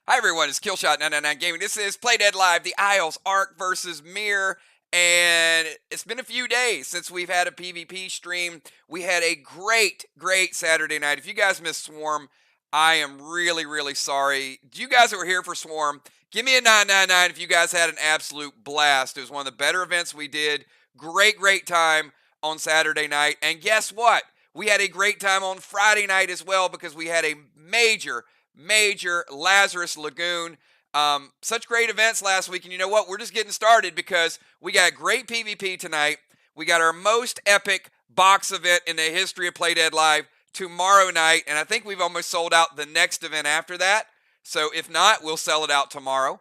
Hi everyone, it's Killshot 999 Gaming. This is Play Dead Live, the Isles, Ark versus MIR, and it's been a few days since we've had a PvP stream. We had a great Saturday night. If you guys missed Swarm, I am really sorry. You guys that were here for Swarm, give me a 999 if you guys had an absolute blast. It was one of the better events we did. Great time on Saturday night, and guess what? We had a great time on Friday night as well because we had a major Lazarus Lagoon. Such great events last week, and you know what? We're just getting started because we got great PvP tonight. We got our most epic box event in the history of Play Dead Live tomorrow night, and I think we've almost sold out the next event after that. So if not, we'll sell it out tomorrow.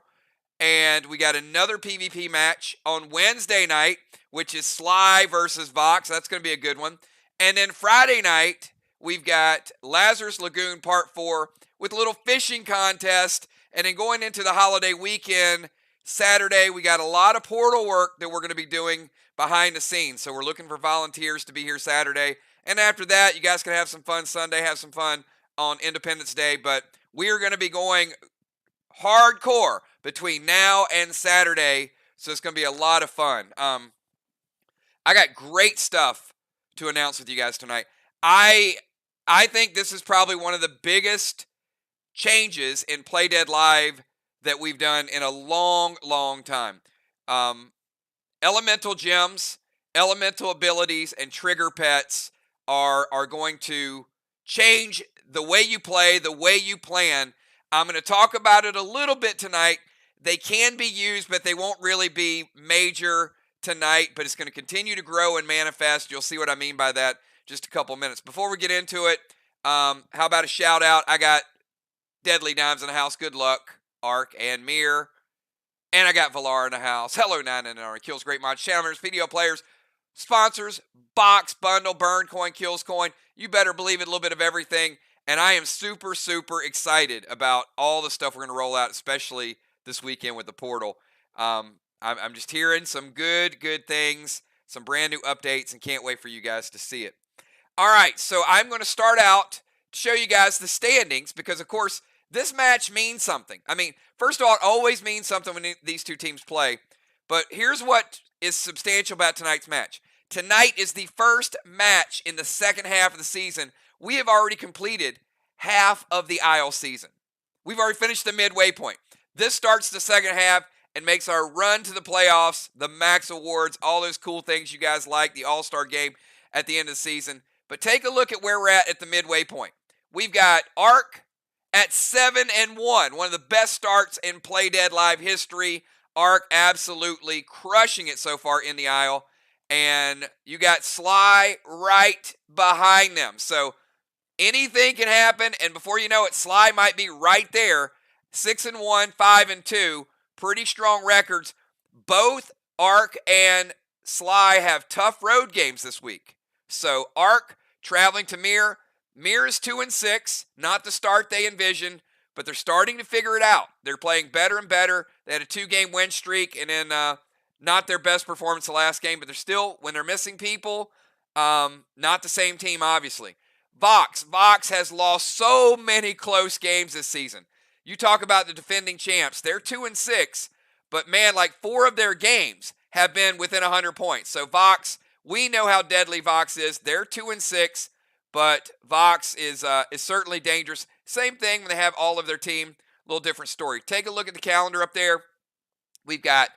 And we got another PvP match on Wednesday night, which is Sly versus Vox. That's going to be a good one. And then Friday night, we've got Lazarus Lagoon Part 4 with a little fishing contest. And then going into the holiday weekend, Saturday, we got a lot of portal work that we're going to be doing behind the scenes. So we're looking for volunteers to be here Saturday. And after that, you guys can have some fun Sunday, have some fun on Independence Day. But we are going to be going hardcore between now and Saturday. So it's going to be a lot of fun. I got great stuff to announce with you guys tonight. I think this is probably one of the biggest changes in Play Dead Live that we've done in a long time. Elemental gems, elemental abilities, and trigger pets are going to change the way you play, the way you plan. I'm going to talk about it a little bit tonight. They can be used, but they won't really be major tonight, but it's going to continue to grow and manifest. You'll see what I mean by that just a couple minutes. Before we get into it, how about a shout out? I got Deadly Dimes in the house. Good luck, Ark and MIR. And I got Valar in the house. Hello, 999 Kills, Great Mods, channel members, video players, sponsors, box, bundle, burn coin, kills coin. You better believe it, a little bit of everything. And I am super excited about all the stuff we're going to roll out, especially this weekend with the portal. I'm just hearing some good things, some brand new updates, and can't wait for you guys to see it. All right, so I'm going to start out to show you guys the standings because, of course, this match means something. I mean, first of all, it always means something when these two teams play. But here's what is substantial about tonight's match. Tonight is the first match in the second half of the season. We have already completed half of the Isle season. We've already finished the midway point. This starts the second half and makes our run to the playoffs, the max awards, all those cool things you guys like, the all-star game at the end of the season. But take a look at where we're at the midway point. We've got Ark at 7-1, one of the best starts in Play Dead Live history. Ark absolutely crushing it so far in the Isle. And you got Sly right behind them. So anything can happen, and before you know it, Sly might be right there. 6-1, 5-2. Pretty strong records. Both Ark and Sly have tough road games this week. So Ark traveling to MIR. MIR is 2-6, not the start they envisioned, but they're starting to figure it out. They're playing better and better. They had a 2-game win streak, and then not their best performance the last game, but they're still, when they're missing people, not the same team, obviously. Vox has lost so many close games this season. You talk about the defending champs. They're 2-6, but man, like 4 of their games have been within 100 points. So Vox, we know how deadly Vox is. They're 2-6, but Vox is certainly dangerous. Same thing when they have all of their team. A little different story. Take a look at the calendar up there. We've got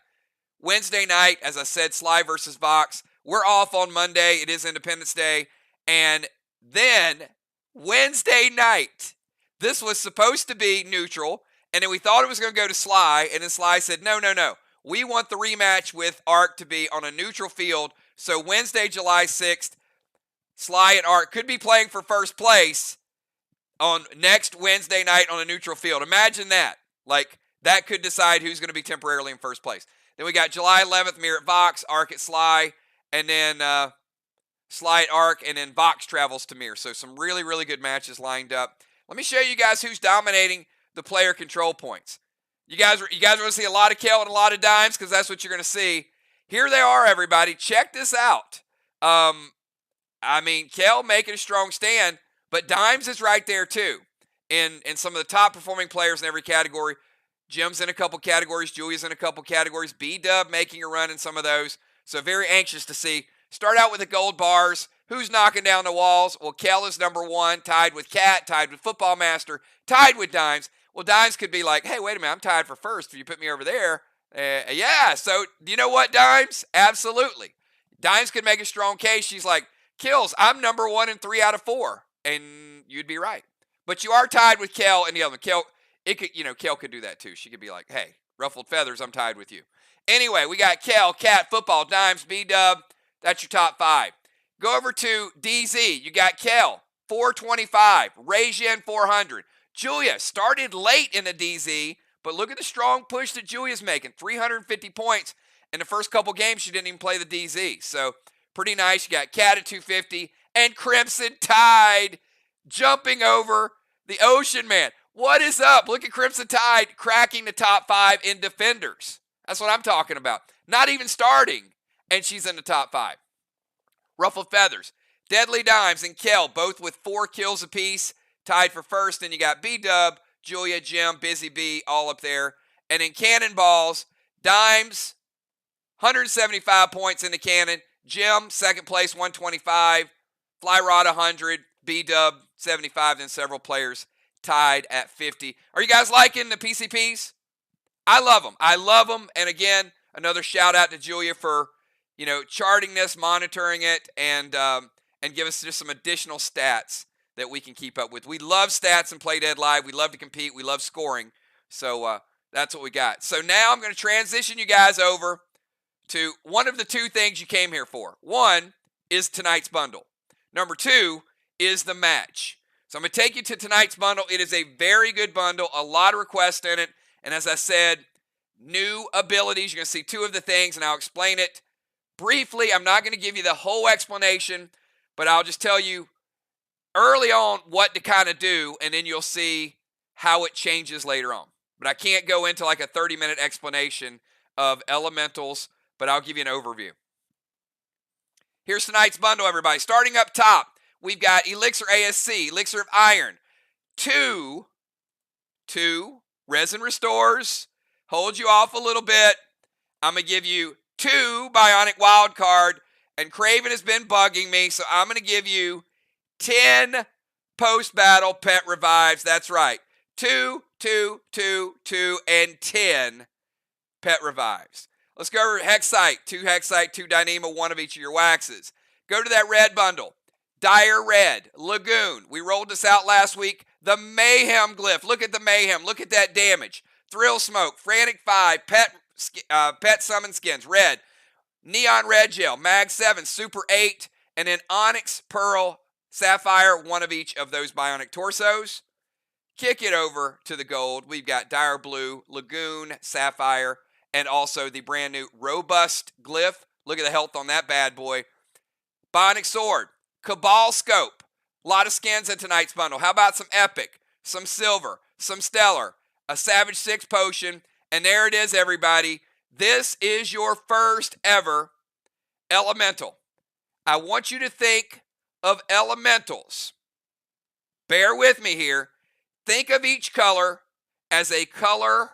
Wednesday night, as I said, Sly versus Vox. We're off on Monday. It is Independence Day. And then Wednesday night, this was supposed to be neutral, and then we thought it was going to go to Sly, and then Sly said, no. We want the rematch with Ark to be on a neutral field. So Wednesday, July 6th, Sly and Ark could be playing for first place on next Wednesday night on a neutral field. Imagine that. Like, that could decide who's going to be temporarily in first place. Then we got July 11th, MIR at Vox, Ark at Sly, and then Sly at Ark, and then Vox travels to MIR. So some really good matches lined up. Let me show you guys who's dominating the player control points. You guys want to see a lot of Kel and a lot of Dimes because that's what you're going to see. Here they are, everybody. Check this out. I mean, Kel making a strong stand, but Dimes is right there too. in some of the top performing players in every category. Jim's in a couple categories. Julia's in a couple categories. B-Dub making a run in some of those. So very anxious to see. Start out with the gold bars. Who's knocking down the walls? Well, Kel is number 1, tied with Cat, tied with Football Master, tied with Dimes. Well, Dimes could be like, hey, wait a minute, I'm tied for first if you put me over there. Yeah, so you know what, Dimes? Absolutely. Dimes could make a strong case. She's like, Kills, I'm number 1 in 3 out of 4. And you'd be right. But you are tied with Kel and the other one. Kel, Kel could do that too. She could be like, hey, ruffled feathers, I'm tied with you. Anyway, we got Kel, Cat, Football, Dimes, B-Dub. That's your top 5. Go over to DZ. You got Kel, 425. Rajin, 400. Julia started late in the DZ, but look at the strong push that Julia's making. 350 points. In the first couple games, she didn't even play the DZ. So pretty nice. You got Cat at 250. And Crimson Tide jumping over the Ocean Man. What is up? Look at Crimson Tide cracking the top 5 in defenders. That's what I'm talking about. Not even starting, and she's in the top 5. Ruffled Feathers, Deadly Dimes, and Kel, both with 4 kills apiece, tied for first. And you got B-Dub, Julia, Jim, Busy Bee, all up there. And in Cannonballs, Dimes, 175 points in the cannon. Jim, second place, 125. Fly Rod, 100. B-Dub, 75. Then several players tied at 50. Are you guys liking the PCPs? I love them. I love them. And again, another shout out to Julia for charting this, monitoring it, and give us just some additional stats that we can keep up with. We love stats and Play Dead Live. We love to compete. We love scoring. So that's what we got. So now I'm going to transition you guys over to one of the 2 things you came here for. One is tonight's bundle. Number 2 is the match. So I'm going to take you to tonight's bundle. It is a very good bundle. A lot of requests in it. And as I said, new abilities. You're going to see 2 of the things, and I'll explain it briefly. I'm not going to give you the whole explanation, but I'll just tell you early on what to kind of do, and then you'll see how it changes later on. But I can't go into like a 30-minute explanation of elementals, but I'll give you an overview. Here's tonight's bundle, everybody. Starting up top, we've got Elixir ASC, Elixir of Iron, 2 Resin Restores. Hold you off a little bit. I'm going to give you 2 Bionic Wild Card, and Craven has been bugging me, so I'm going to give you 10 post-battle pet revives. That's right. 2, 2, 2, 2, and 10 pet revives. Let's go over Hexite. 2 Hexite, 2 Dyneema, 1 of each of your waxes. Go to that red bundle. Dire Red, Lagoon. We rolled this out last week. The Mayhem Glyph. Look at the Mayhem. Look at that damage. Thrill Smoke, Frantic 5, Pet Summon Skins, Red. Neon Red Gel, Mag 7, Super 8, and then Onyx, Pearl, Sapphire, 1 of each of those Bionic Torsos. Kick it over to the gold. We've got Dire Blue, Lagoon, Sapphire, and also the brand new Robust Glyph. Look at the health on that bad boy. Bionic Sword, Cabal Scope. A lot of skins in tonight's bundle. How about some Epic, some Silver, some Stellar, a Savage 6 Potion, and there it is, everybody. This is your first ever Elemental. I want you to think of Elementals. Bear with me here. Think of each color as a color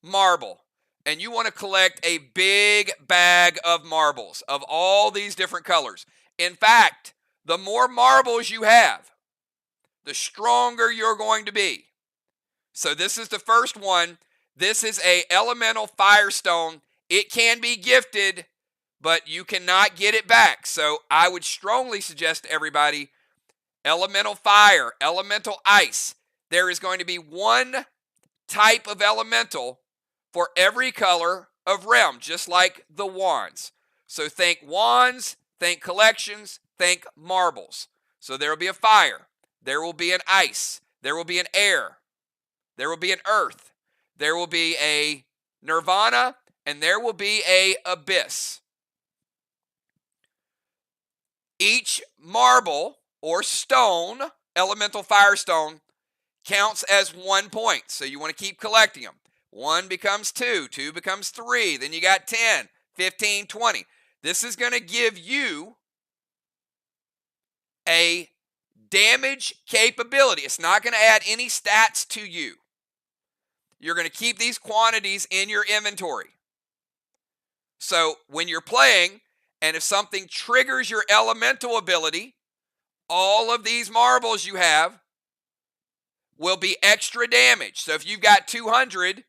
marble. And you want to collect a big bag of marbles of all these different colors. In fact, the more marbles you have, the stronger you're going to be. So this is the first one. This is a Elemental Firestone. It can be gifted, but you cannot get it back. So I would strongly suggest to everybody, Elemental Fire, Elemental Ice. There is going to be 1 type of Elemental for every color of realm, just like the wands. So think wands, think collections, think marbles. So there will be a fire. There will be an ice. There will be an air. There will be an earth. There will be a nirvana, and there will be a abyss. Each marble or stone, elemental firestone, counts as 1 point. So you want to keep collecting them. 1 becomes 2, 2 becomes 3, then you got 10, 15, 20. This is going to give you a damage capability. It's not going to add any stats to you. You're going to keep these quantities in your inventory. So when you're playing, and if something triggers your elemental ability, all of these marbles you have will be extra damage. So if you've got 200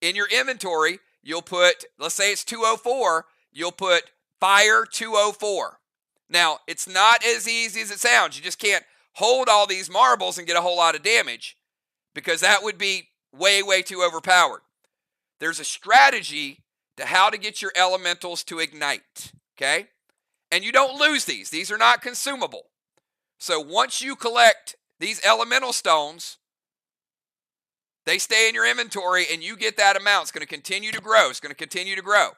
in your inventory, you'll put, let's say it's 204, you'll put fire 204. Now, it's not as easy as it sounds. You just can't hold all these marbles and get a whole lot of damage, because that would be way, way too overpowered. There's a strategy to how to get your elementals to ignite, okay? And you don't lose these. These are not consumable. So once you collect these elemental stones, they stay in your inventory and you get that amount. It's going to continue to grow. It's going to continue to grow.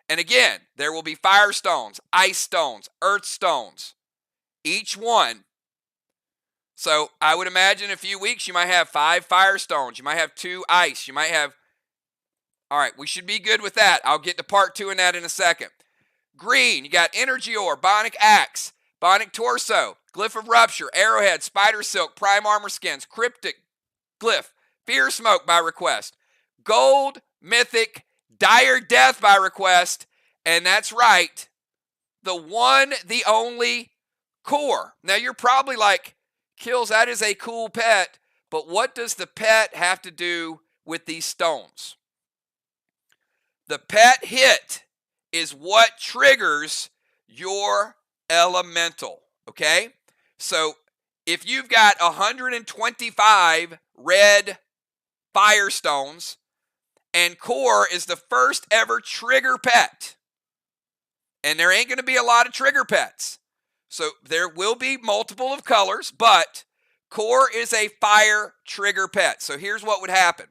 And again, there will be fire stones, ice stones, earth stones, each one. So I would imagine in a few weeks you might have 5 fire stones. You might have 2 ice. You might have, all right, we should be good with that. I'll get to part 2 in that in a second. Green, you got energy ore, bionic axe, bionic torso, glyph of rupture, arrowhead, spider silk, prime armor skins, cryptic glyph, fear smoke by request, gold, mythic, dire death by request, and that's right, the one, the only core. Now you're probably like, Kills, that is a cool pet, but what does the pet have to do with these stones? The pet hit is what triggers your elemental, okay? So if you've got 125 red firestones and core is the first ever trigger pet, and there ain't going to be a lot of trigger pets. So there will be multiple of colors, but core is a fire trigger pet. So here's what would happen.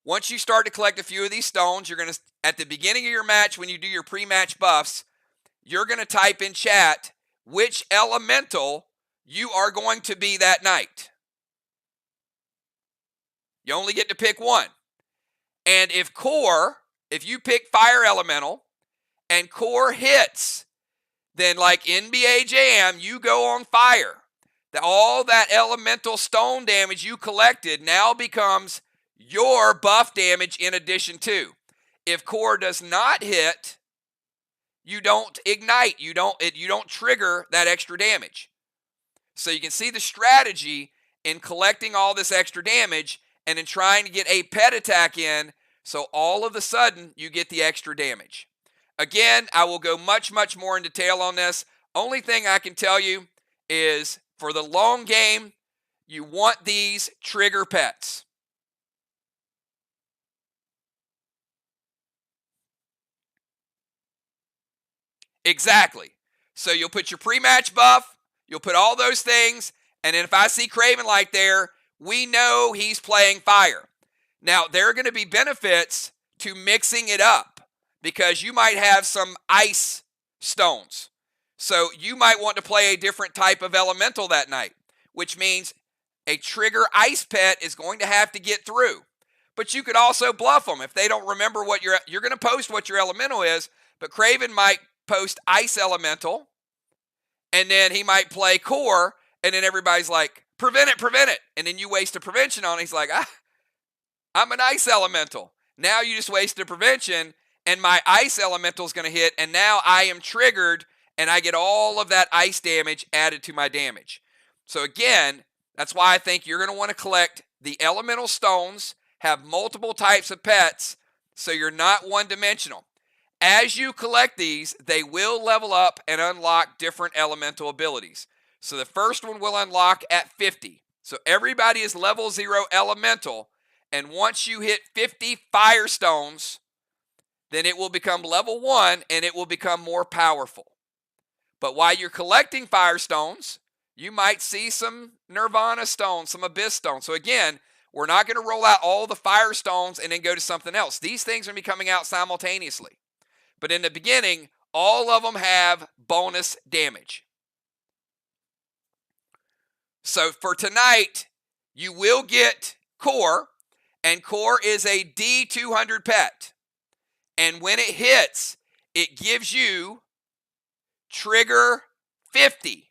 Once you start to collect a few of these stones, you're going to, at the beginning of your match, when you do your pre-match buffs, you're going to type in chat which elemental you are going to be that night. You only get to pick one. And if you pick fire elemental and core hits, then like NBA Jam, you go on fire. All that elemental stone damage you collected now becomes your buff damage in addition to. If core does not hit, you don't ignite. You don't trigger that extra damage. So you can see the strategy in collecting all this extra damage and in trying to get a pet attack in, so all of a sudden you get the extra damage. Again, I will go much, much more in detail on this. Only thing I can tell you is for the long game, you want these trigger pets. Exactly. So you'll put your pre-match buff, you'll put all those things, and then if I see Craven Light there, we know he's playing fire. Now, there are going to be benefits to mixing it up, because you might have some ice stones. So you might want to play a different type of elemental that night, which means a trigger ice pet is going to have to get through. But you could also bluff them if they don't remember what you're going to post what your elemental is, but Craven might post ice elemental, and then he might play core, and then everybody's like, prevent it. And then you waste a prevention on it. He's like, I'm an ice elemental. Now you just wasted a prevention, and my ice elemental is going to hit, and now I am triggered, and I get all of that ice damage added to my damage. So again, that's why I think you're going to want to collect the elemental stones, have multiple types of pets, so you're not one-dimensional. As you collect these, they will level up and unlock different elemental abilities. So the first one will unlock at 50. So everybody is level 0 elemental, and once you hit 50 firestones, then it will become level 1 and it will become more powerful. But while you're collecting firestones, you might see some Nirvana stones, some Abyss stones. So again, we're not going to roll out all the firestones and then go to something else. These things are going to be coming out simultaneously. But in the beginning, all of them have bonus damage. So for tonight, you will get core, and core is a D200 pet. And when it hits, it gives you trigger 50.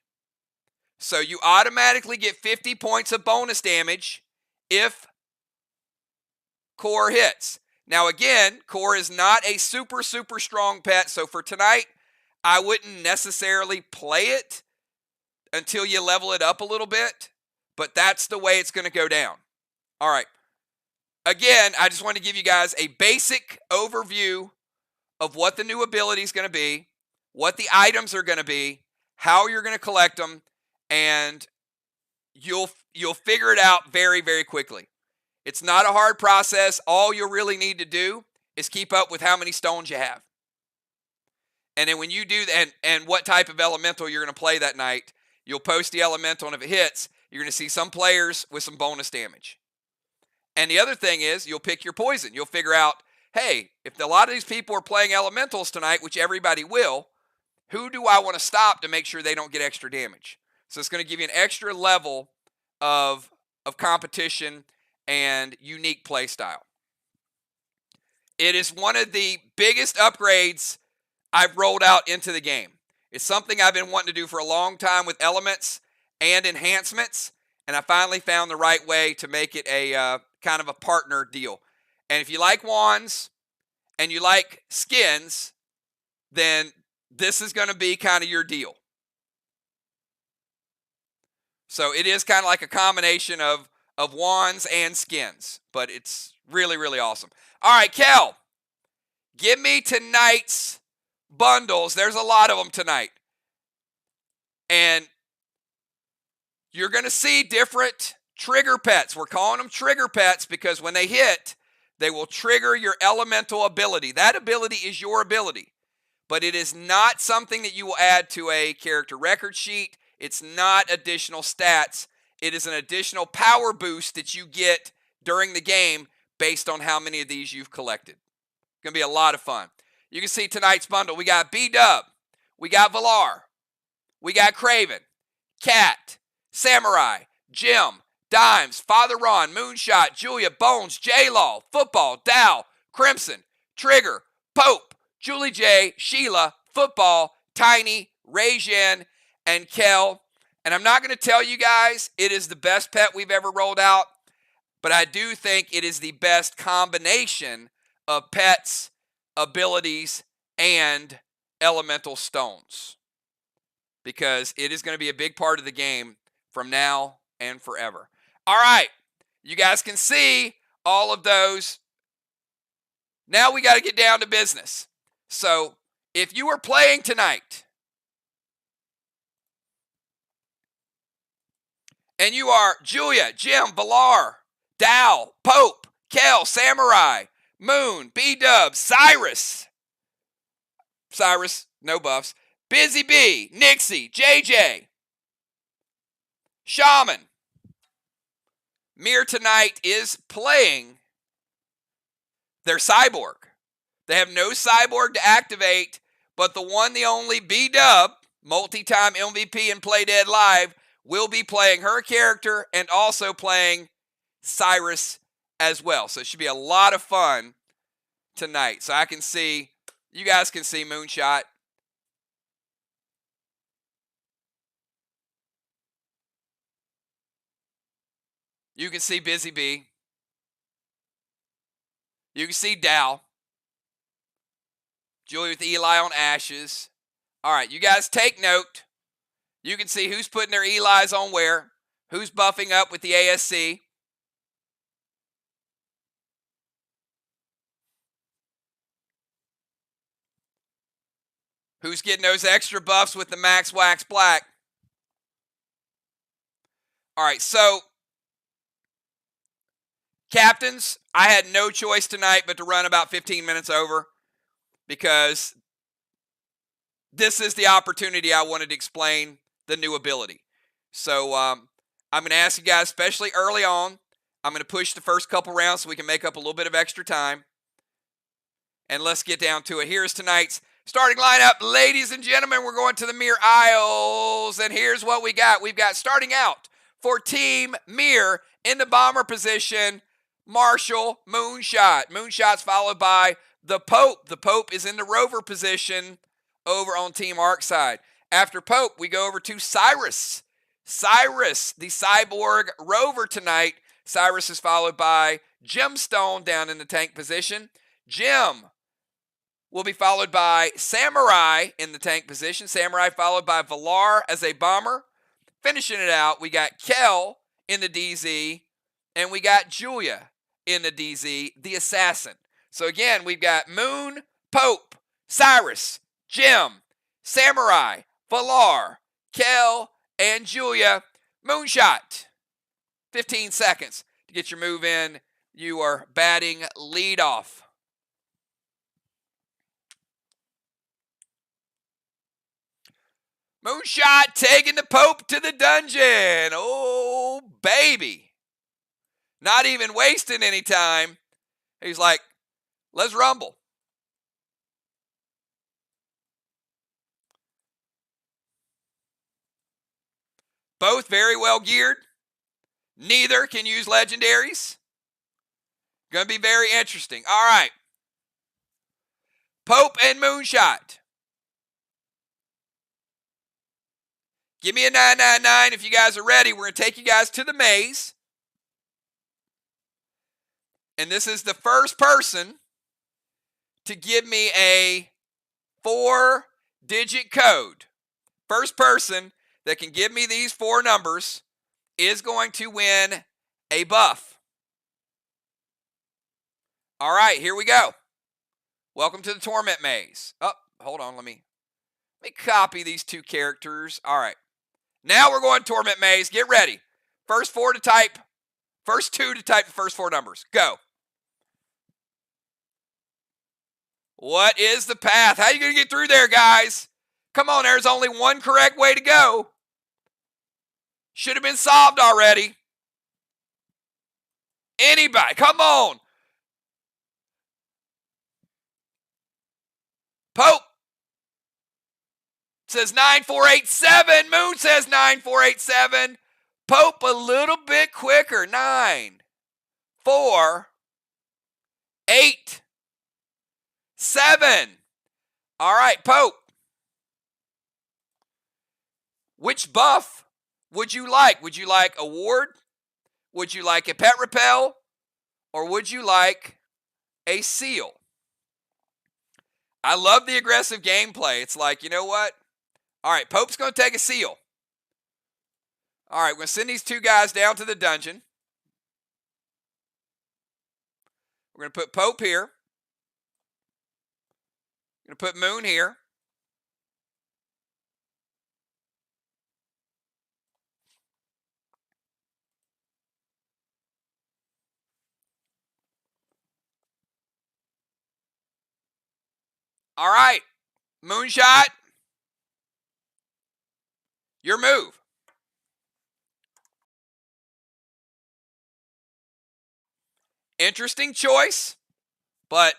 So you automatically get 50 points of bonus damage if Core hits. Now again, Core is not a super strong pet, so for tonight, I wouldn't necessarily play it until you level it up a little bit, but that's the way it's going to go down. All right. Again, I just want to give you guys a basic overview of what the new ability is going to be, what the items are going to be, how you're going to collect them, and you'll figure it out very quickly. It's not a hard process. All you really need to do is keep up with how many stones you have. And then when you do that, and what type of elemental you're going to play that night, you'll post the elemental, and if it hits, you're going to see some players with some bonus damage. And the other thing is, you'll pick your poison. You'll figure out, hey, if a lot of these people are playing elementals tonight, which everybody will, who do I want to stop to make sure they don't get extra damage? So it's going to give you an extra level of competition and unique play style. It is one of the biggest upgrades I've rolled out into the game. It's something I've been wanting to do for a long time with elements and enhancements, and I finally found the right way to make it a kind of a partner deal. And if you like wands and you like skins, then this is going to be kind of your deal. So it is kind of like a combination of wands and skins, but it's really awesome. All right, Kel, give me tonight's bundles. There's a lot of them tonight. And you're going to see different trigger pets. We're calling them trigger pets because when they hit, they will trigger your elemental ability. That ability is your ability, but it is not something that you will add to a character record sheet. It's not additional stats. It is an additional power boost that you get during the game based on how many of these you've collected. It's going to be a lot of fun. You can see tonight's bundle. We got B-Dub. We got Valar. We got Craven, Cat, Samurai, Jim, Dimes, Father Ron, Moonshot, Julia, Bones, J-Law, Football, Dow, Crimson, Trigger, Pope, Julie J, Sheila, Football, Tiny, Ray-Jen, and Kel. And I'm not going to tell you guys it is the best pet we've ever rolled out, but I do think it is the best combination of pets, abilities, and elemental stones, because it is going to be a big part of the game from now and forever. All right, you guys can see all of those. Now we got to get down to business. So if you are playing tonight and you are Julia, Jim, Valar, Dow, Pope, Kel, Samurai, Moon, B-Dub, Cyrus, no buffs, Busy Bee, Nixie, JJ, Shaman. MIR tonight is playing their Cyborg. They have no Cyborg to activate, but the one, the only B-Dub, multi-time MVP and Play Dead Live, will be playing her character and also playing Cyrus as well. So it should be a lot of fun tonight. So I can see, you guys can see Moonshot. You can see Busy Bee. You can see Dow. Julie with Eli on Ashes. All right, you guys take note. You can see who's putting their Elis on where, who's buffing up with the ASC. Who's getting those extra buffs with the Max Wax Black. All right, so captains, I had no choice tonight but to run about 15 minutes over because this is the opportunity I wanted to explain the new ability. So I'm going to ask you guys, especially early on, I'm going to push the first couple rounds so we can make up a little bit of extra time. And let's get down to it. Here's tonight's starting lineup. Ladies and gentlemen, we're going to the MIR Isles. And here's what we got. We've got starting out for Team MIR in the bomber position, Marshall, Moonshot. Moonshot's followed by the Pope. The Pope is in the rover position over on Team Arc side. After Pope, we go over to Cyrus. Cyrus, the cyborg rover tonight. Cyrus is followed by Gemstone down in the tank position. Gem will be followed by Samurai in the tank position. Samurai followed by Valar as a bomber. Finishing it out, we got Kel in the DZ, and we got Julia in the DZ, the assassin. So again, we've got Moon, Pope, Cyrus, Gem, Samurai, Valar, Kel, and Julia. Moonshot. 15 seconds to get your move in. You are batting leadoff. Moonshot taking the Pope to the dungeon. Oh, baby. Not even wasting any time. He's like, let's rumble. Both very well geared. Neither can use legendaries. Going to be very interesting. All right. Pope and Moonshot. Give me a 999 if you guys are ready. We're going to take you guys to the maze. And this is the first person to give me a 4-digit code. First person that can give me these 4 numbers is going to win a buff. All right, here we go. Welcome to the Torment Maze. Oh, hold on. Let me copy these 2 characters. All right. Now we're going to Torment Maze. Get ready. First 2 to type the first 4 numbers. Go. What is the path? How are you going to get through there, guys? Come on, there's only one correct way to go. Should have been solved already. Anybody, come on. Pope says 9487. Moon says 9487. Pope a little bit quicker. 9, 4, 8, 7. All right, Pope. Which buff would you like? Would you like a ward? Would you like a pet repel? Or would you like a seal? I love the aggressive gameplay. It's like, you know what? All right, Pope's going to take a seal. All right, we're going to send these 2 guys down to the dungeon. We're going to put Pope here. We're going to put Moon here. All right, Moonshot, your move. Interesting choice, but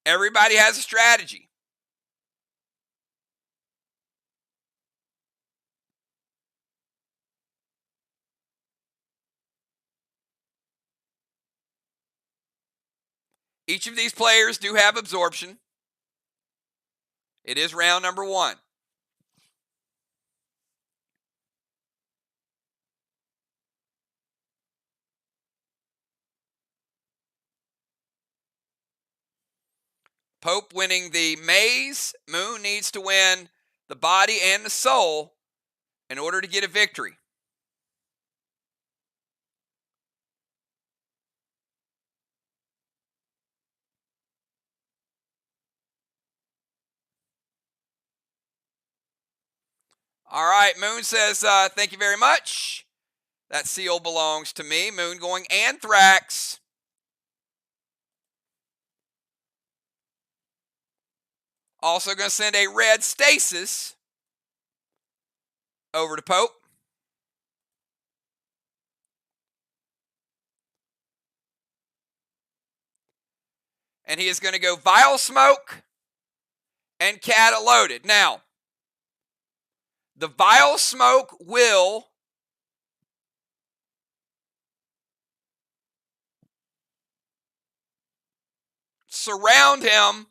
everybody has a strategy. Each of these players do have absorption. It is round number 1. Pope winning the maze. Moon needs to win the body and the soul in order to get a victory. All right, Moon says, thank you very much. That seal belongs to me. Moon going Anthrax. Also going to send a red stasis over to Pope. And he is going to go Vile Smoke and Cat Loaded. Now, the Vile Smoke will surround him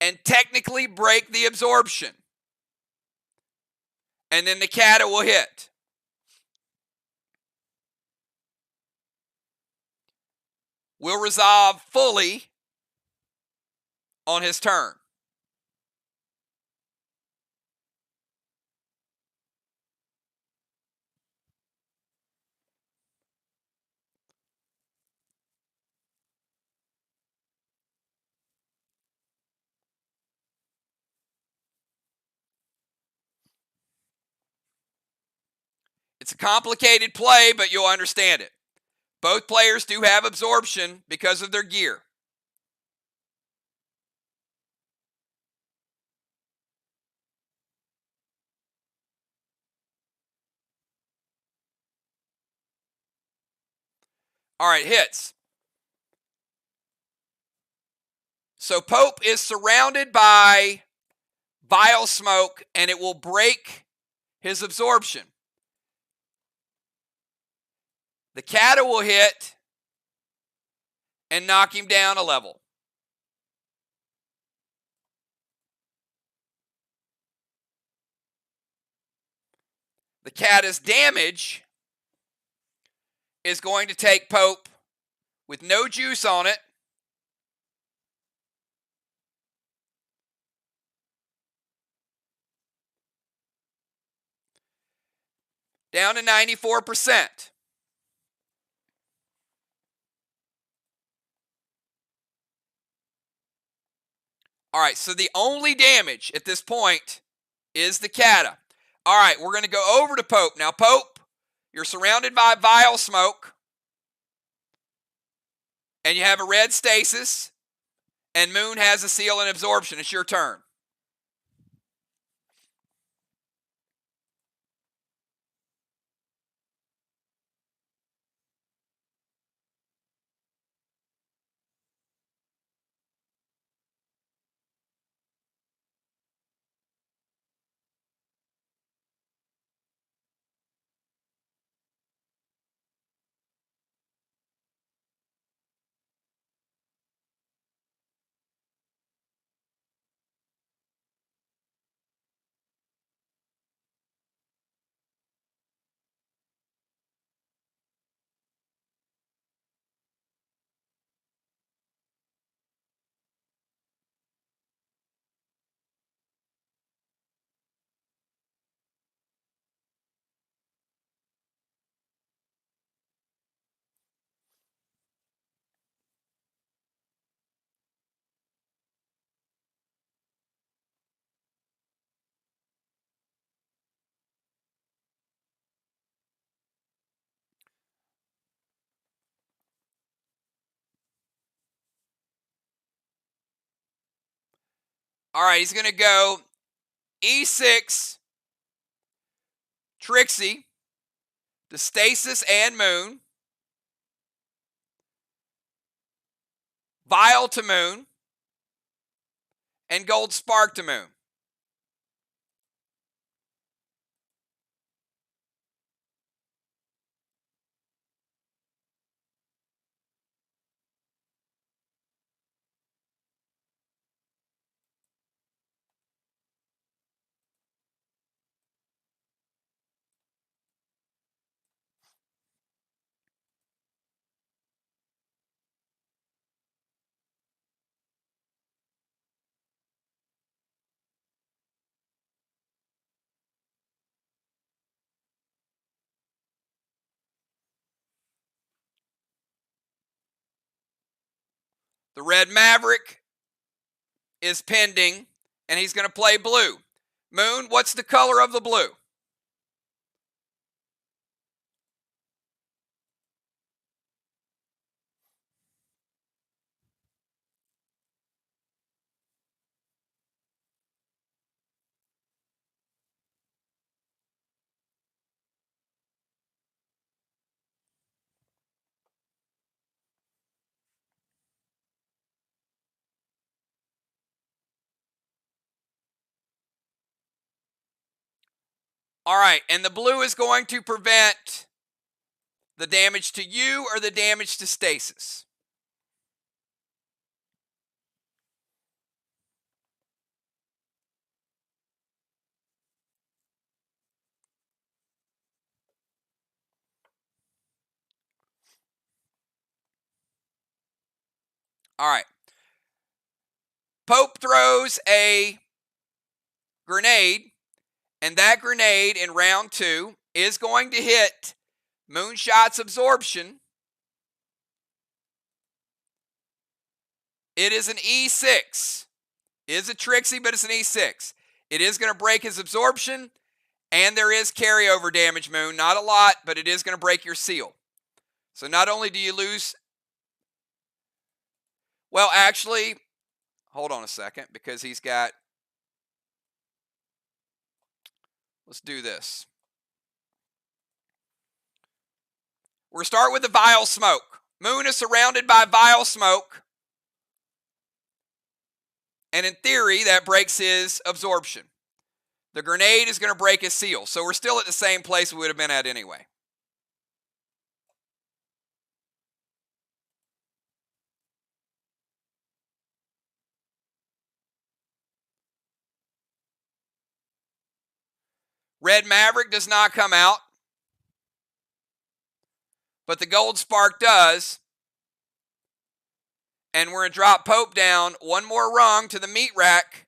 and technically break the absorption. and then the Kata will hit. Will resolve fully on his turn. It's a complicated play, but you'll understand it. Both players do have absorption because of their gear. All right, hits. So Pope is surrounded by vile smoke, and it will break his absorption. The Kata will hit and knock him down a level. The Kata's damage is going to take Pope with no juice on it down to 94%. All right, so the only damage at this point is the Kata. All right, we're going to go over to Pope. Now, Pope, you're surrounded by vile smoke, and you have a red stasis, and Moon has a seal and absorption. It's your turn. All right, he's going to go E6, Trixie, to Stasis and Moon, Vile to Moon, and Gold Spark to Moon. The Red Maverick is pending, and he's going to play blue. Moon, what's the color of the blue? All right, and the blue is going to prevent the damage to you or the damage to Stasis. All right. Pope throws a grenade, and that grenade in round 2 is going to hit Moonshot's absorption. It is an E6. It is a Trixie, but it's an E6. It is going to break his absorption, and there is carryover damage, Moon. Not a lot, but it is going to break your seal. So not only do you lose... Well, actually, hold on a second, because he's got... Let's do this. We're going to start with the vile smoke. Moon is surrounded by vile smoke. And in theory, that breaks his absorption. The grenade is going to break his seal. So we're still at the same place we would have been at anyway. Red Maverick does not come out. But the gold spark does. And we're going to drop Pope down one more rung to the meat rack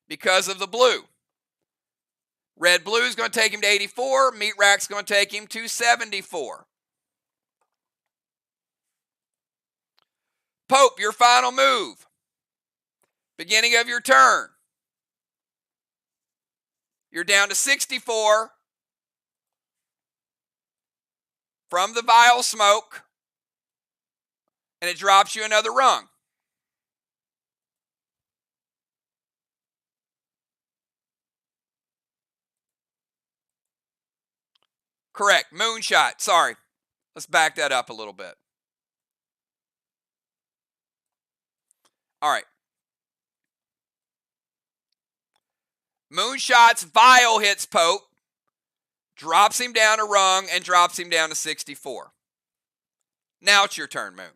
because of the blue. Red blue is going to take him to 84. Meat rack's going to take him to 74. Pope, your final move. Beginning of your turn. You're down to 64 from the vile smoke, and it drops you another rung. Correct. Moonshot. Sorry. Let's back that up a little bit. All right. Moonshot's vile hits Pope, drops him down a rung, and drops him down to 64. Now it's your turn, Moon.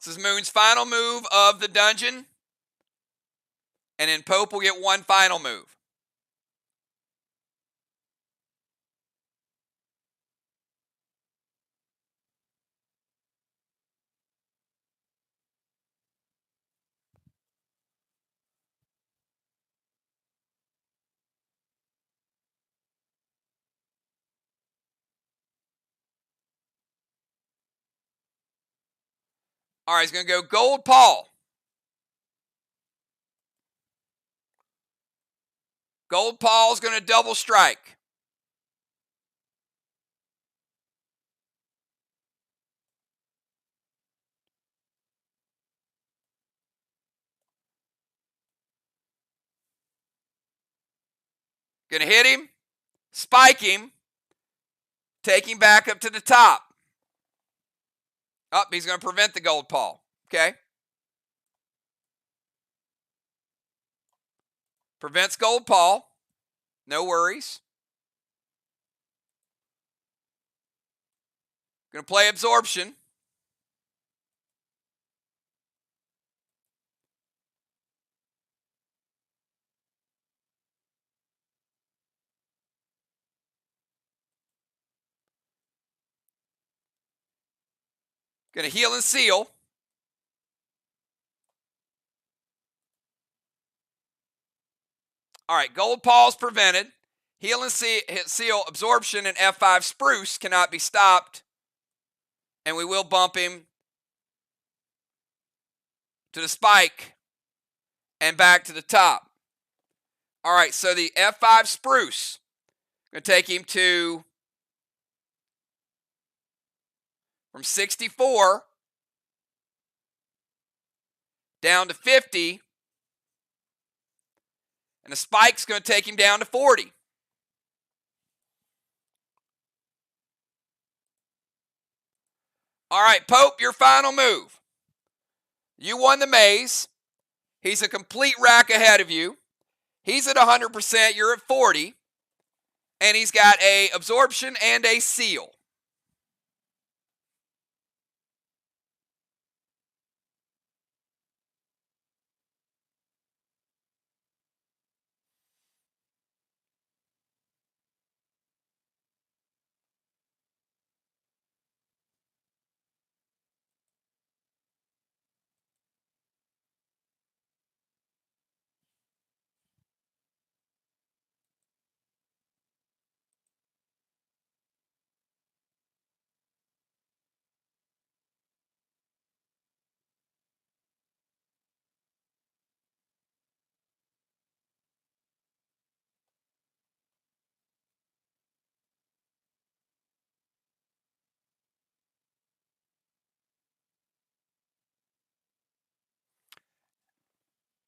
This is Moon's final move of the dungeon. And then Pope will get one final move. All right, he's going to go Gold Paul. Gold Paul's going to double strike. Going to hit him, spike him, take him back up to the top. Up, he's going to prevent the Gold Paul. Okay. Prevents Gold Paul. No worries. Going to play Absorption. Going to heal and seal. All right, Gold Paul's prevented. Heal and seal, Absorption, and F5 Spruce cannot be stopped. And we will bump him to the spike and back to the top. All right, so the F5 Spruce going to take him to from 64 down to 50. And the spike's going to take him down to 40. All right, Pope, your final move. You won the maze. He's a complete rack ahead of you. He's at 100%. You're at 40. And he's got a absorption and a seal.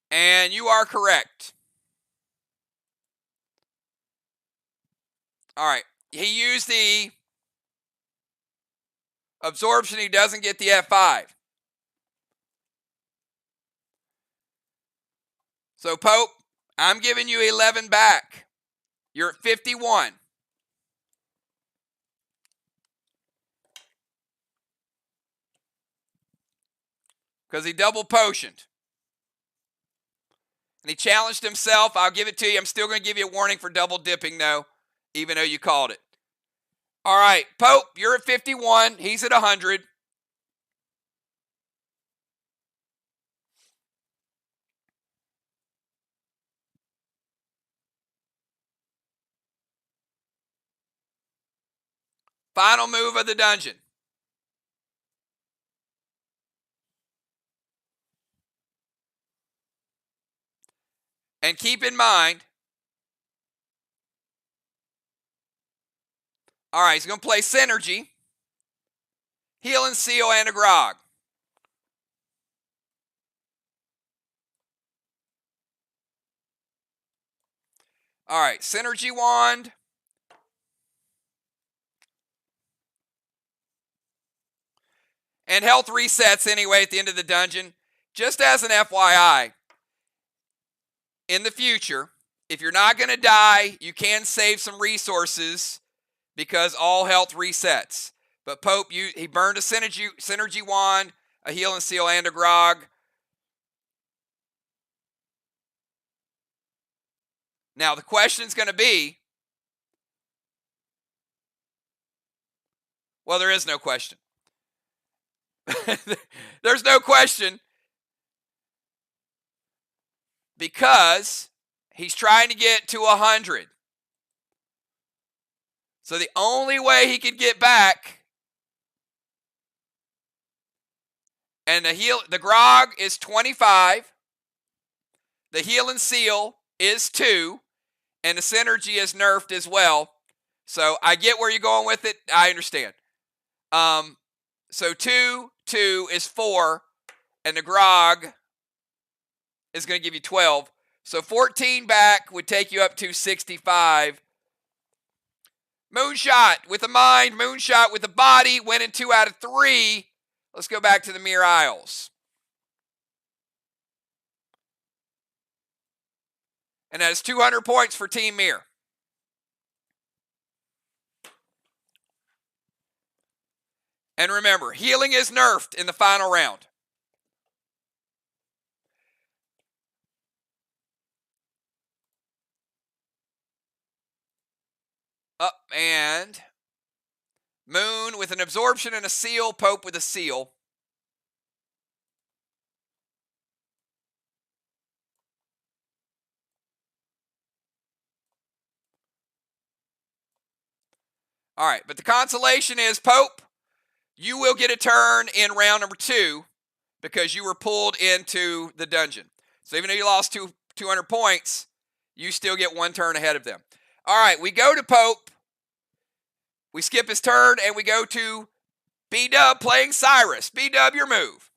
And you are correct. All right. He used the absorption. He doesn't get the F5. So, Pope, I'm giving you 11 back. You're at 51. Because he double potioned. And he challenged himself. I'll give it to you. I'm still going to give you a warning for double dipping, though, even though you called it. All right, Pope, you're at 51. He's at 100. Final move of the dungeon. And keep in mind, all right, he's going to play Synergy, Heal and Seal, and a Grog. All right, Synergy Wand. And health resets anyway at the end of the dungeon. Just as an FYI, in the future, if you're not going to die, you can save some resources because all health resets. But Pope, he burned a synergy wand, a Heal and Seal, and a Grog. Now, the question's going to be, well, there is no question. There's no question because he's trying to get to 100. So the only way he could get back, and the Grog is 25, the Heal and Seal is 2, and the Synergy is nerfed as well. So I get where you're going with it. I understand. So 2 is 4, and the Grog is going to give you 12. So 14 back would take you up to 65. Moonshot with the mind, Moonshot with the body, winning 2 out of 3. Let's go back to the MIR Isles. And that is 200 points for Team MIR. And remember, healing is nerfed in the final round. Up and Moon with an absorption and a seal, Pope with a seal. All right, but the consolation is, Pope, you will get a turn in round number 2 because you were pulled into the dungeon. So even though you lost 200 points, you still get 1 turn ahead of them. All right, we go to Pope. We skip his turn, and we go to B-Dub playing Cyrus. B-Dub, your move.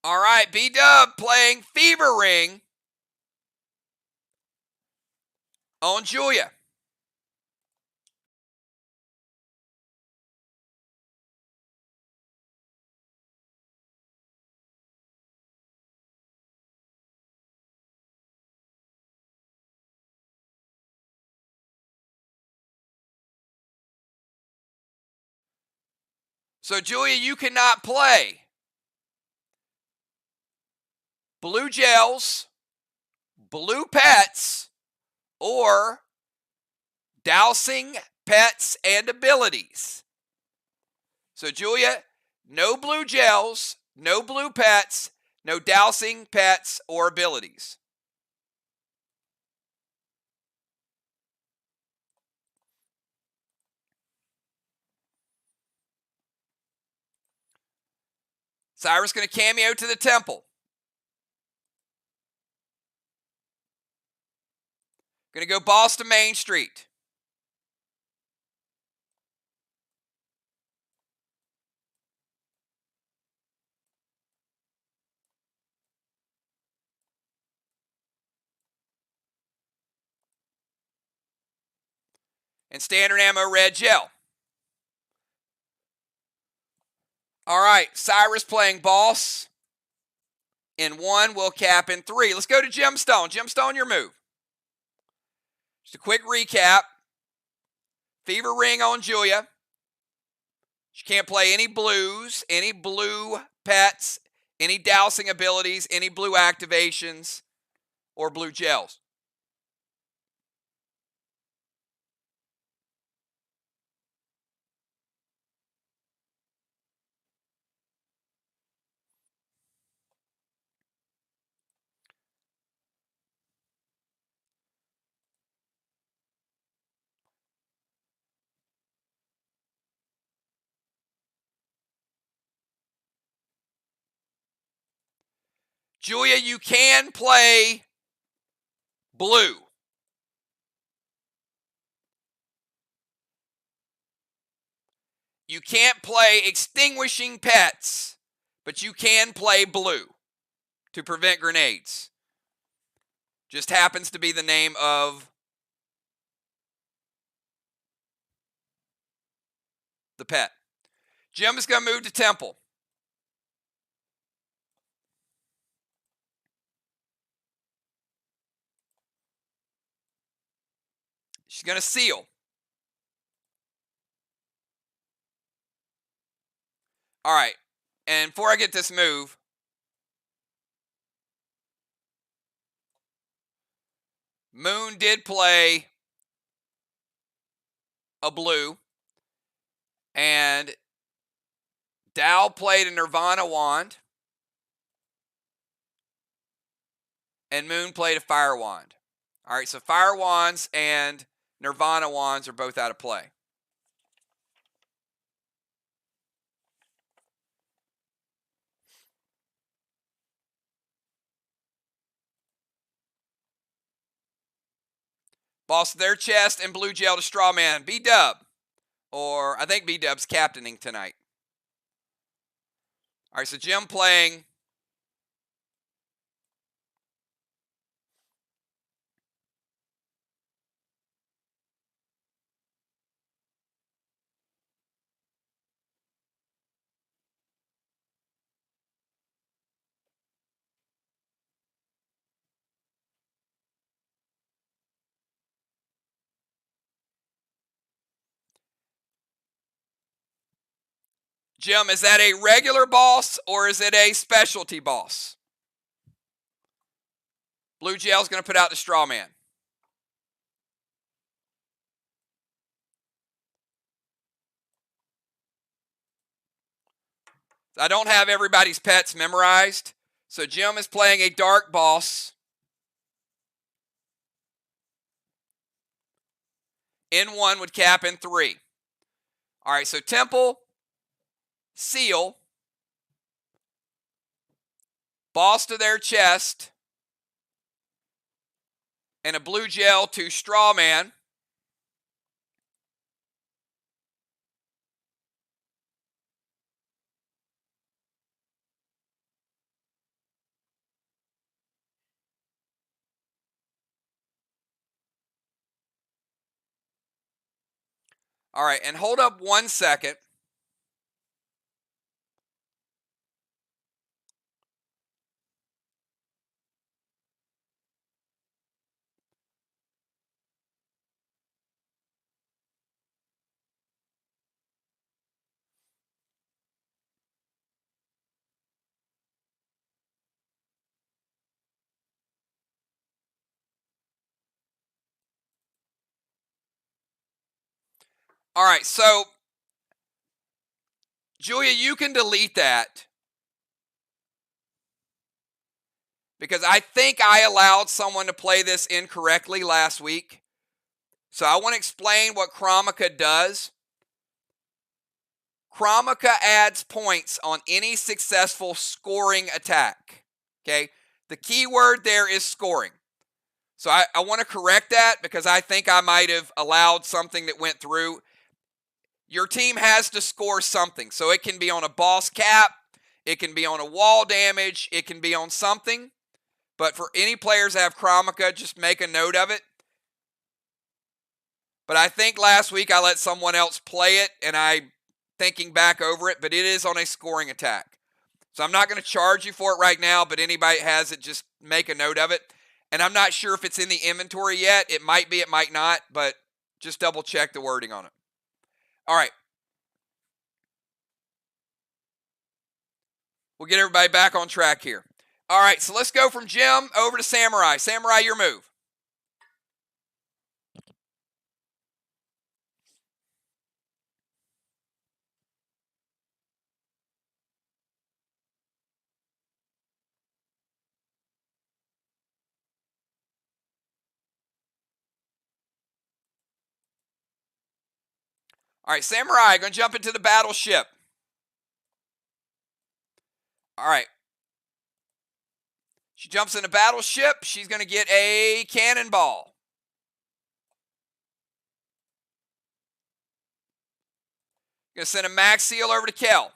All right, B-Dub playing Fever Ring. On Julia. So, Julia, you cannot play blue gels, blue pets, or dowsing pets and abilities. So, Julia, no blue gels, no blue pets, no dowsing pets or abilities. Cyrus going to cameo to the temple. Going to go boss to Main Street. And standard ammo red gel. All right, Cyrus playing boss in 1, will cap in 3. Let's go to Gemstone. Gemstone, your move. Just a quick recap. Fever Ring on Julia. She can't play any blues, any blue pets, any dowsing abilities, any blue activations, or blue gels. Julia, you can play blue. You can't play extinguishing pets, but you can play blue to prevent grenades. Just happens to be the name of the pet. Jim is going to move to temple. She's going to seal. All right. And before I get this move, Moon did play a blue. And Dow played a Nirvana wand. And Moon played a fire wand. All right, so fire wands and Nirvana wands are both out of play. Boss of their chest and blue gel to Strawman. B-Dub. Or I think B-Dub's captaining tonight. All right, so Jim playing Jim, is that a regular boss or is it a specialty boss? Blue gel's going to put out the Strawman. I don't have everybody's pets memorized. So Jim is playing a dark boss. In 1 would cap in 3. All right, so temple, seal, boss to their chest, and a blue gel to Strawman. All right, and hold up 1 second. All right, so Julia, you can delete that because I think I allowed someone to play this incorrectly last week. So I want to explain what Chromica does. Chromica adds points on any successful scoring attack. Okay, the key word there is scoring. So I want to correct that because I think I might have allowed something that went through. Your team has to score something. So it can be on a boss cap, it can be on a wall damage, it can be on something. But for any players that have Chromica, just make a note of it. But I think last week I let someone else play it, and I thinking back over it, but it is on a scoring attack. So I'm not going to charge you for it right now, but anybody that has it, just make a note of it. And I'm not sure if it's in the inventory yet. It might be, it might not, but just double check the wording on it. All right. We'll get everybody back on track here. All right, so let's go from Jim over to Samurai. Samurai, your move. All right, Samurai, going to jump into the battleship. All right. She jumps in a battleship. She's going to get a cannonball. Going to send a max seal over to Kel.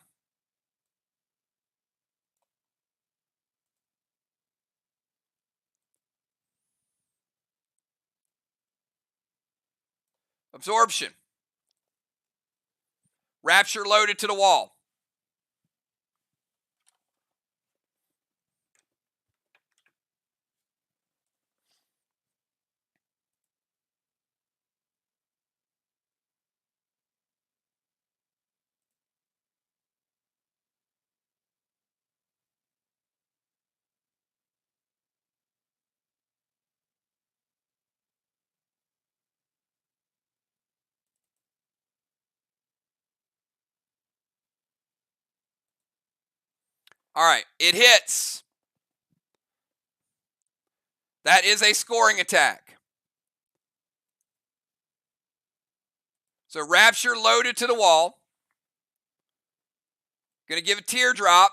Absorption. Rapture loaded to the wall. All right, it hits. That is a scoring attack. So Rapture loaded to the wall. Going to give a teardrop.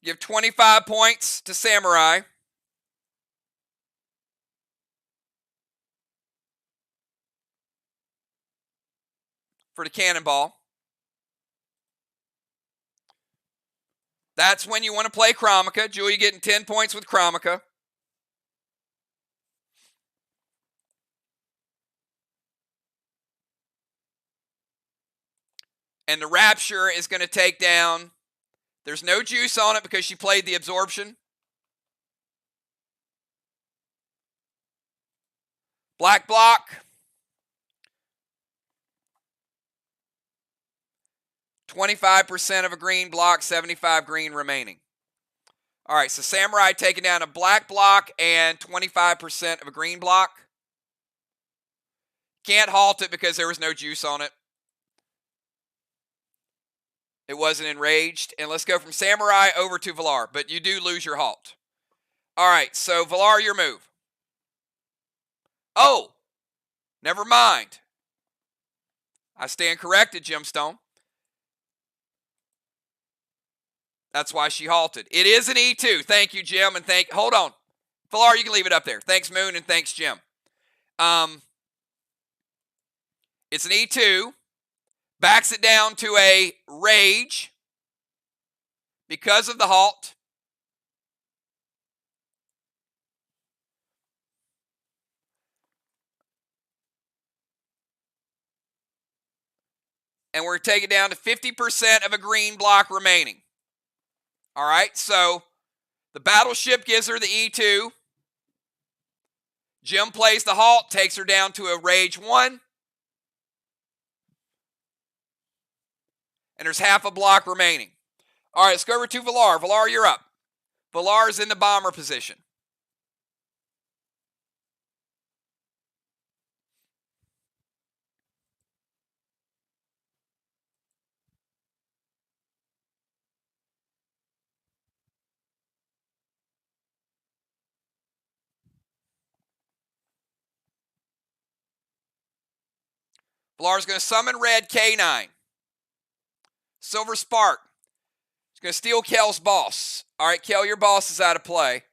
Give 25 points to Samurai. For the cannonball. That's when you want to play Chromica. Julia getting 10 points with Chromica. And the Rapture is going to take down. There's no juice on it because she played the absorption. Black block. 25% of a green block, 75 green remaining. All right, so Samurai taking down a black block and 25% of a green block. Can't halt it because there was no juice on it. It wasn't enraged. And let's go from Samurai over to Valar, but you do lose your halt. All right, so Valar, your move. Oh, never mind. I stand corrected, Gemstone. That's why she halted. It is an E2. Thank you, Jim, and hold on. Valar, you can leave it up there. Thanks, Moon, and thanks, Jim. It's an E2. Backs it down to a rage because of the halt. and we're taking it down to 50% of a green block remaining. All right, so the battleship gives her the E2. Jim plays the halt, takes her down to a rage 1. And there's half a block remaining. All right, let's go over to Valar. Valar, you're up. Valar is in the bomber position. Valar's going to summon red K9. Silver Spark. He's going to steal Kel's boss. All right, Kel, your boss is out of play.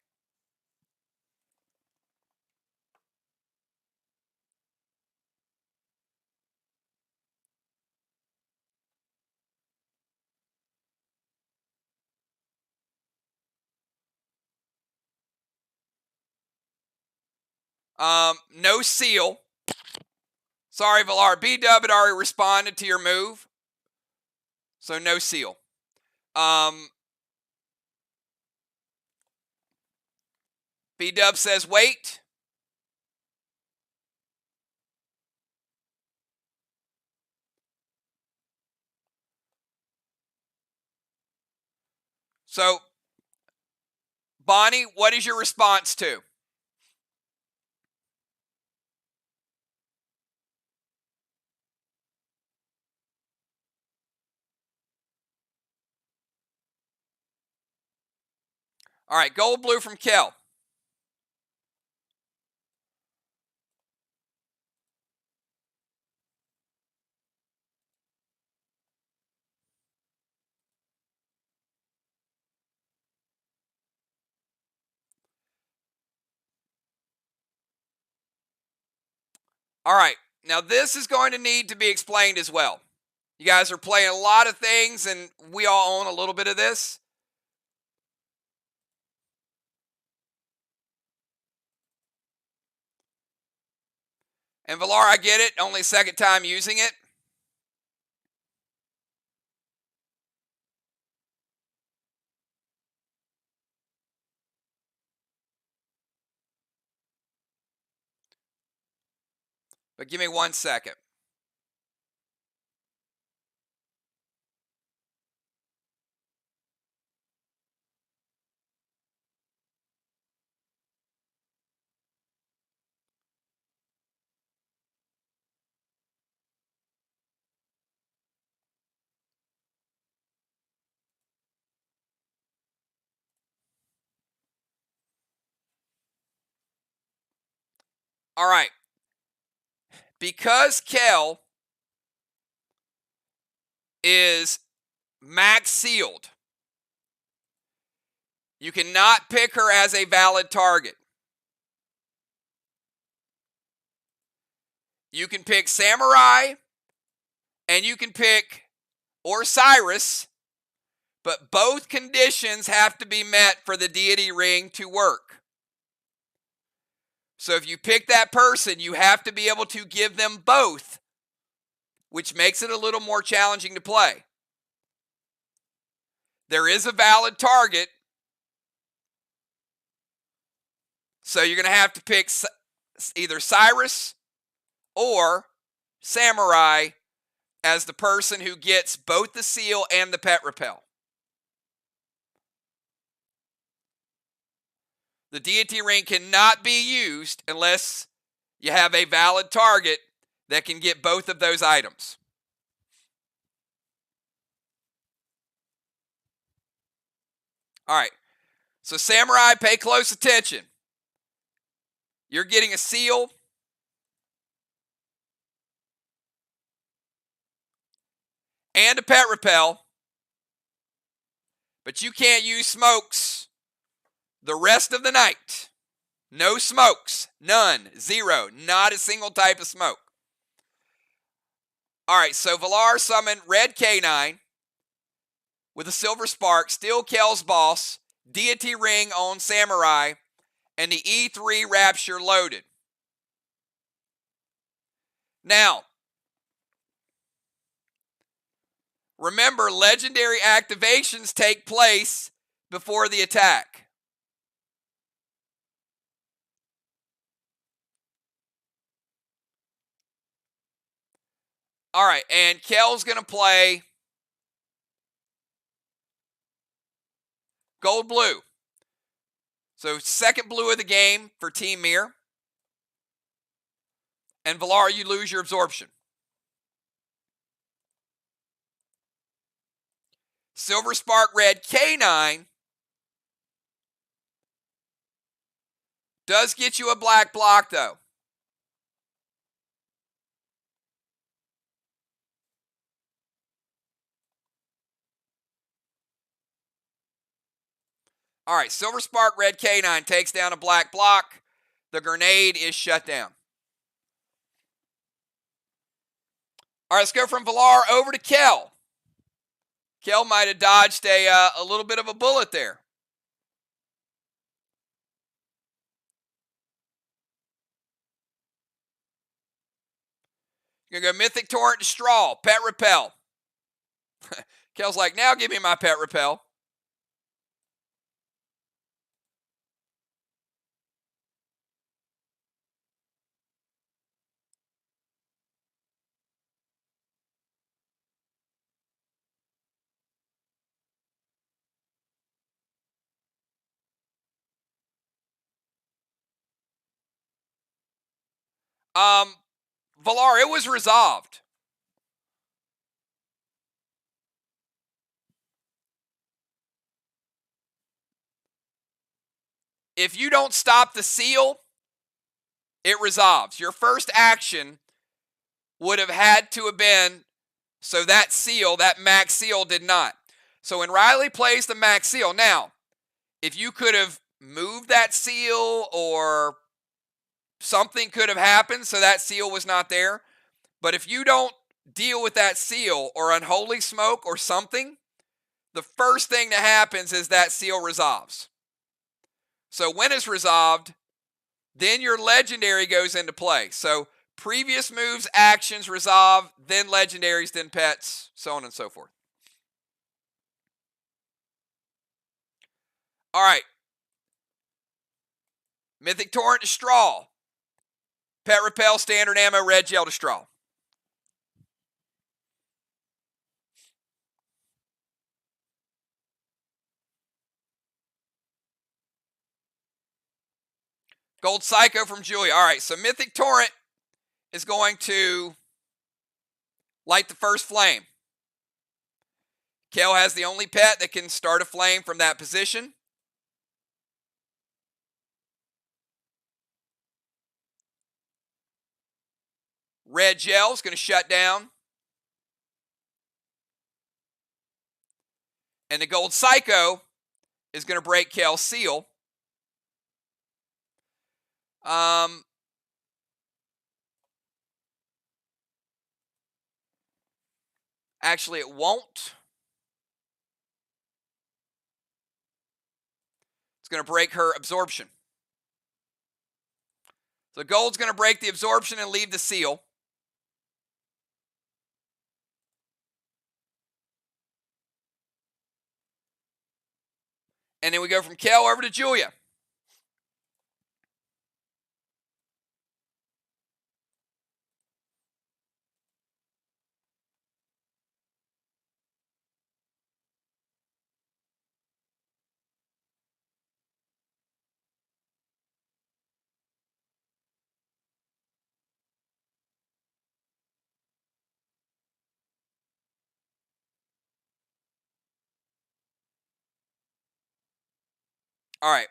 No seal. Sorry, Valar. B-Dub had already responded to your move. So no seal. B-Dub says wait. So, Bonnie, what is your response to? All right, gold blue from Kel. All right, now this is going to need to be explained as well. You guys are playing a lot of things, and we all own a little bit of this. And Valar, I get it, only second time using it. But give me 1 second. All right. Because Kel is max sealed, you cannot pick her as a valid target. You can pick Samurai, and you can pick Osiris, but both conditions have to be met for the deity ring to work. So if you pick that person, you have to be able to give them both, which makes it a little more challenging to play. There is a valid target, so you're going to have to pick either Cyrus or Samurai as the person who gets both the seal and the pet repel. The deity ring cannot be used unless you have a valid target that can get both of those items. All right, so Samurai, pay close attention. You're getting a seal and a pet repel, but you can't use smokes the rest of the night. No smokes, none, zero, not a single type of smoke. All right, so Valar summoned red K9 with a silver spark, steal Kel's boss, deity ring on Samurai, and the E3 rapture loaded. Now, Remember, legendary activations take place before the attack. All right, and Kel's going to play gold blue. So second blue of the game for Team MIR. And Valar, you lose your absorption. Silver Spark Red K9 does get you a black block, though. All right, Silver Spark Red K9 takes down a black block. The grenade is shut down. All right, let's go from Valar over to Kel. Kel might have dodged a little bit of a bullet there. You're going to go Mythic Torrent to Straw, Pet Repel. Kel's like, now give me my Pet Repel. Valar, it was resolved. If you don't stop the seal, it resolves. Your first action would have had to have been so that seal, that max seal, did not. So when Riley plays the max seal, now, if you could have moved that seal or something could have happened so that seal was not there. But if you don't deal with that seal or unholy smoke or something, the first thing that happens is that seal resolves. So when it's resolved, then your legendary goes into play. So previous moves, actions resolve, then legendaries, then pets, so on and so forth. All right. Mythic Torrent to Straw. Pet Repel, Standard Ammo, Red Gel to Straw. Gold Psycho from Julia. All right, so Mythic Torrent is going to light the first flame. Kel has the only pet that can start a flame from that position. Red Gel is going to shut down. And the Gold Psycho is going to break Kel's seal. Actually, it won't. It's going to break her absorption. So gold's going to break the absorption and leave the seal. And then we go from Kel over to Julia. All right.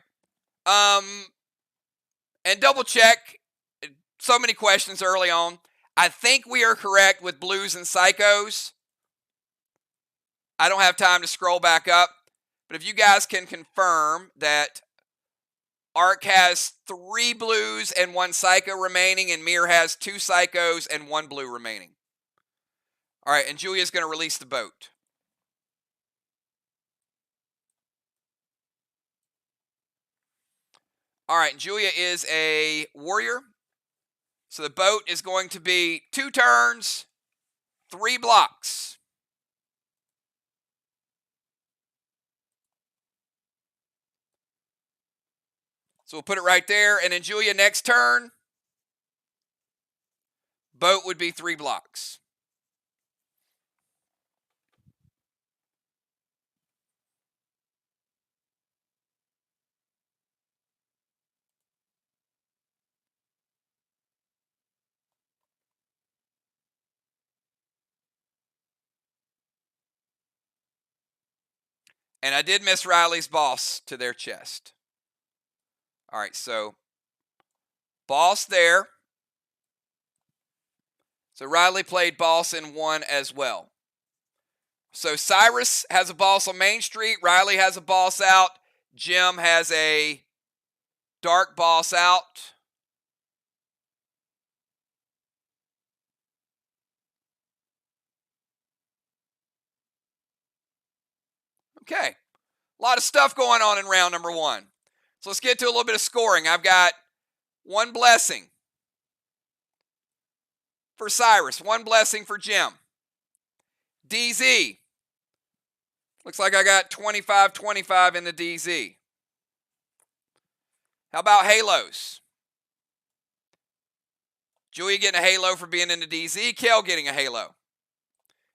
And double check. So many questions early on. I think we are correct with blues and psychos. I don't have time to scroll back up. But if you guys can confirm that Arc has 3 blues and 1 psycho remaining, and MIR has 2 psychos and 1 blue remaining. All right, and Julia's going to release the boat. All right, Julia is a warrior. So the boat is going to be 2 turns, 3 blocks. So we'll put it right there. And then Julia, next turn, boat would be 3 blocks. And I did miss Riley's boss to their chest. All right, so boss there. So Riley played boss in 1 as well. So Cyrus has a boss on Main Street. Riley has a boss out. Jim has a dark boss out. Okay. A lot of stuff going on in round number 1. So let's get to a little bit of scoring. I've got 1 blessing for Cyrus, 1 blessing for Jim. DZ. Looks like I got 25-25 in the DZ. How about halos? Julia getting a halo for being in the DZ. Kel getting a halo.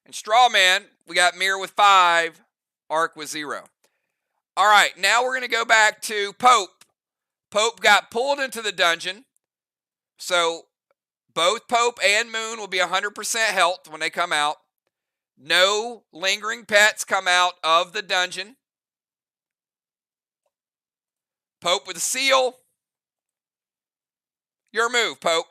And Strawman, we got MIR with 5, Arc with 0. All right, now we're going to go back to Pope. Pope got pulled into the dungeon. So both Pope and Moon will be 100% health when they come out. No lingering pets come out of the dungeon. Pope with a seal. Your move, Pope.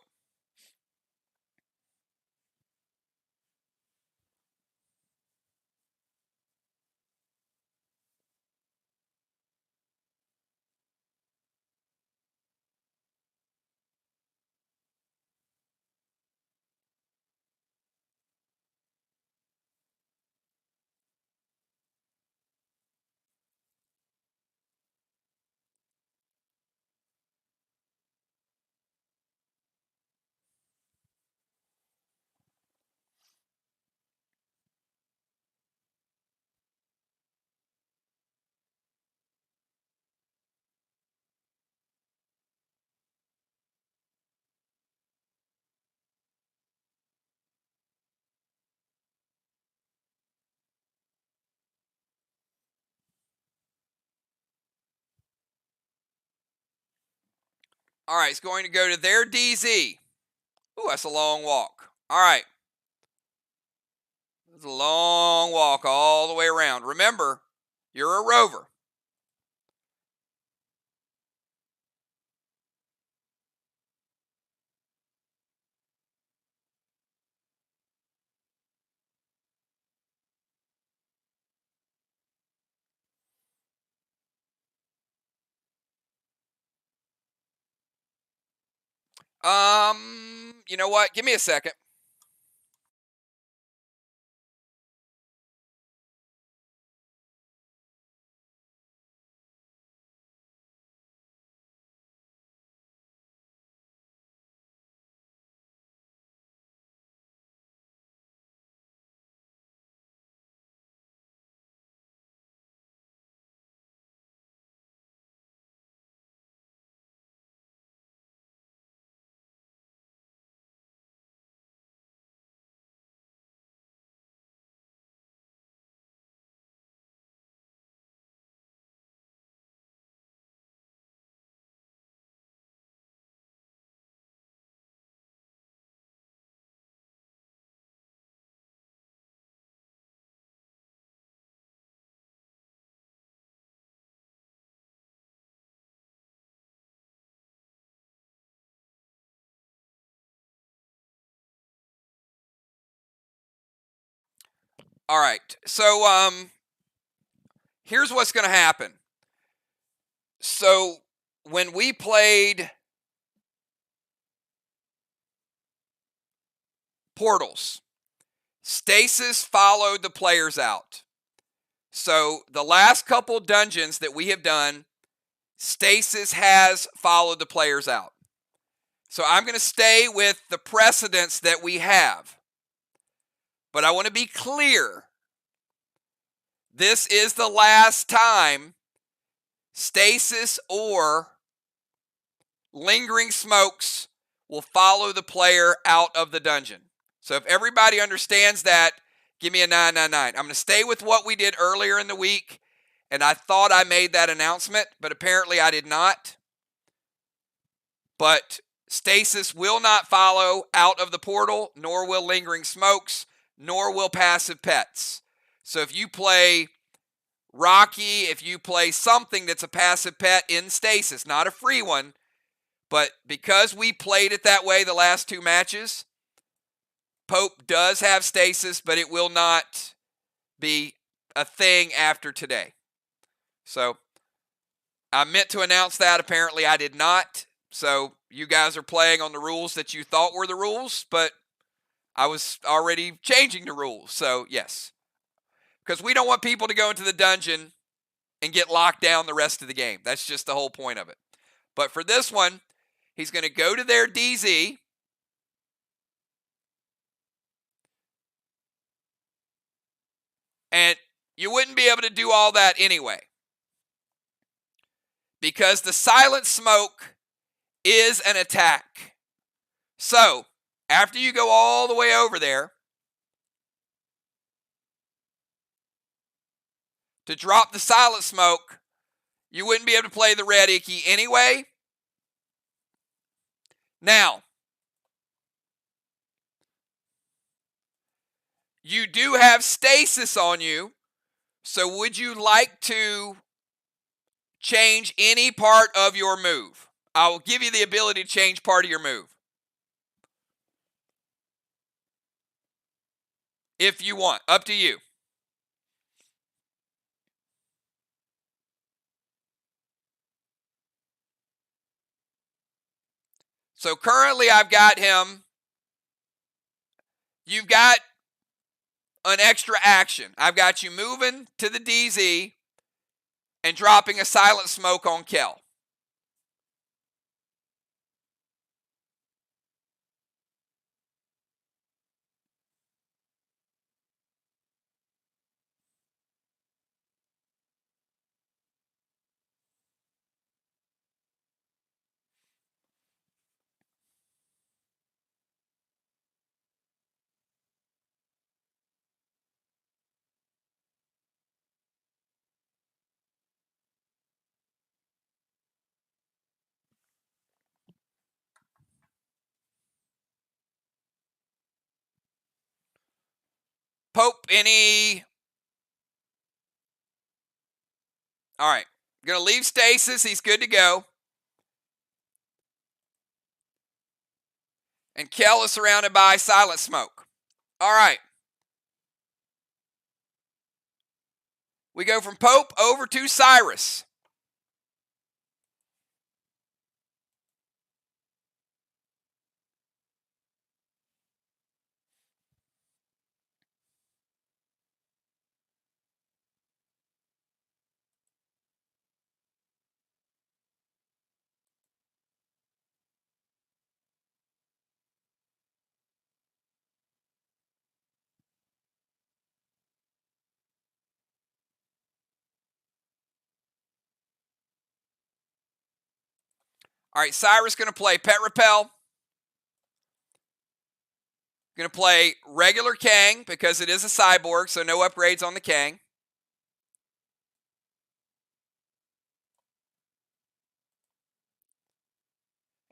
All right, it's going to go to their DZ. Ooh, that's a long walk. All right. It's a long walk all the way around. Remember, you're a rover. You know what? Give me a second. All right. So here's what's going to happen. So when we played Portals, Stasis followed the players out. So the last couple dungeons that we have done, Stasis has followed the players out. So I'm going to stay with the precedents that we have. But I want to be clear. This is the last time Stasis or lingering smokes will follow the player out of the dungeon. So if everybody understands that, give me a 999. I'm going to stay with what we did earlier in the week, and I thought I made that announcement, but apparently I did not. But stasis will not follow out of the portal, nor will lingering smokes, nor will passive pets. So if you play Rocky, if you play something that's a passive pet in stasis, not a free one, but because we played it that way the last 2 matches, Pope does have stasis, but it will not be a thing after today. So I meant to announce that. Apparently I did not. So you guys are playing on the rules that you thought were the rules, but I was already changing the rules. So yes, because we don't want people to go into the dungeon and get locked down the rest of the game. That's just the whole point of it. But for this one, he's going to go to their DZ. And you wouldn't be able to do all that anyway, because the silent smoke is an attack. So after you go all the way over there to drop the silent smoke, you wouldn't be able to play the red icky anyway. Now, you do have stasis on you, so would you like to change any part of your move? I will give you the ability to change part of your move, if you want. Up to you. So currently I've got him. You've got an extra action. I've got you moving to the DZ and dropping a silent smoke on Kel. Pope, any? All right. Going to leave stasis. He's good to go. And Kel is surrounded by silent smoke. All right. We go from Pope over to Cyrus. All right, Cyrus going to play Pet Repel. Going to play regular Kang because it is a cyborg, so no upgrades on the Kang.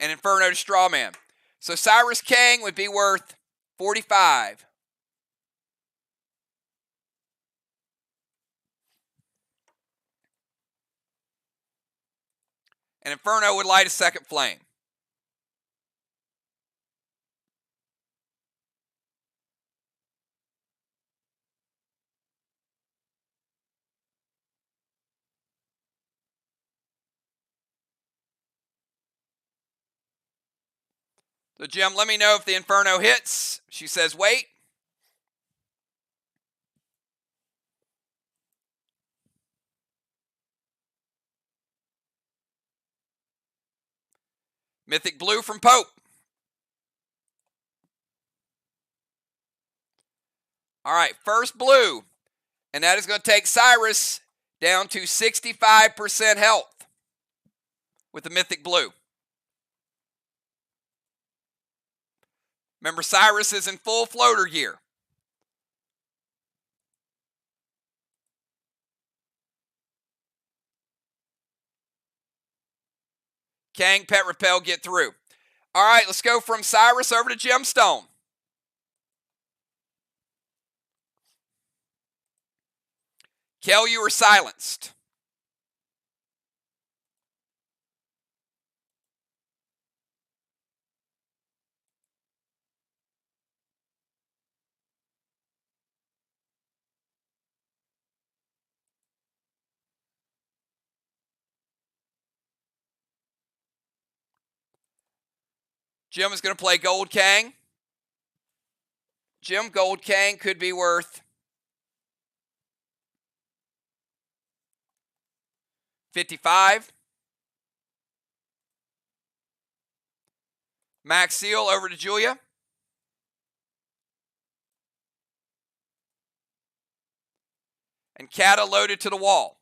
And Inferno to Strawman. So Cyrus Kang would be worth 45. And Inferno would light a second flame. So Jim, let me know if the Inferno hits. She says wait. Mythic Blue from Pope. All right, first blue. And that is going to take Cyrus down to 65% health with the Mythic Blue. Remember, Cyrus is in full floater gear. Kang, Pet Repel, get through. All right, let's go from Cyrus over to Gemstone. Kel, you are silenced. Jim is going to play Gold Kang. Jim, Gold Kang could be worth 55. Max Seal over to Julia. And Kata loaded to the wall.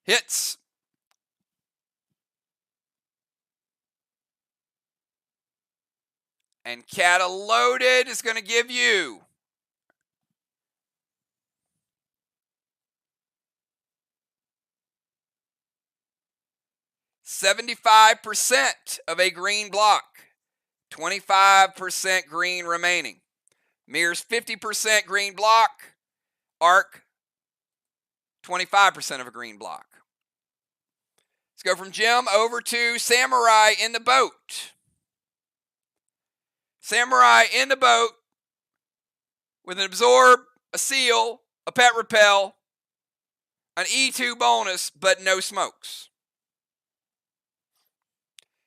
Hits. And Kata loaded is going to give you 75% of a green block. 25% green remaining. MIR's 50% green block. Arc, 25% of a green block. Let's go from Jim over to Samurai in the boat. Samurai in the boat with an Absorb, a Seal, a Pet Repel, an E2 bonus, but no smokes.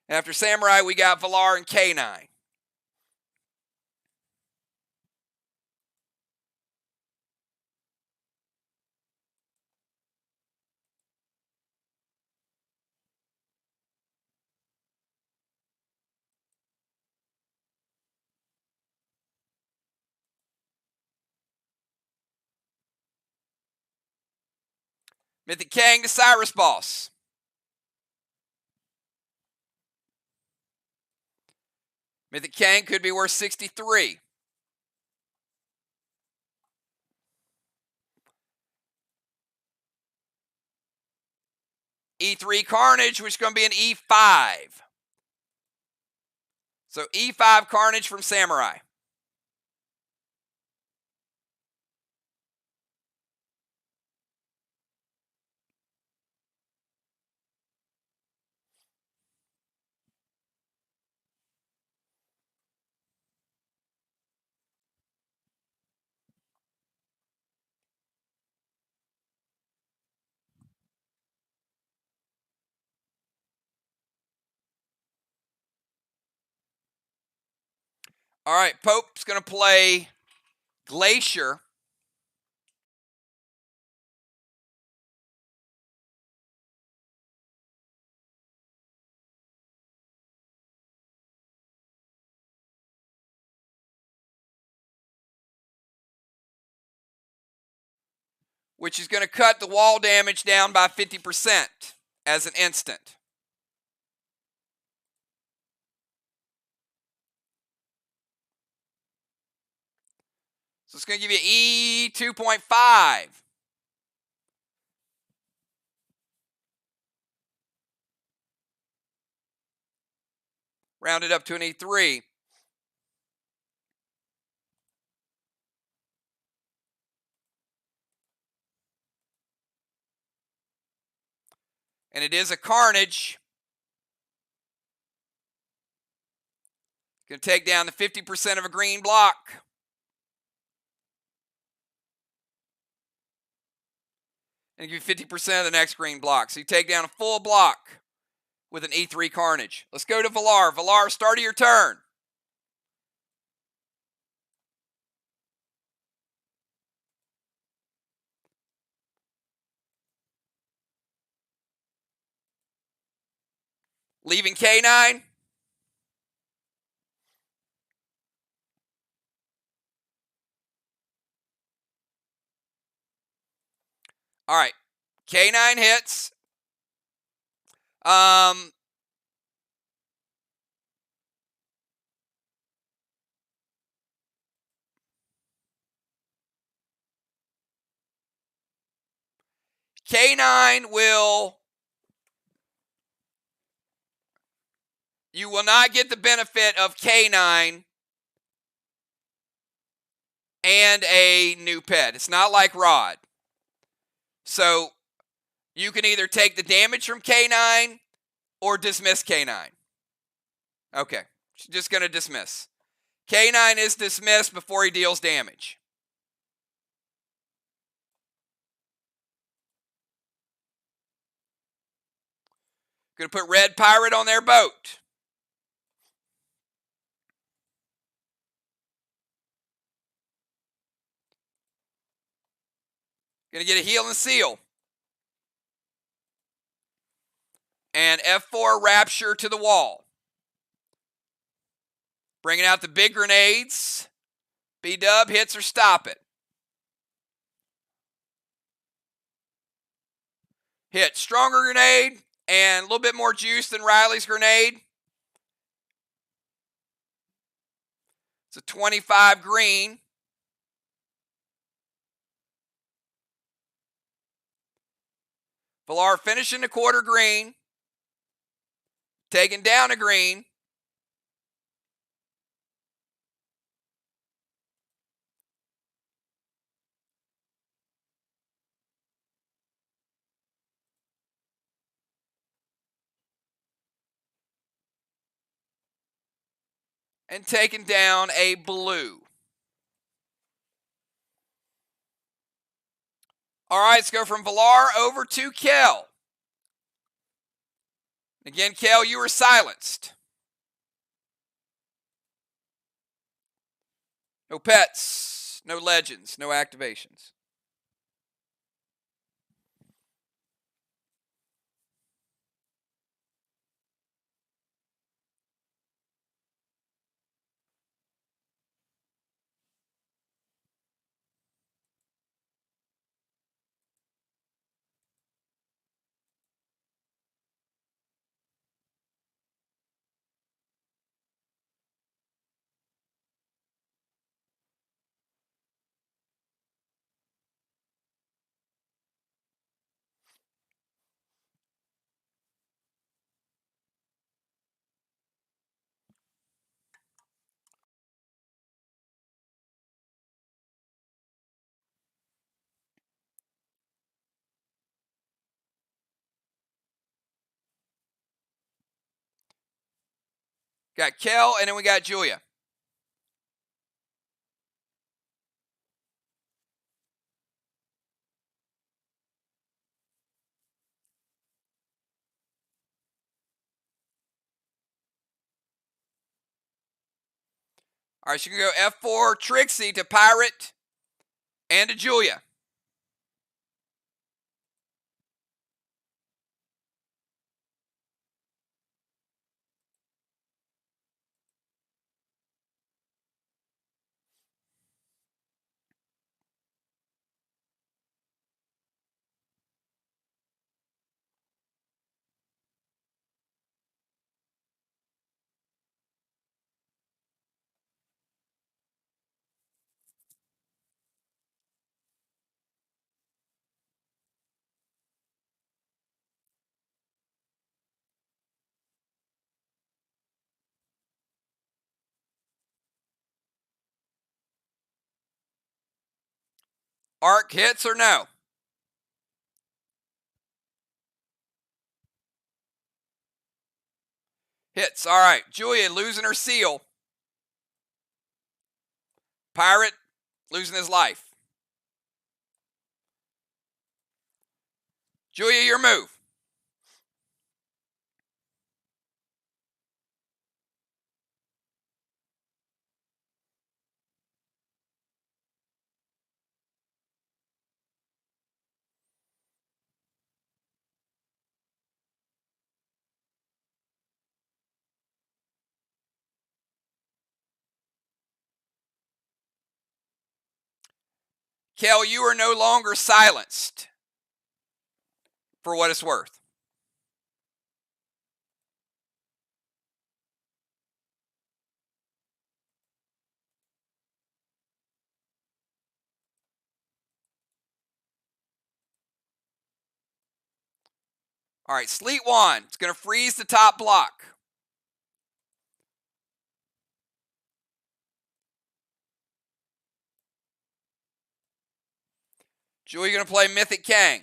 After Samurai, we got Valar and K9. Mythic Kang to Cyrus Boss. Mythic Kang could be worth 63. E3 Carnage, which is going to be an E5. So E5 Carnage from Samurai. All right, Pope's going to play Glacier. Which is going to cut the wall damage down by 50% as an instant. So it's going to give you E2.5. Rounded up to an E3. And it is a Carnage. Going to take down the 50% of a green block. And give you 50% of the next green block. So you take down a full block with an E3 Carnage. Let's go to Valar. Valar, start of your turn. Leaving K9. All right. K9 hits. K9 will, you will not get the benefit of K9 and a new pet. It's not like Rod. So you can either take the damage from K9 or dismiss K9. Okay, just going to dismiss. K9 is dismissed before he deals damage. Going to put Red Pirate on their boat. Going to get a heal and seal. And F4 Rapture to the wall. Bringing out the big grenades. B-dub hits or stop it. Hit. Stronger grenade and a little bit more juice than Riley's grenade. It's a 25 green. Villar finishing the quarter green. Taking down a green. And taking down a blue. All right, let's go from Villar over to Kel. Again, Kel, you were silenced. No pets, no legends, no activations. Got Kel, and then we got Julia. All right, so you can go F4 Trixie to Pirate and to Julia. Arc hits or no? Hits. All right. Julia losing her seal. Pirate losing his life. Julia, your move. Kel, you are no longer silenced, for what it's worth. All right, Sleet Wand. It's going to freeze the top block. Julia going to play Mythic Kang.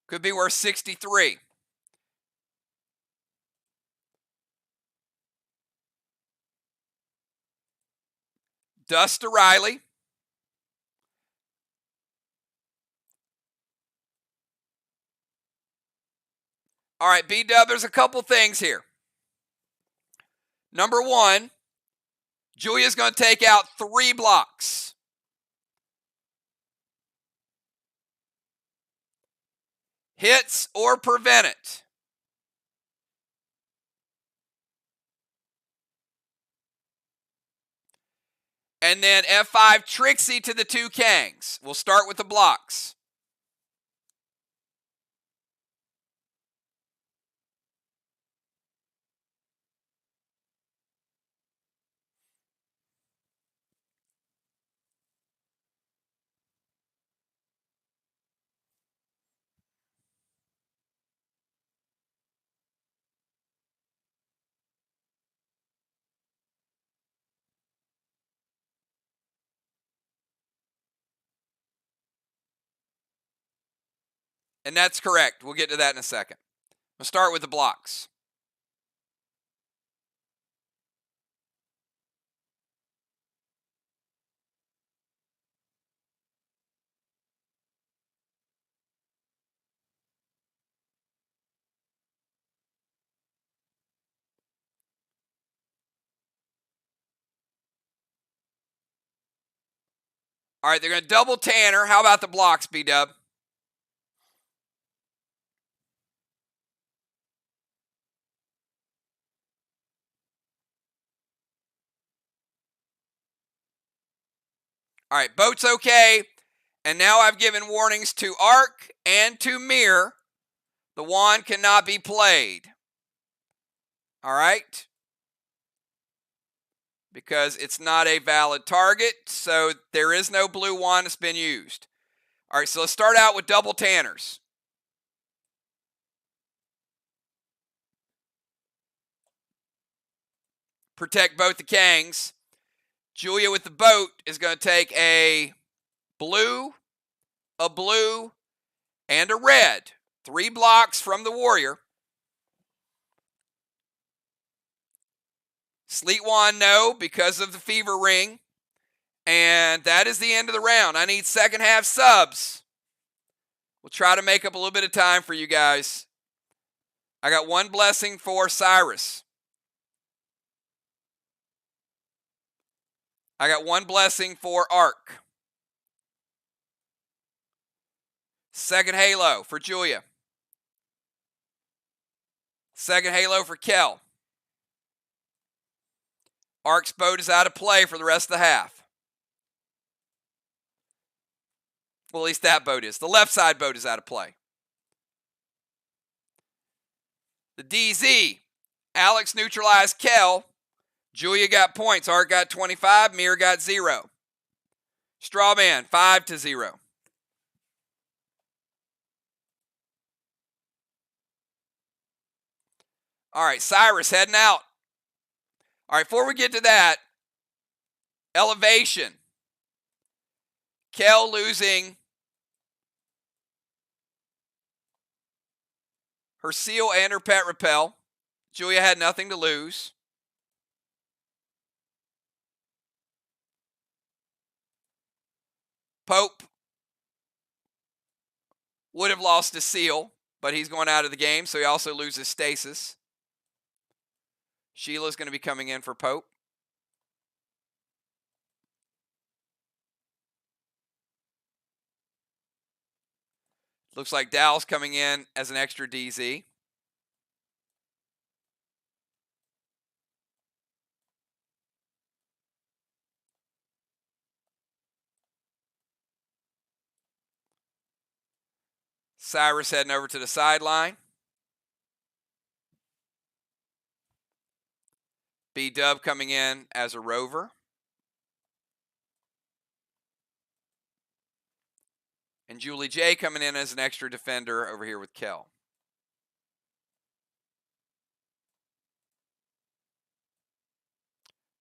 Could be worth 63. Dust to Riley. All right, B-Dub, there's a couple things here. Number one, Julia's going to take out 3 blocks. Hits or prevent it. And then F5 Trixie to the 2 Kangs. We'll start with the blocks. And that's correct. We'll get to that in a second. We'll start with the blocks. All right, they're going to double Tanner. How about the blocks, B-Dub? All right, boat's okay. And now I've given warnings to Arc and to MIR. The wand cannot be played. All right? Because it's not a valid target, so there is no blue wand that's been used. All right, so let's start out with double Tanners. Protect both the Kangs. Julia with the boat is going to take a blue, and a red. 3 blocks from the warrior. Sleet Wand, no, because of the Fever Ring. And that is the end of the round. I need second half subs. We'll try to make up a little bit of time for you guys. I got 1 blessing for Cyrus. I got 1 blessing for Arc. Second halo for Julia. Second halo for Kel. Arc's boat is out of play for the rest of the half. Well, at least that boat is. The left side boat is out of play. The DZ. Alex neutralized Kel. Julia got points. Arc got 25. MIR got 0. Strawman, 5-0. All right, Cyrus heading out. All right, before we get to that, elevation. Kel losing her seal and her pet repel. Julia had nothing to lose. Pope would have lost his seal, but he's going out of the game, so he also loses stasis. Sheila's going to be coming in for Pope. Looks like Dow's coming in as an extra DZ. Cyrus heading over to the sideline. B-Dub coming in as a rover. And Julie J coming in as an extra defender over here with Kel.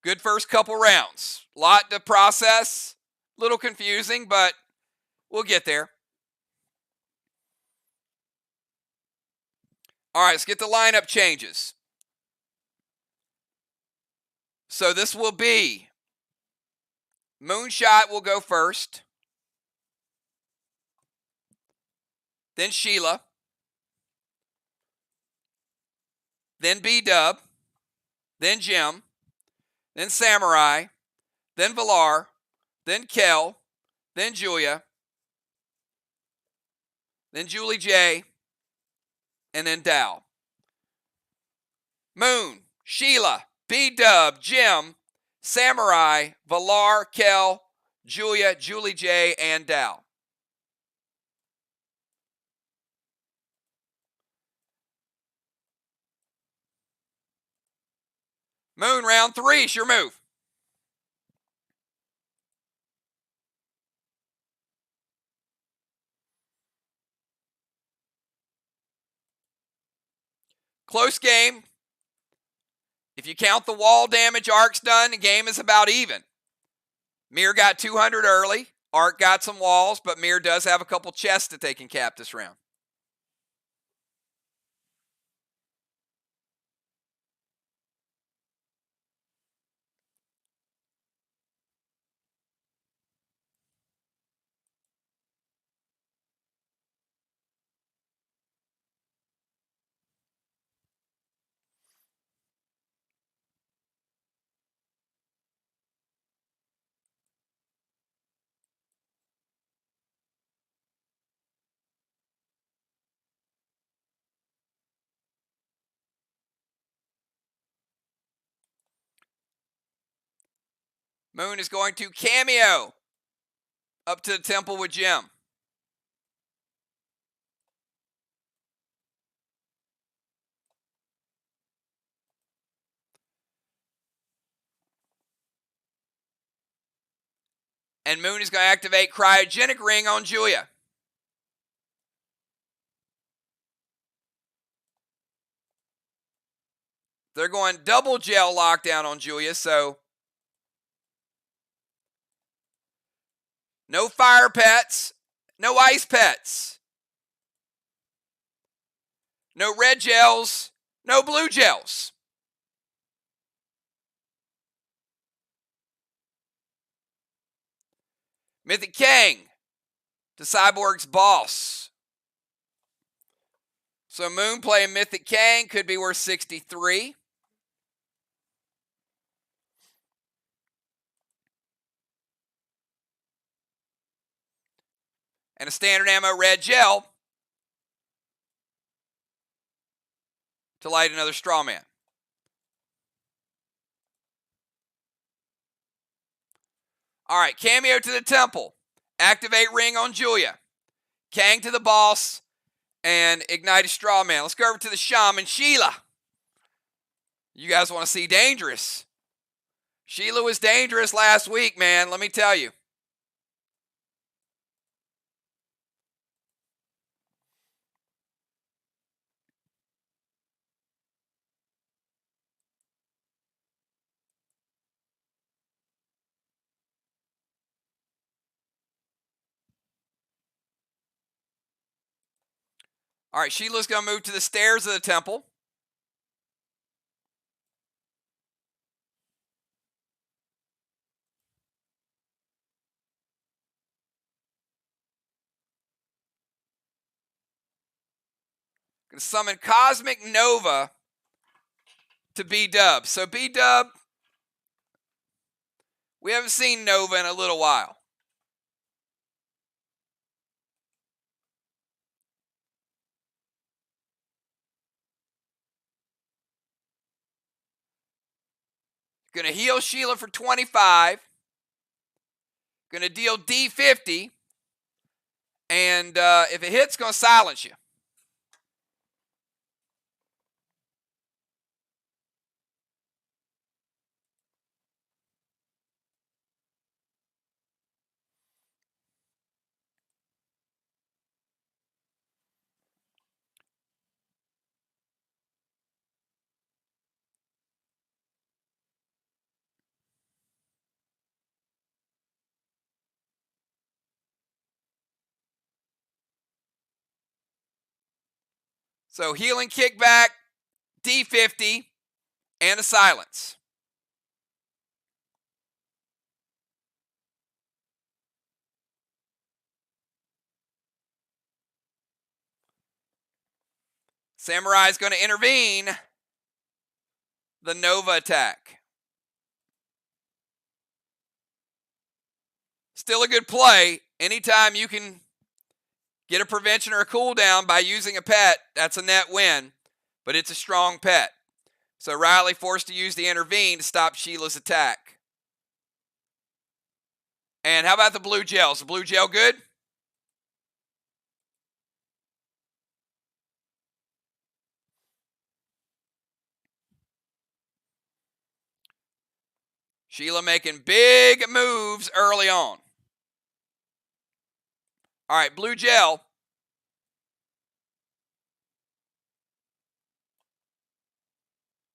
Good first couple rounds. Lot to process. Little confusing, but we'll get there. All right, let's get the lineup changes. So this will be Moonshot will go first. Then Sheila. Then B-Dub. Then Jim. Then Samurai. Then Valar. Then Kel. Then Julia. Then Julie J. And then Dow. Moon, Sheila, B-Dub, Jim, Samurai, Valar, Kel, Julia, Julie J, and Dow. Moon, round 3, it's your move. Close game. If you count the wall damage Ark's done, the game is about even. MIR got 200 early. Ark got some walls, but MIR does have a couple chests that they can cap this round. Moon is going to cameo up to the temple with Jim. And Moon is going to activate Cryogenic Ring on Julia. They're going double gel lockdown on Julia, so no fire pets, no ice pets, no red gels, no blue gels. Mythic Kang to Cyborg's boss. So Moon playing Mythic Kang could be worth 63. And a standard ammo red gel to light another straw man. All right, cameo to the temple. Activate ring on Julia. Kang to the boss. And ignite a straw man. Let's go over to the shaman, Sheila. You guys want to see dangerous. Sheila was dangerous last week, man. Let me tell you. All right, Sheila's going to move to the stairs of the temple. Going to summon Cosmic Nova to B-Dub. So B-Dub, we haven't seen Nova in a little while. Going to heal Sheila for 25. Going to deal D50. And if it hits, it's going to silence you. So healing kickback, D50, and a silence. Samurai is going to intervene. The Nova attack. Still a good play. Anytime you can get a prevention or a cooldown by using a pet, that's a net win. But it's a strong pet. So Riley forced to use the intervene to stop Sheila's attack. And how about the blue gel? Is the blue gel good? Sheila making big moves early on. All right, blue gel.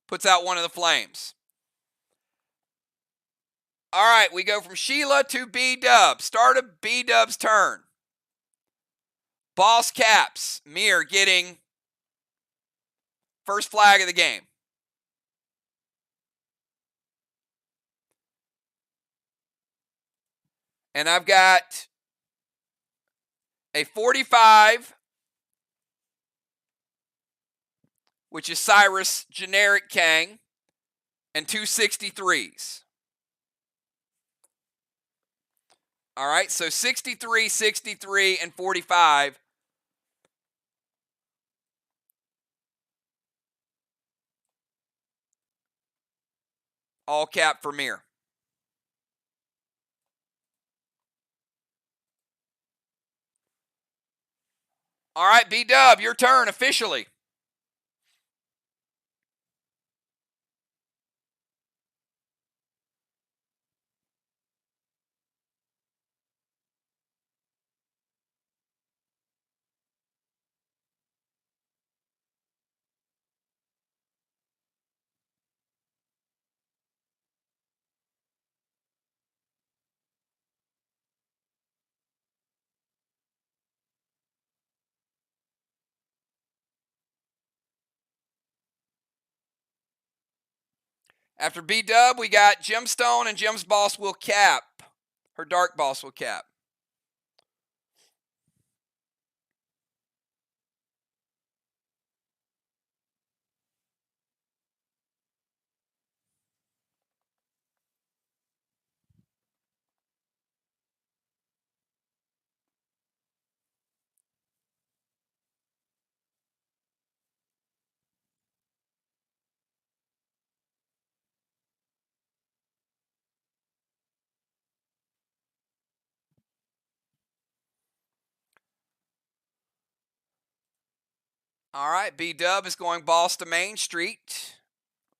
Puts out one of the flames. All right, we go from Sheila to B-Dub. Start of B-Dub's turn. Boss caps. MIR getting first flag of the game. And I've got a 45, which is Cyrus generic Kang, and two 63s. All right, so 63, 63, and 45. All cap for MIR. All right, B-Dub, your turn officially. After B-Dub, we got Gemstone, and Gem's boss will cap. Her dark boss will cap. All right, B-Dub is going boss to Main Street.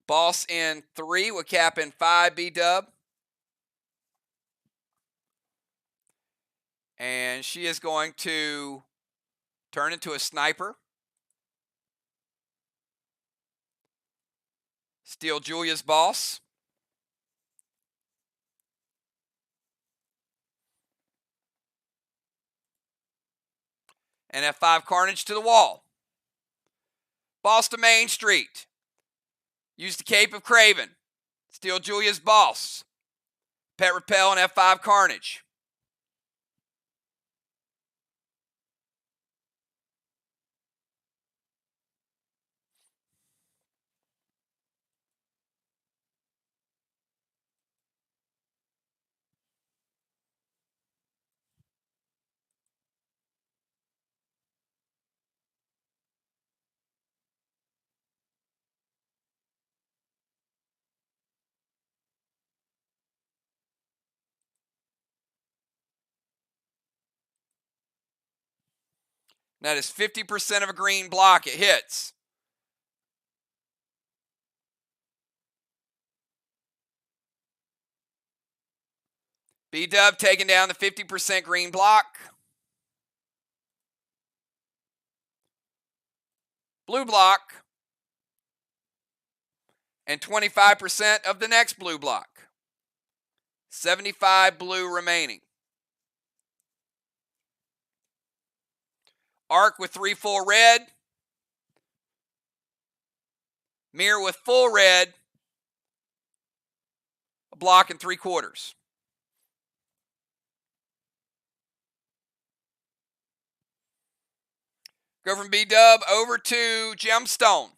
Boss in 3 with cap in 5, B-Dub. And she is going to turn into a sniper. Steal Julia's boss. And F5 Carnage to the wall. Boss to Main Street. Use the Cape of Craven. Steal Julia's boss. Pet Repel and F5 Carnage. That is 50% of a green block. It hits. B-Dub taking down the 50% green block. Blue block. And 25% of the next blue block. 75 blue remaining. Arc with 3 full red. MIR with full red. A block and 3/4. Go from B-Dub over to Gemstone.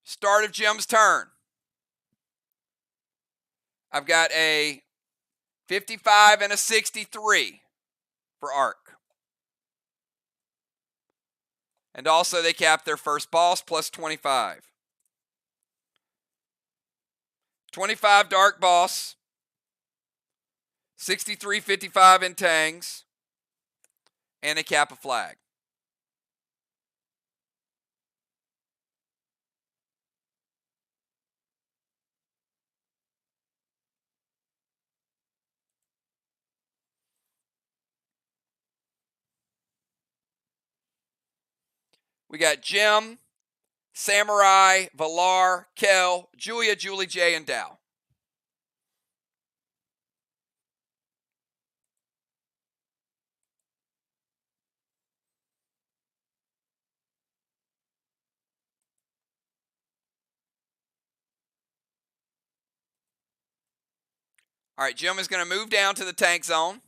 Start of Gem's turn. I've got a 55 and a 63 for Arc. And also they cap their first boss plus 25. 25 Dark Boss. 63, 55 in Tangs. And a cap a flag. We got Jim, Samurai, Valar, Kel, Julia, Julie J, and Dow. All right, Jim is going to move down to the tank zone.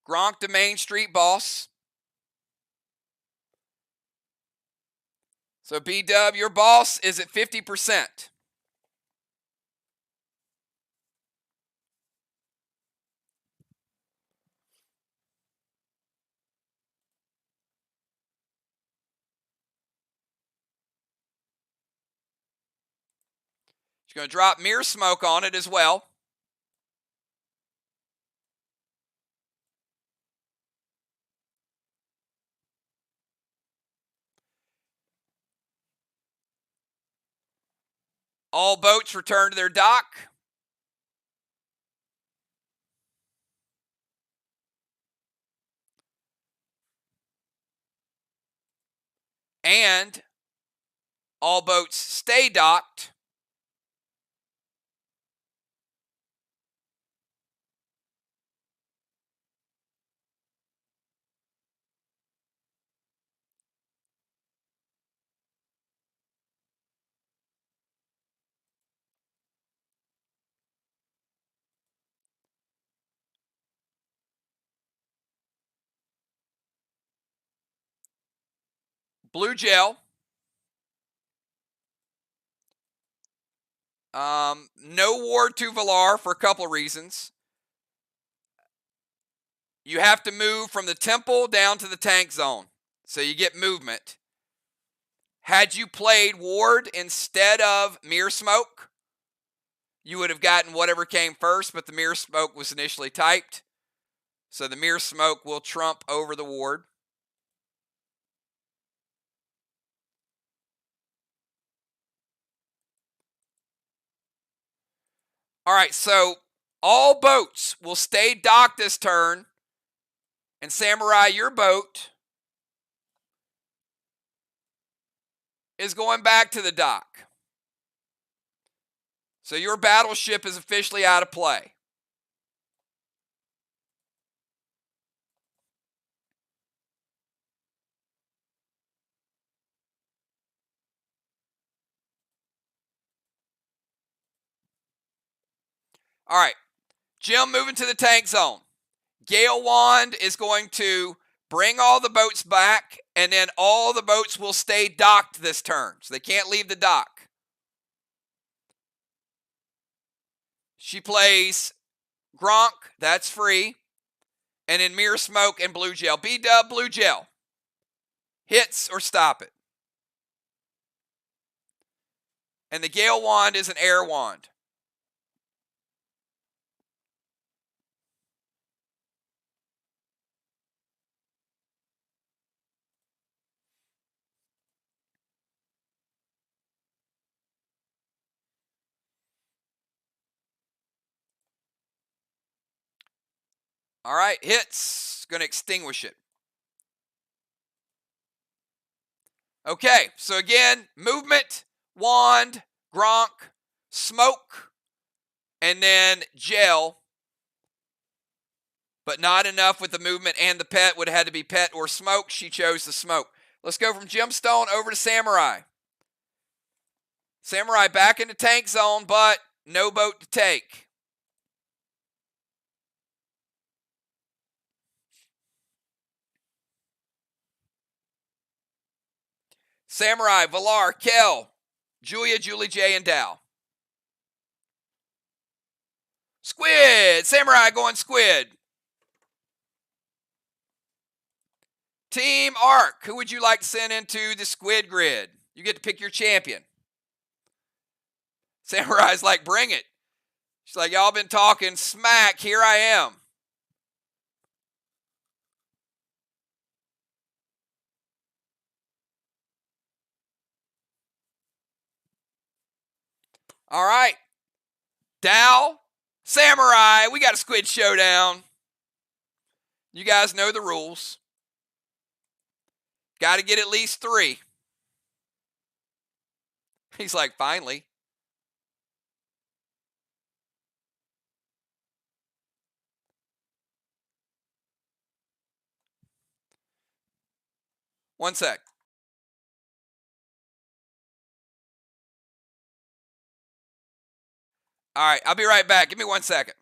Gronk to Main Street boss. So B-Dub, your boss is at 50%. She's going to drop MIR smoke on it as well. All boats return to their dock. And all boats stay docked. Blue gel. No ward to Valar for a couple of reasons. You have to move from the temple down to the tank zone, so you get movement. Had you played ward instead of MIR smoke, you would have gotten whatever came first, but the MIR smoke was initially typed. So the MIR smoke will trump over the ward. All right, so all boats will stay docked this turn. And Samurai, your boat is going back to the dock. So your battleship is officially out of play. All right, Jim moving to the tank zone. Gale Wand is going to bring all the boats back, and then all the boats will stay docked this turn. So they can't leave the dock. She plays Gronk, that's free. And then MIR smoke and blue gel. B-Dub, blue gel. Hits or stop it. And the Gale wand is an air wand. All right, hits. Going to extinguish it. Okay, so again, movement, wand, Gronk, smoke, and then gel. But not enough with the movement and the pet. Would have had to be pet or smoke. She chose the smoke. Let's go from Gemstone over to Samurai. Samurai back into tank zone, but no boat to take. Samurai, Valar, Kel, Julia, Julie J, and Dow. Squid. Samurai going squid. Team Arc. Who would you like to send into the squid grid? You get to pick your champion. Samurai's like, bring it. She's like, y'all been talking smack. Here I am. All right. Dow, Samurai, we got a squid showdown. You guys know the rules. Got to get at least 3. He's like, finally. One sec. All right, I'll be right back. Give me 1 second.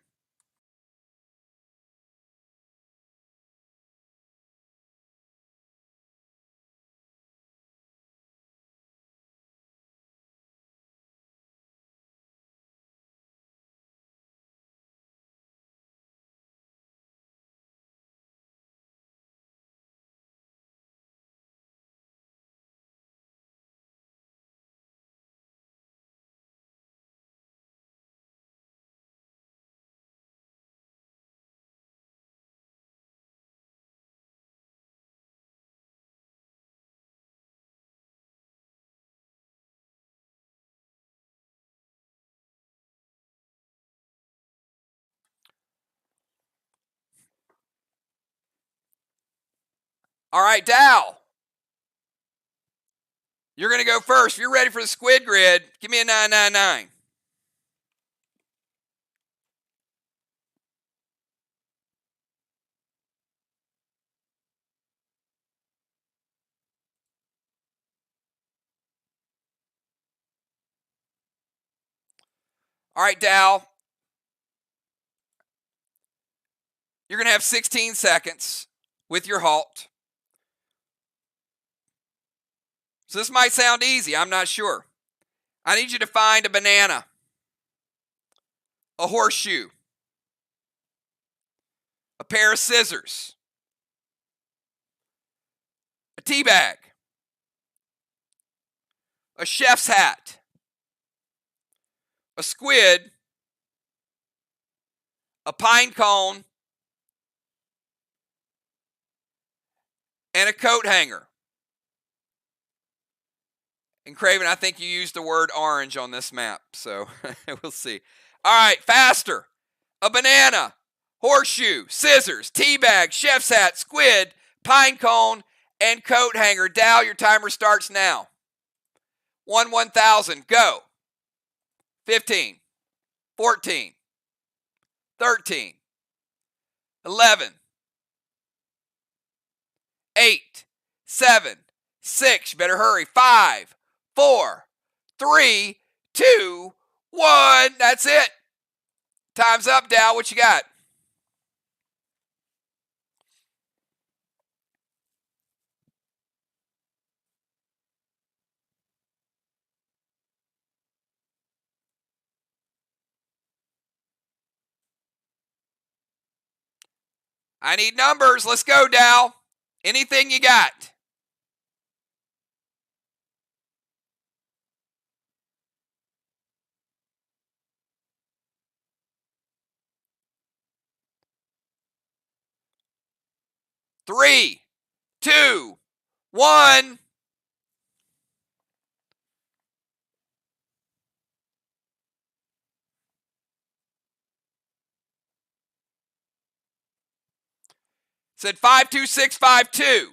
All right, Dow. You're going to go first. If you're ready for the squid grid, give me a 999. All right, Dow. You're going to have 16 seconds with your halt. So this might sound easy. I'm not sure. I need you to find a banana, a horseshoe, a pair of scissors, a tea bag, a chef's hat, a squid, a pine cone, and a coat hanger. And Craven, I think you used the word orange on this map, so we'll see. All right, faster. A banana, horseshoe, scissors, tea bag, chef's hat, squid, pine cone, and coat hanger. Dow, your timer starts now. 1,000, go. 15, 14, 13, 11, 8, 7, 6, you better hurry, 5, 4, 3, 2, 1. That's it. Time's up, Dow. What you got? I need numbers. Let's go, Dow. Anything you got? 3, 2, 1. Said 52652.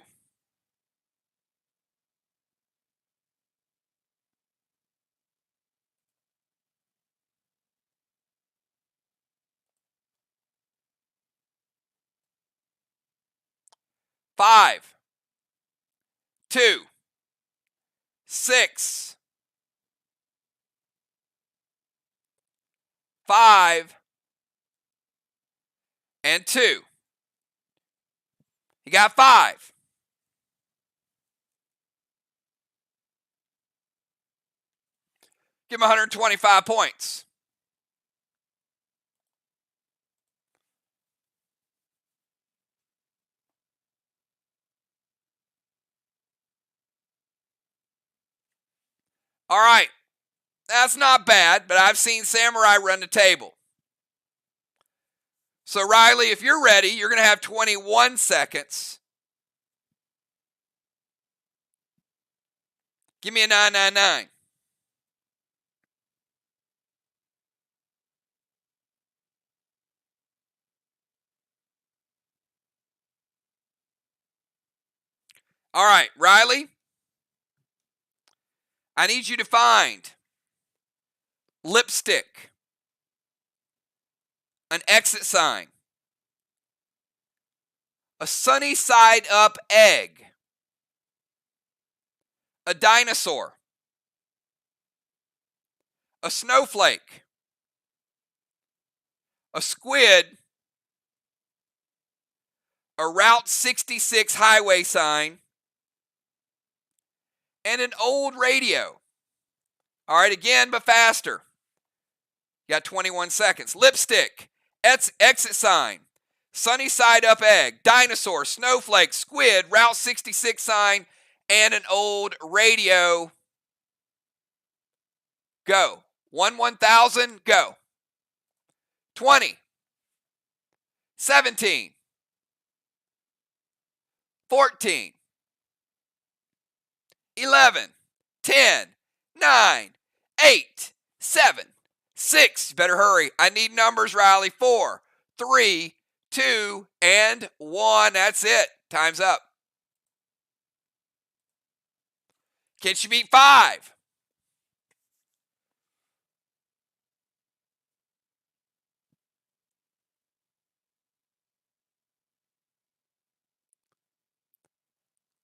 Five, 2, 6, 5, and 2. You got 5. Give him 125 points. All right. That's not bad, but I've seen Samurai run the table. So, Riley, if you're ready, you're going to have 21 seconds. Give me a 999. All right, Riley, I need you to find lipstick, an exit sign, a sunny side up egg, a dinosaur, a snowflake, a squid, a Route 66 highway sign, and an old radio. All right, again, but faster. You got 21 seconds. Lipstick, exit sign, sunny side up egg, dinosaur, snowflake, squid, Route 66 sign, and an old radio. Go. 1,000, go. 20, 17, 14, 11, 10, 9, 8, 7, 6. You better hurry. I need numbers, Riley. 4, 3, 2, and 1. That's it. Time's up. Can she beat 5?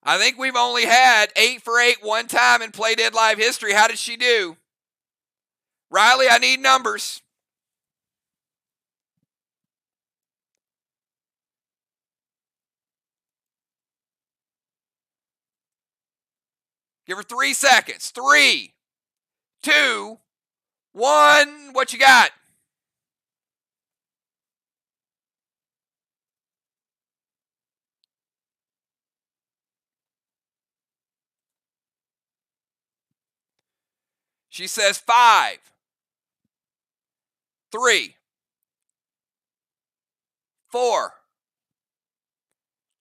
I think we've only had 8 for 8 one time in Play Dead Live history. How did she do? Riley, I need numbers. Give her 3 seconds. 3, 2, 1. What you got? She says 5, 3, 4,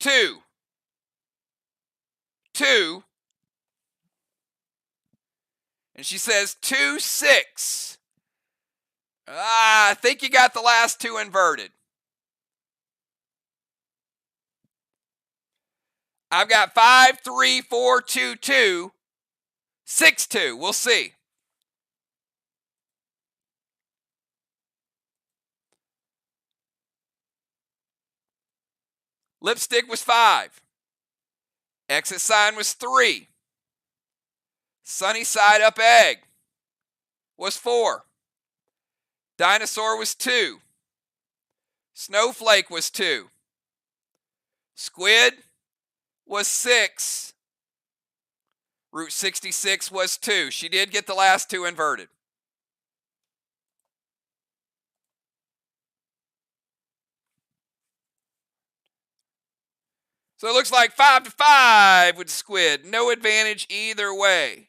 2, 2. And she says 2, 6. I think you got the last 2 inverted. I've got 5, 3, 4, 2, 2, 6, 2. We'll see. Lipstick was 5. Exit sign was 3. Sunny side up egg was 4. Dinosaur was 2. Snowflake was 2. Squid was 6. Route 66 was 2. She did get the last 2 inverted. So it looks like 5 to 5 with Squid. No advantage either way.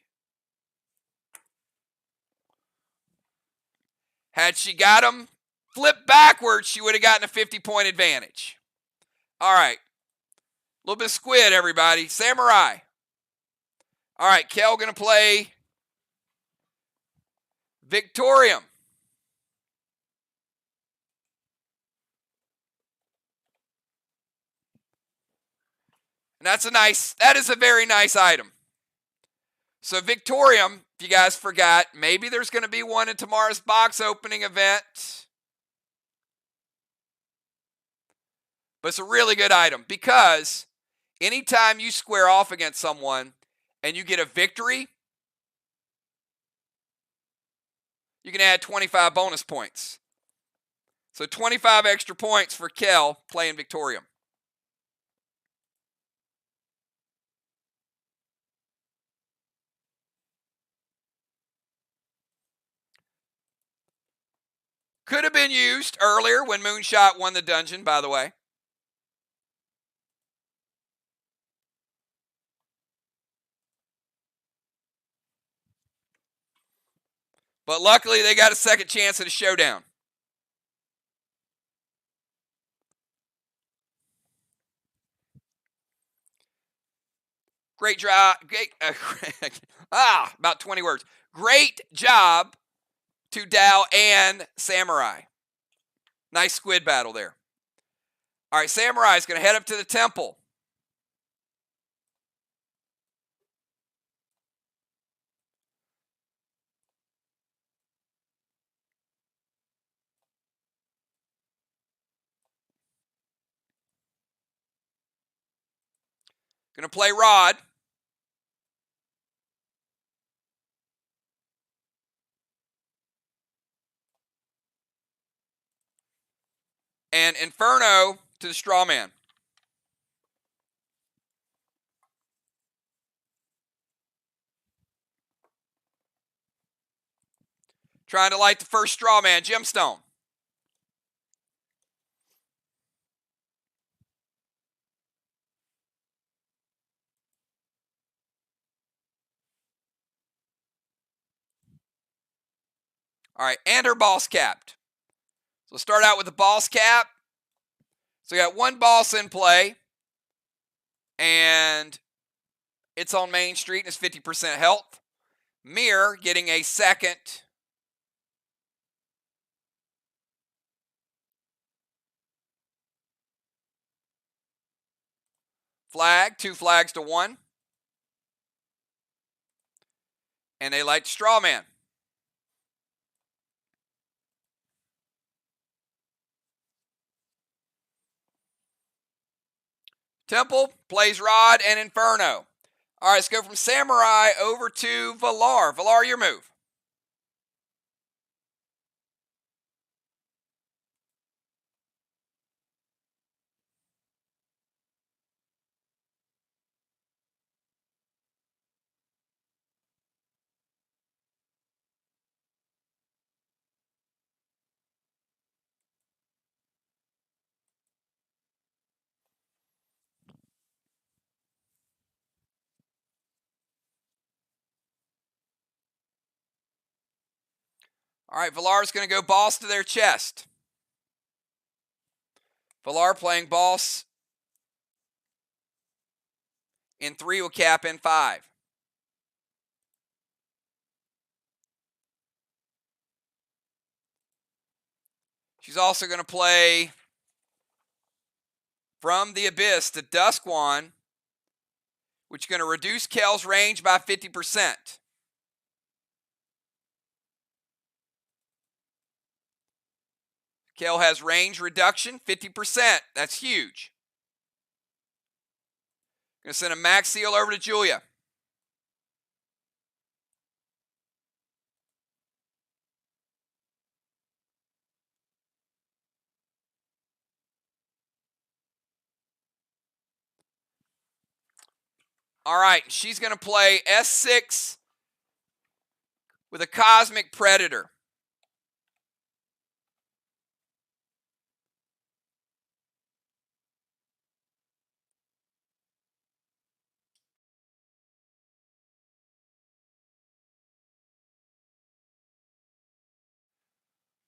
Had she got them flipped backwards, she would have gotten a 50-point advantage. All right. little bit of squid, everybody. Samurai. All right, Kel going to play Victorium. And that is a very nice item. So Victorium, if you guys forgot, maybe there's going to be one in tomorrow's box opening event. But it's a really good item because anytime you square off against someone and you get a victory, you can add 25 bonus points. So 25 extra points for Kel playing Victorium. Could have been used earlier when Moonshot won the dungeon, by the way. But luckily, they got a second chance at a showdown. Great job. About 20 words. Great job to Dow and Samurai. Nice squid battle there. All right, Samurai is going to head up to the temple. Going to play Rod. And Inferno to the straw man. Trying to light the first straw man, Gemstone. All right, and her boss capped. So we'll start out with the boss cap. So we got one boss in play. And it's on Main Street and it's 50% health. MIR getting a second. Flag, 2 flags to 1. And they light straw man. Temple plays Rod and Inferno. All right, let's go from Samurai over to Valar. Valar, your move. All right, Valar's going to go boss to their chest. Valar playing boss in 3 will cap in 5. She's also going to play From the Abyss to Duskwan, which is going to reduce Kel's range by 50%. Kel has range reduction, 50%. That's huge. Going to send a max seal over to Julia. All right, she's going to play S6 with a Cosmic Predator.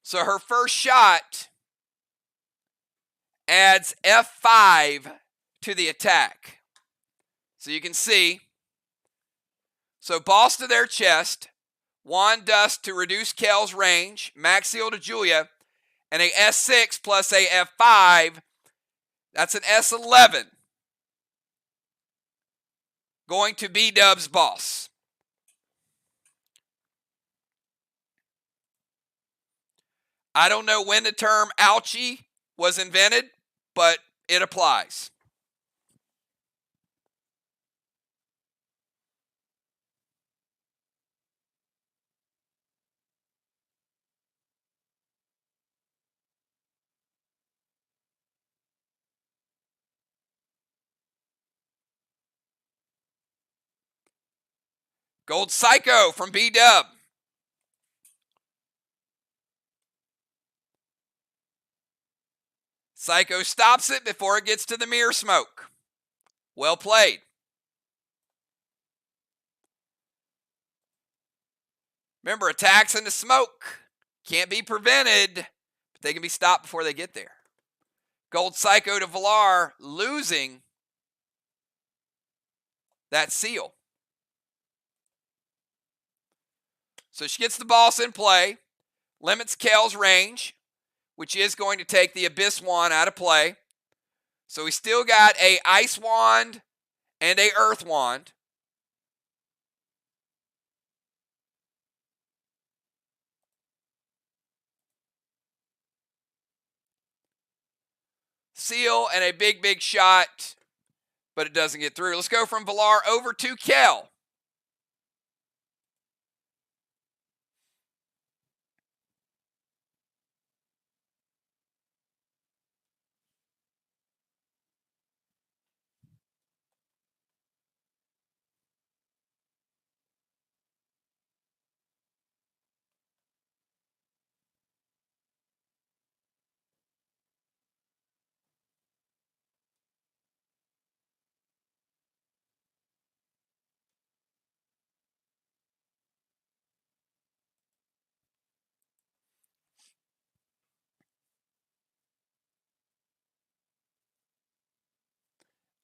So her first shot adds F5 to the attack. So you can see, so boss to their chest, wand dust to reduce Kel's range, max heal to Julia, and a S6 plus a F5, that's an S11. Going to B-Dub's boss. I don't know when the term ouchie was invented, but it applies. Gold Psycho from B-Dub. Psycho stops it before it gets to the mirror smoke. Well played. Remember, attacks in the smoke can't be prevented, but they can be stopped before they get there. Gold Psycho to Valar, losing that seal. So she gets the boss in play, limits Kel's range, which is going to take the Abyss Wand out of play. So we still got a Ice Wand and a Earth Wand. Seal and a big shot, but it doesn't get through. Let's go from Valar over to Kel.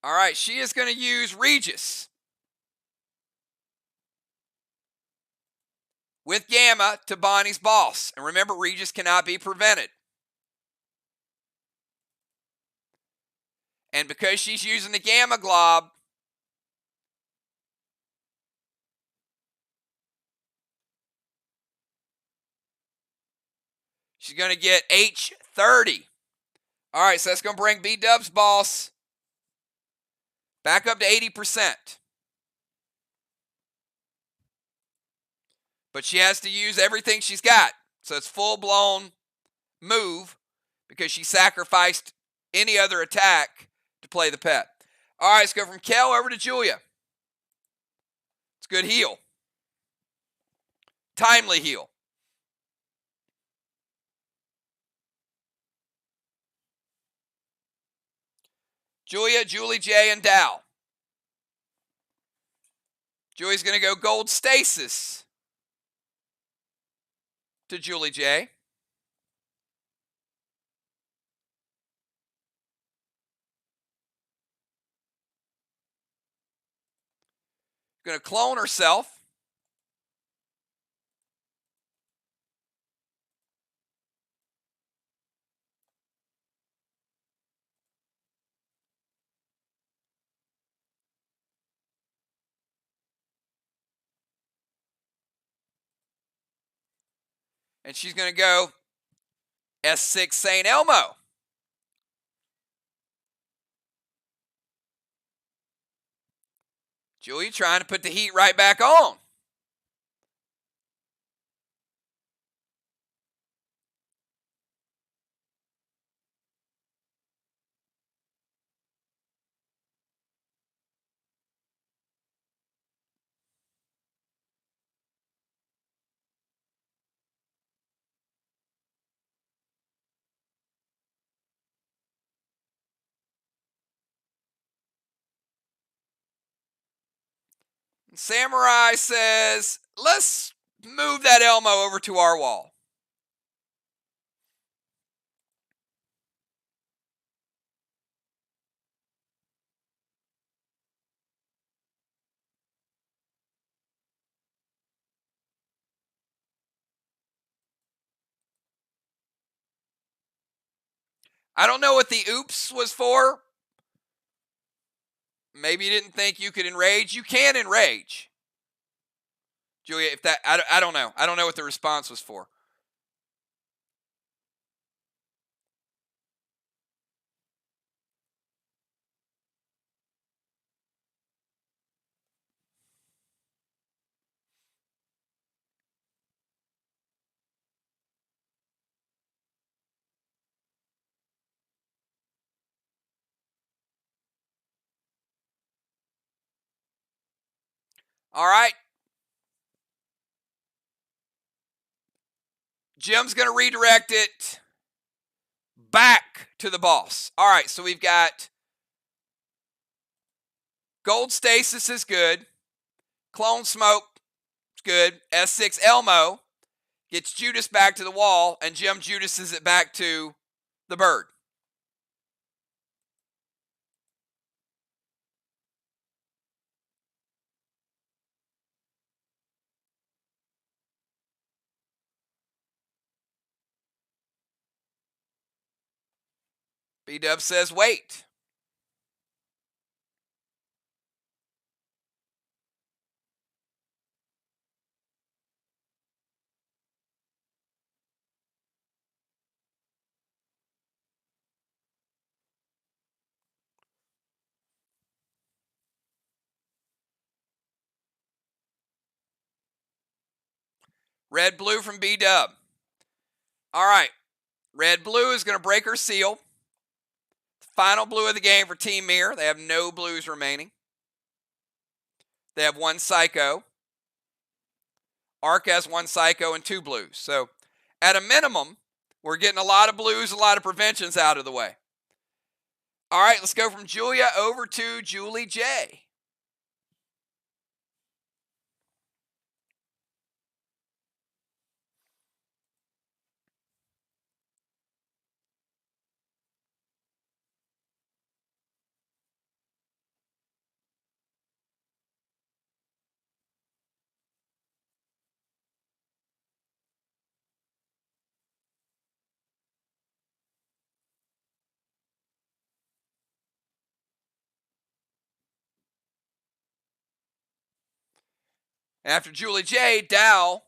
All right, she is going to use Regis with Gamma to Bonnie's boss. And remember, Regis cannot be prevented. And because she's using the Gamma Glob, she's going to get H30. All right, so that's going to bring B-Dub's boss back up to 80%. But she has to use everything she's got. So it's full-blown move because she sacrificed any other attack to play the pet. All right, let's go from Kel over to Julia. It's good heal. Timely heal. Julia, Julie J, and Dow. Julie's going to go Gold Stasis to Julie J. Going to clone herself. And she's going to go S6 St. Elmo. Julia trying to put the heat right back on. Samurai says, let's move that Elmo over to our wall. I don't know what the oops was for. Maybe you didn't think you could enrage. You can enrage. Julia, if that, I don't know. I don't know what the response was for. All right. Jim's going to redirect it back to the boss. All right, so we've got Gold Stasis is good. Clone Smoke is good. S6 Elmo gets Judas back to the wall, and Jim Judases it back to the bird. B-Dub says wait. Red Blue from B-Dub. All right. Red Blue is going to break her seal. Final blue of the game for Team MIR. They have no blues remaining. They have one Psycho. Arc has one Psycho and two blues. So at a minimum, we're getting a lot of blues, a lot of preventions out of the way. All right, let's go from Julia over to Julie J. After Julie J, Dow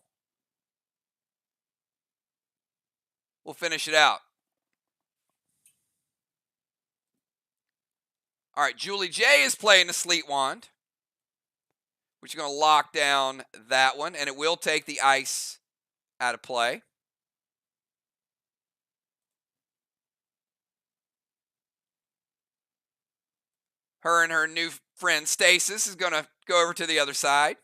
will finish it out. All right, Julie J is playing the Sleet Wand, which is going to lock down that one, and it will take the ice out of play. Her and her new friend Stasis is going to go over to the other side.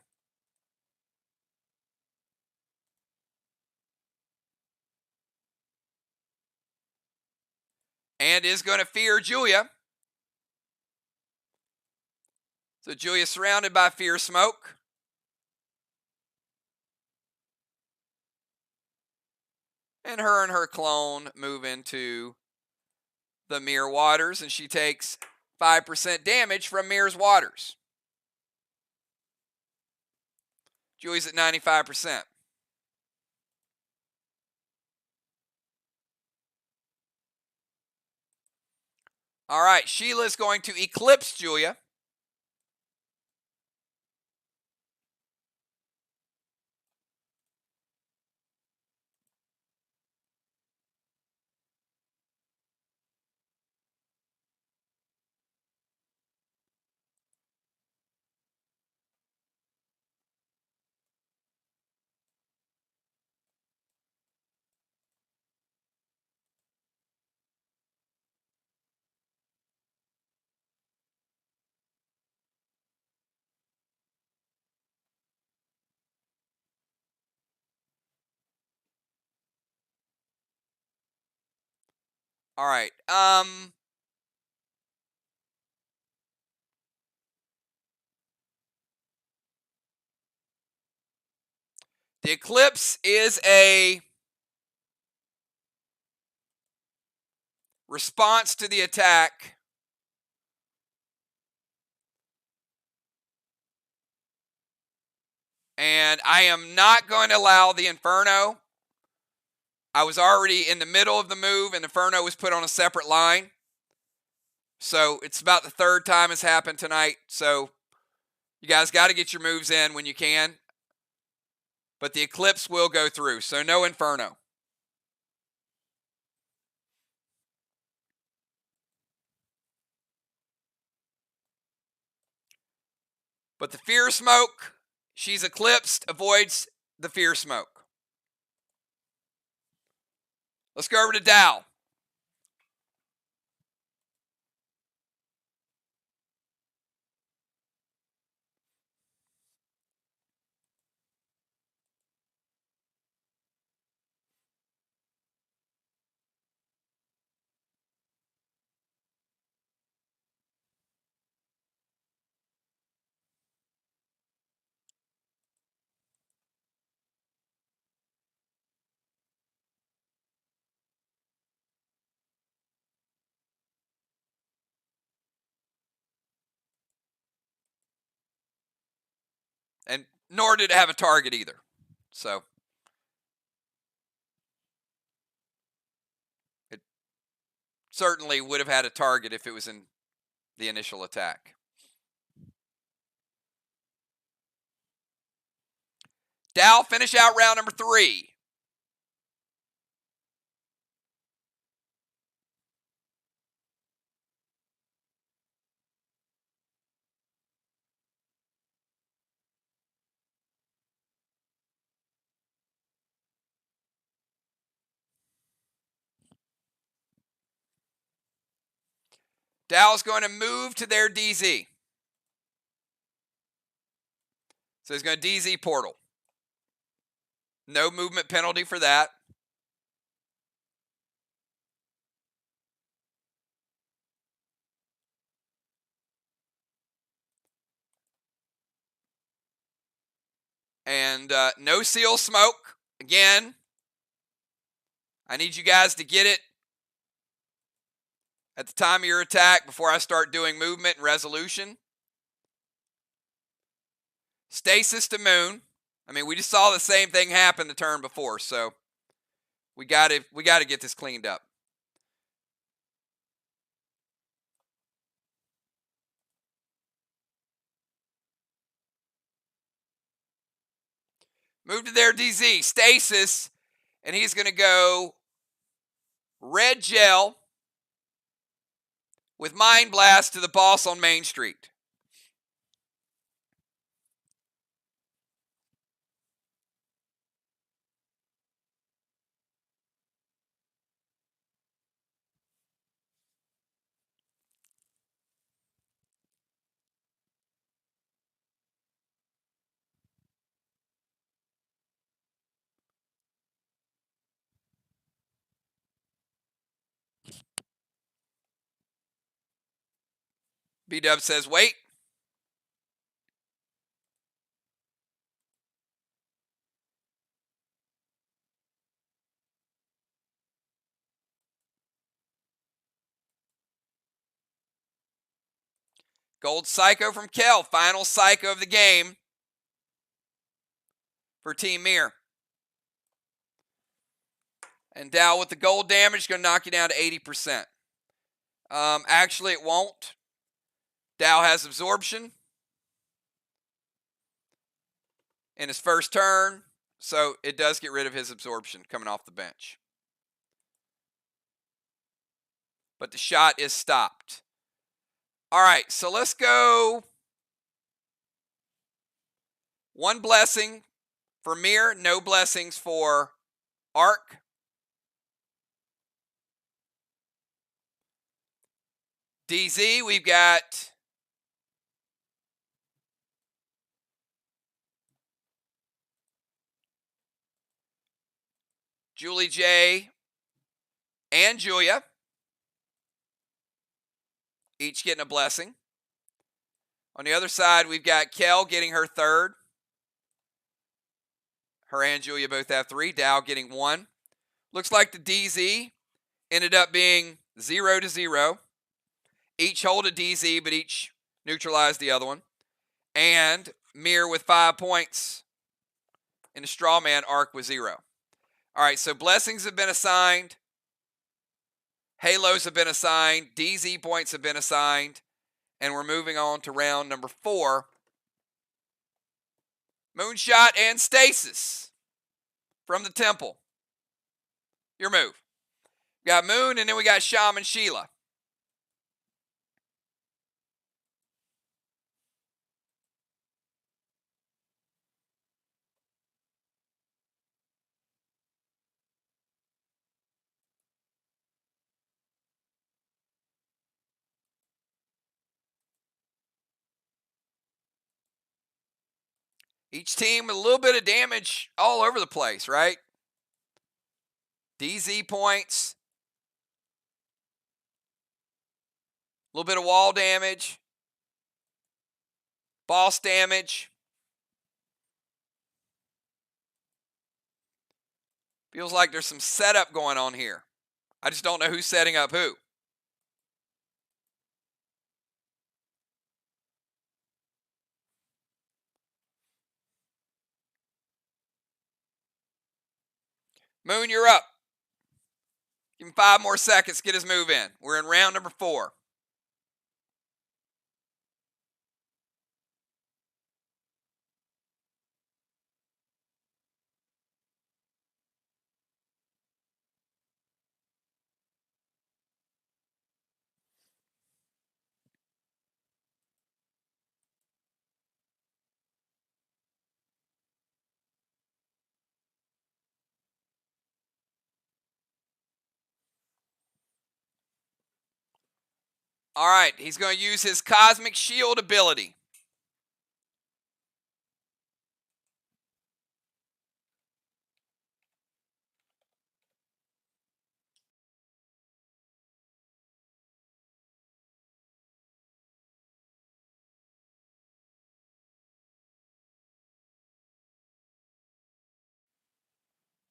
And is going to fear Julia. So Julia's surrounded by fear smoke. And her clone move into the MIR waters, and she takes 5% damage from MIR's waters. Julie's at 95%. All right, Sheila's going to eclipse Julia. All right. The eclipse is a response to the attack. And I am not going to allow the Inferno I was already in the middle of the move, and Inferno was put on a separate line. So it's about the third time it's happened tonight. So you guys got to get your moves in when you can. But the Eclipse will go through, so no Inferno. But the Fear Smoke, she's eclipsed, avoids the Fear Smoke. Let's go over to Dow. And nor did it have a target either. So it certainly would have had a target if it was in the initial attack. Dow, finish out round number 3. Dow's going to move to their DZ. So he's going to DZ portal. No movement penalty for that. And no seal smoke. Again, I need you guys to get it at the time of your attack before I start doing movement and resolution. Stasis to moon. I mean, we just saw the same thing happen the turn before, so we got to get this cleaned up. Move to their DZ, stasis, and he's going to go red gel with Mind Blast to the boss on Main Street. B-Dub says, wait. Gold Psycho from Kel, final Psycho of the game for Team MIR. And Dow with the gold damage is going to knock you down to 80%. Actually, it won't. Dow has absorption in his first turn, so it does get rid of his absorption coming off the bench. But the shot is stopped. All right, so let's go. 1 blessing for MIR, no blessings for Arc. DZ, we've got Julie J and Julia, each getting a blessing. On the other side, we've got Kel getting her 3rd. Her and Julia both have 3. Dow getting 1. Looks like the DZ ended up being 0-0. Each hold a DZ, but each neutralized the other one. And MIR with 5 points in the straw man, Arc with 0. All right, so blessings have been assigned. Halos have been assigned. DZ points have been assigned. And we're moving on to round number 4. Moonshot and Stasis from the temple. Your move. We got Moon, and then we got Shaman Sheila. Each team with a little bit of damage all over the place, right? DZ points. A little bit of wall damage. Boss damage. Feels like there's some setup going on here. I just don't know who's setting up who. Moon, you're up. Give him 5 more seconds to get his move in. We're in round number 4. All right, he's going to use his Cosmic Shield ability.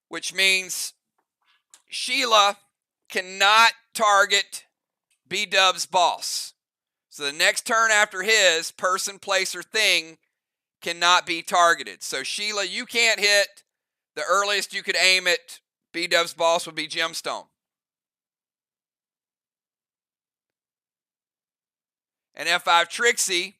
Which means Sheila cannot target B-Dub's boss. So the next turn after his, person, place, or thing cannot be targeted. So Sheila, you can't hit. The earliest you could aim at B-Dub's boss would be Gemstone. And F5 Trixie,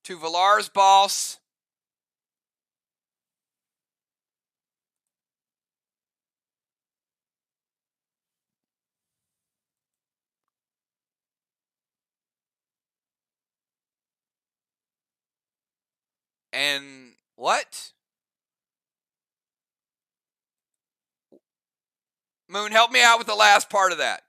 to Valar's boss. And what? Moon, help me out with the last part of that.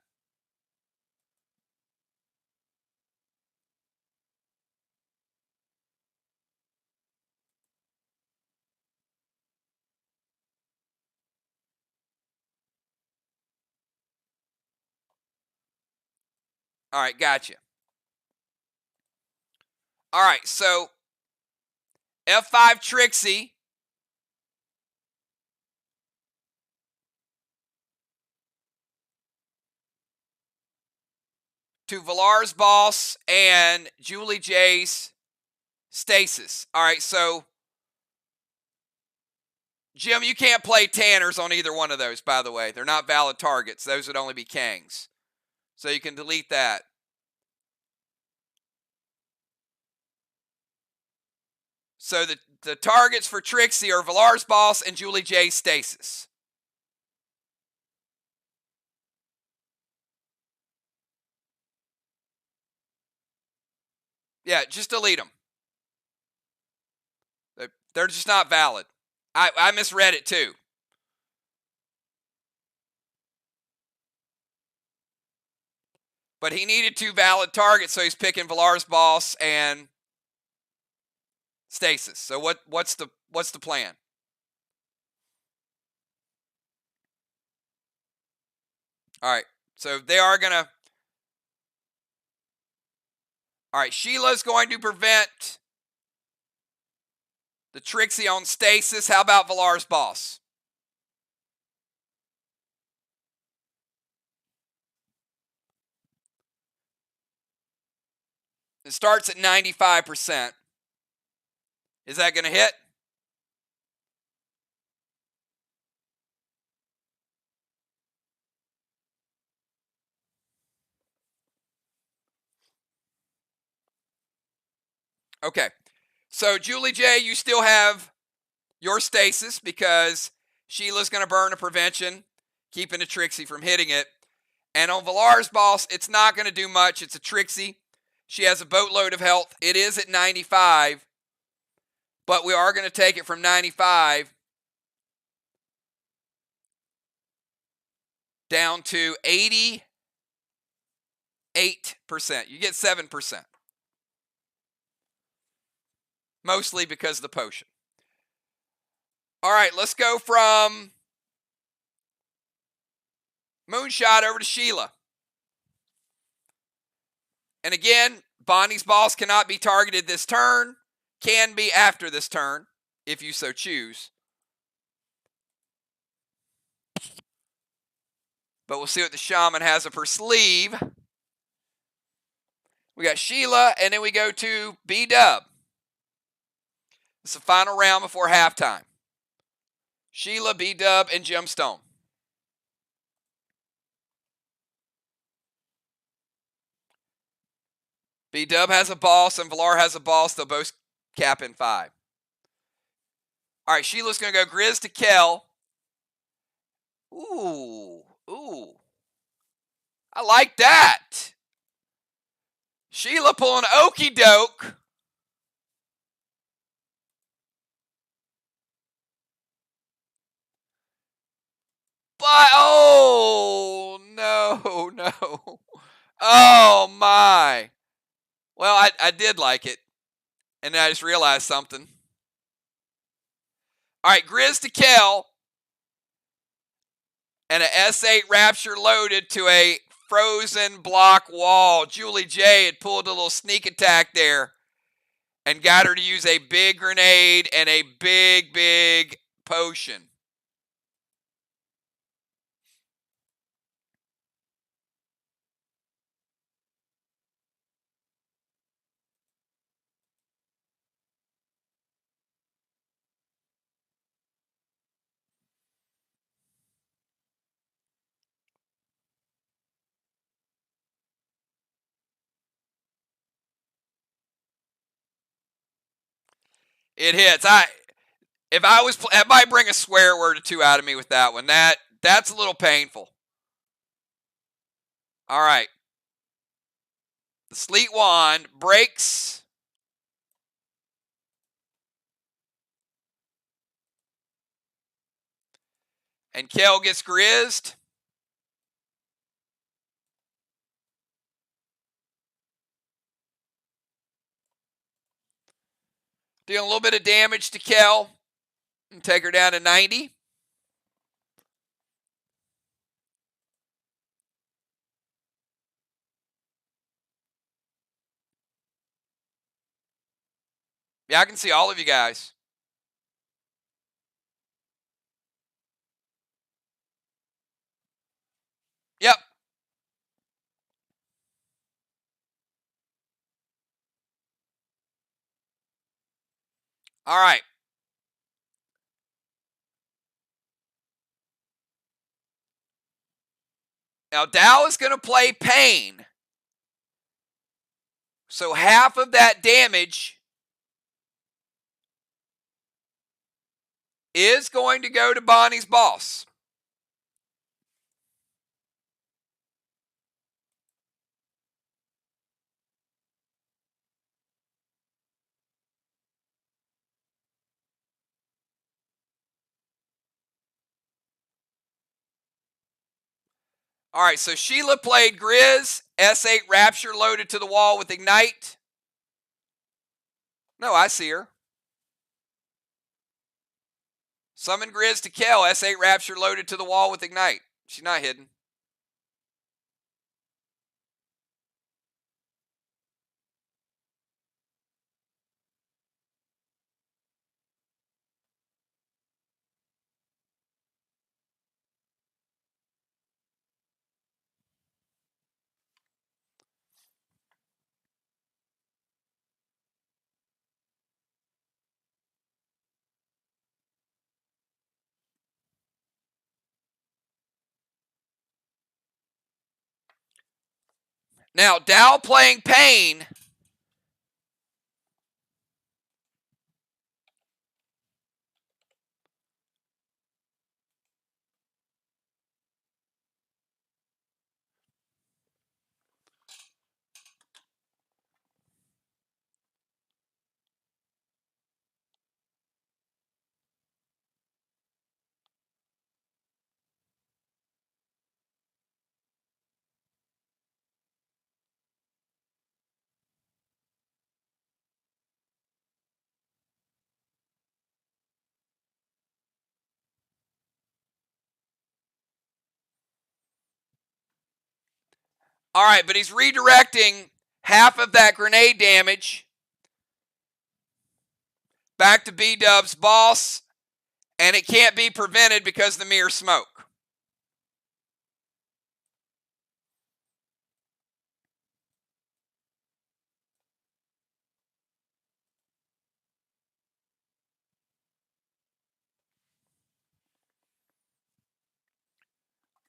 All right, gotcha. All right, so F5 Trixie to Valar's boss and Julie J's Stasis. All right, so Jim, you can't play Tanners on either one of those, by the way. They're not valid targets. Those would only be Kangs. So you can delete that. So the targets for Trixie are Valar's boss and Julie J's Stasis. Yeah, just delete them. They're just not valid. I misread it too. But he needed 2 valid targets, so he's picking Valar's boss and Stasis. So what's the plan? All right. So they are gonna All right, Sheila's going to prevent the Trixie on stasis. How about Valar's boss? It starts at 95%. Is that going to hit? Okay. So, Julie J., you still have your stasis because Sheila's going to burn a prevention, keeping the Trixie from hitting it. And on Valar's boss, it's not going to do much. It's a Trixie. She has a boatload of health. It is at 95, but we are going to take it from 95 down to 88%. You get 7%. Mostly because of the potion. All right, let's go from Moonshot over to Sheila. And again, Bonnie's boss cannot be targeted this turn. Can be after this turn, if you so choose. But we'll see what the shaman has up her sleeve. We got Sheila, and then we go to B-Dub. It's the final round before halftime. Sheila, B-Dub, and Gemstone. B-Dub has a boss, and Valar has a boss. They'll both cap in 5. All right, Sheila's going to go Grizz to Kel. Ooh. I like that. Sheila pulling Okie Doke. But, oh, no. Oh, my. Well, I did like it. And then I just realized something. All right, Grizz to Kel. And an S8 Rapture loaded to a frozen block wall. Julie J had pulled a little sneak attack there and got her to use a big grenade and a big potion. It hits. If I might bring a swear word or two out of me with that one. That's a little painful. All right. The Sleet Wand breaks. And Kel gets grizzed. Dealing a little bit of damage to Kel. And take her down to 90. Yeah, I can see all of you guys. Yep. All right. Now, Dow is going to play Pain. So half of that damage is going to go to Bonnie's boss. All right, so Sheila played Grizz, S8 Rapture loaded to the wall with Ignite. No, I see her. Summon Grizz to Kel, S8 Rapture loaded to the wall with Ignite. She's not hidden. Now, Dow playing Pain. All right, but he's redirecting half of that grenade damage back to B-Dub's boss, and it can't be prevented because of the MIR smoke.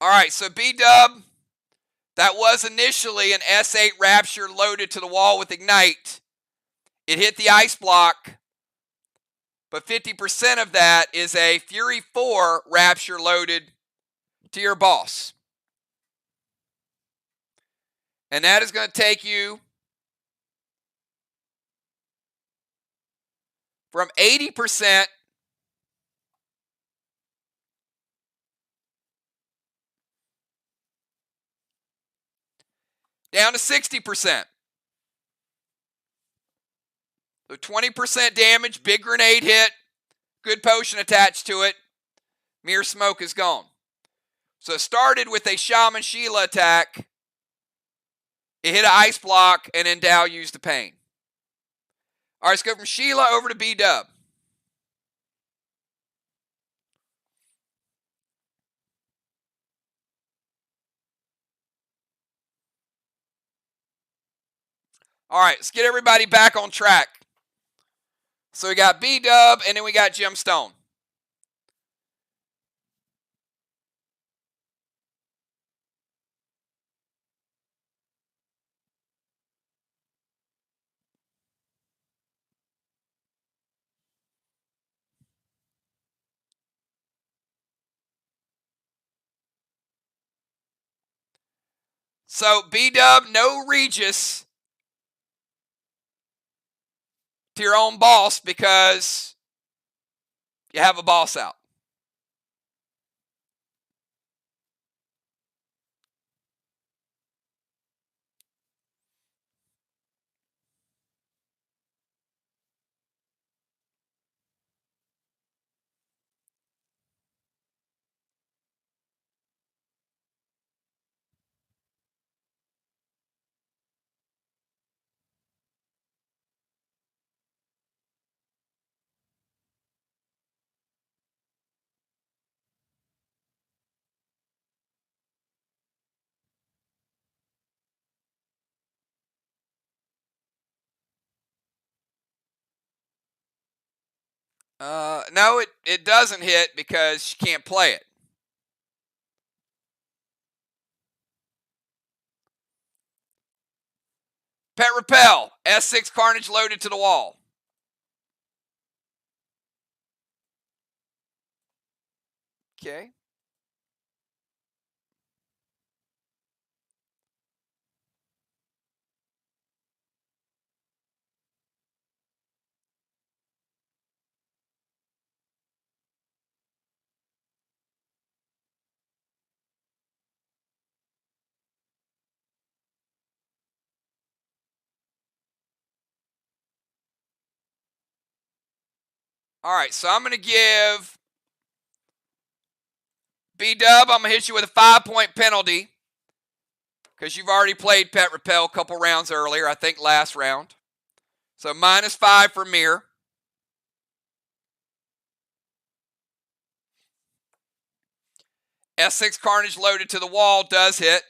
All right, so B-Dub, that was initially an S8 Rapture loaded to the wall with Ignite. It hit the ice block, but 50% of that is a Fury 4 Rapture loaded to your boss. And that is going to take you from 80% down to 60%. So 20% damage, big grenade hit, good potion attached to it. MIR smoke is gone. So it started with a Shaman Sheila attack. It hit an ice block, and then Dow used the Pain. All right, let's go from Sheila over to B-Dub. All right, let's get everybody back on track. So we got B-Dub, and then we got Gemstone. So B-Dub, no Regis to your own boss because you have a boss out. No, it doesn't hit because she can't play it. Pet Repel, S6 Carnage loaded to the wall. Okay. All right, so I'm going to give B-Dub, I'm going to hit you with a 5-point penalty because you've already played Pet Repel a couple rounds earlier, I think last round. So -5 for MIR. S6 Carnage loaded to the wall does hit.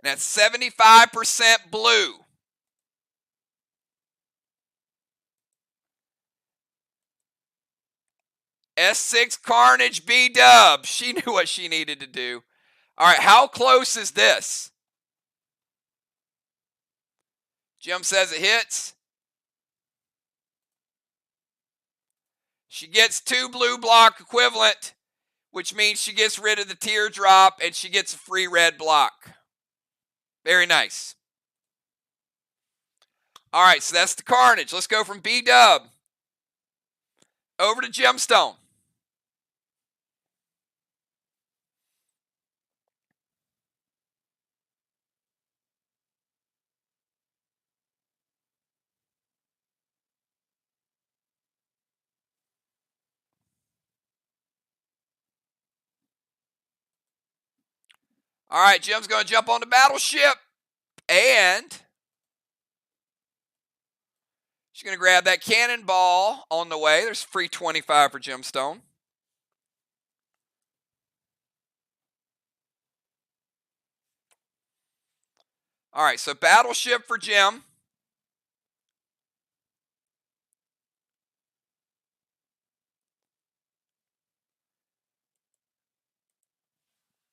And that's 75% blue. S6 Carnage B-Dub. She knew what she needed to do. All right, how close is this? Jim says it hits. She gets 2 blue block equivalent, which means she gets rid of the teardrop and she gets a free red block. Very nice. All right, so that's the Carnage. Let's go from B-Dub over to Gemstone. All right, Jim's going to jump on the battleship, and she's going to grab that cannonball on the way. There's free 25 for Gemstone. All right, so battleship for Jim.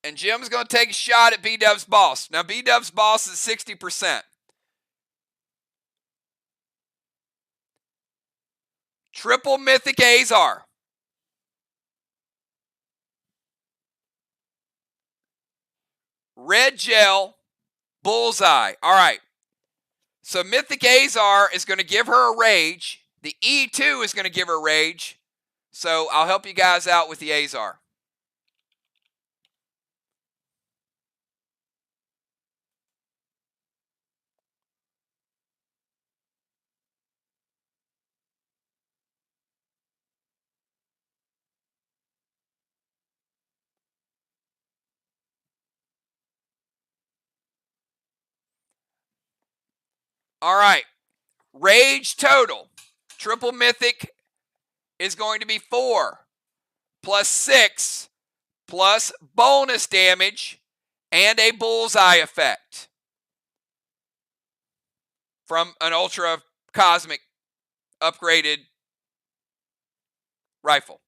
And Jim's going to take a shot at B-Dub's boss. Now, B-Dub's boss is 60%. Triple Mythic Azar. Red Gel, Bullseye. All right. So Mythic Azar is going to give her a rage. The E2 is going to give her rage. So I'll help you guys out with the Azar. All right. Rage total. Triple Mythic is going to be 4 plus 6 plus bonus damage and a bullseye effect from an Ultra Cosmic upgraded rifle.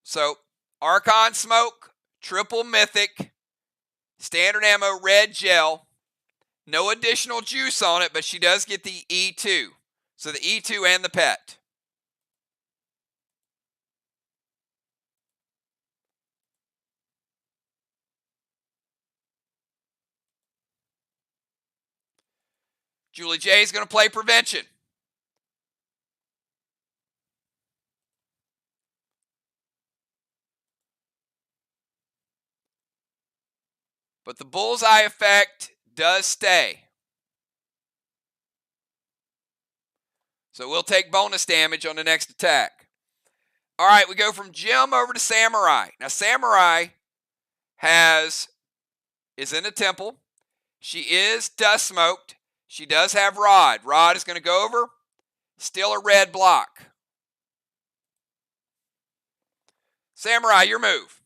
So Archon Smoke, Triple Mythic, Standard Ammo Red Gel. No additional juice on it, but she does get the E2. So the E2 and the pet. Julie J is going to play Prevention. But the bullseye effect does stay. So we'll take bonus damage on the next attack. All right, we go from Jim over to Samurai. Now, Samurai is in a temple. She is dust smoked. She does have Rod. Rod is going to go over. Still a red block. Samurai, your move.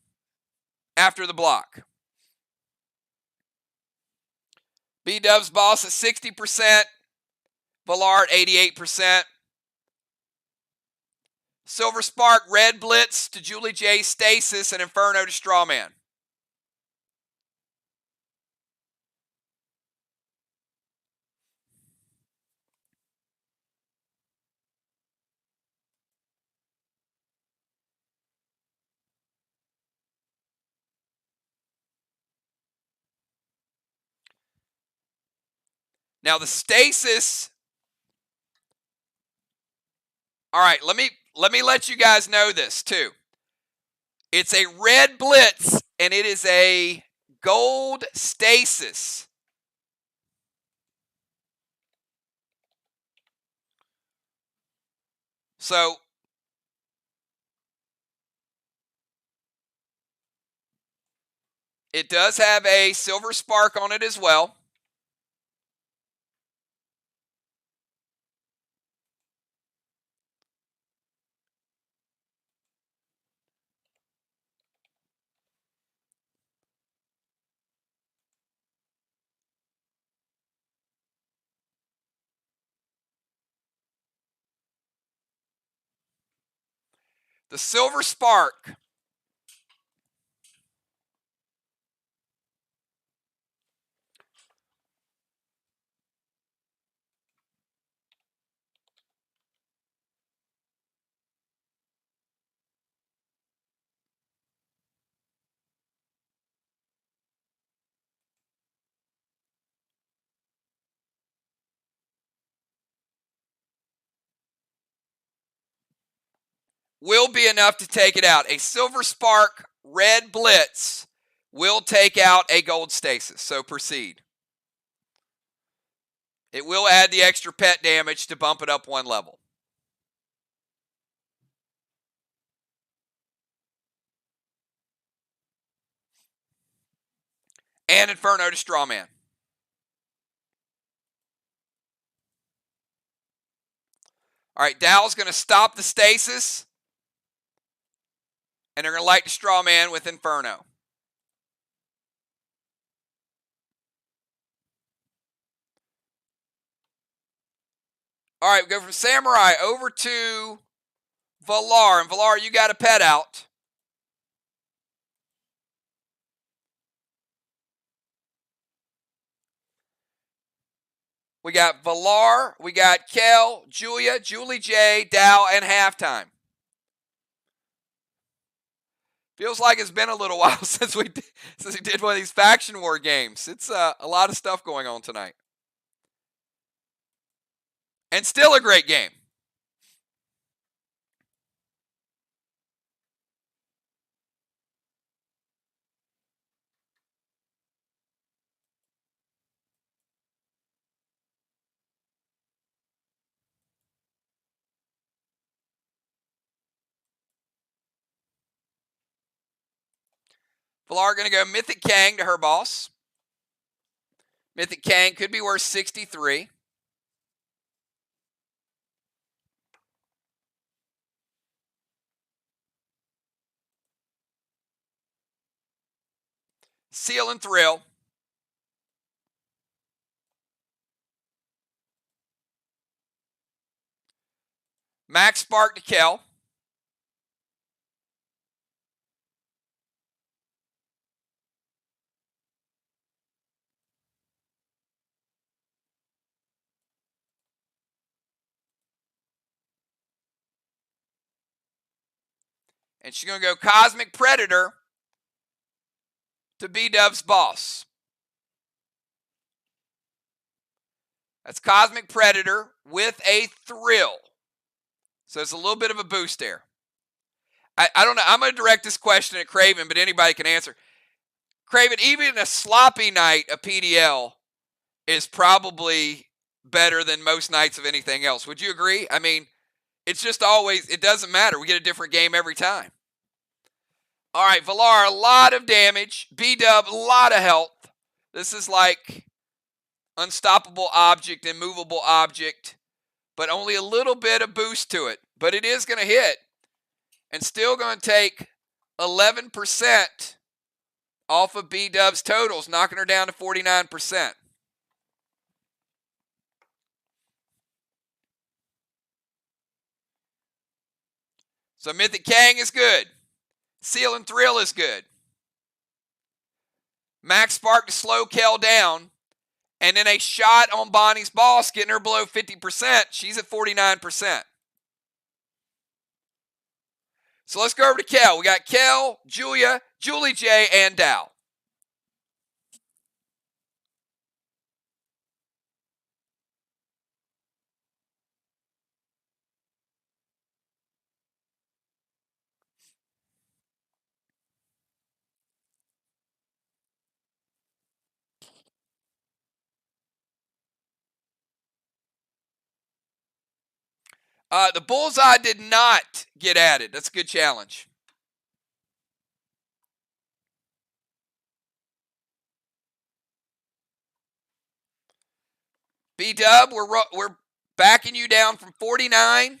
After the block. B-Dub's boss at 60%. Vallard, 88%. Silver Spark, Red Blitz to Julie J, Stasis, and Inferno to Strawman. Now the Stasis. All right, let me let you guys know this too. It's a Red Blitz and it is a gold Stasis. So it does have a Silver Spark on it as well. The Silver Spark. Will be enough to take it out. A Silver Spark red blitz will take out a gold stasis. So proceed. It will add the extra pet damage to bump it up one level. And Inferno to Strawman. All right, Dow's going to stop the stasis. And they're going to light the Strawman with Inferno. All right, we go from Samurai over to Valar. And Valar, you got a pet out. We got Valar, we got Kel, Julia, Julie J, Dow, and Halftime. Feels like it's been a little while since we did one of these faction war games. It's a lot of stuff going on tonight. And still a great game. Valar going to go Mythic Kang to her boss. Mythic Kang could be worth 63. Seal and Thrill. Max Spark to Kel. And she's going to go Cosmic Predator to B-Dub's boss. That's Cosmic Predator with a Thrill. So it's a little bit of a boost there. I don't know. I'm going to direct this question at Craven, but anybody can answer. Craven, even a sloppy night, a PDL is probably better than most nights of anything else. Would you agree? I mean, it's just always, it doesn't matter. We get a different game every time. All right, Valar, a lot of damage. B-Dub, a lot of health. This is like unstoppable object, immovable object, but only a little bit of boost to it. But it is going to hit and still going to take 11% off of B-Dub's totals, knocking her down to 49%. So Mythic Kang is good. Seal and Thrill is good. Max Spark to slow Kel down. And then a shot on Bonnie's boss, getting her below 50%. She's at 49%. So let's go over to Kel. We got Kel, Julia, Julie J, and Dow. The Bullseye did not get added. That's a good challenge. B-Dub, we're backing you down from 49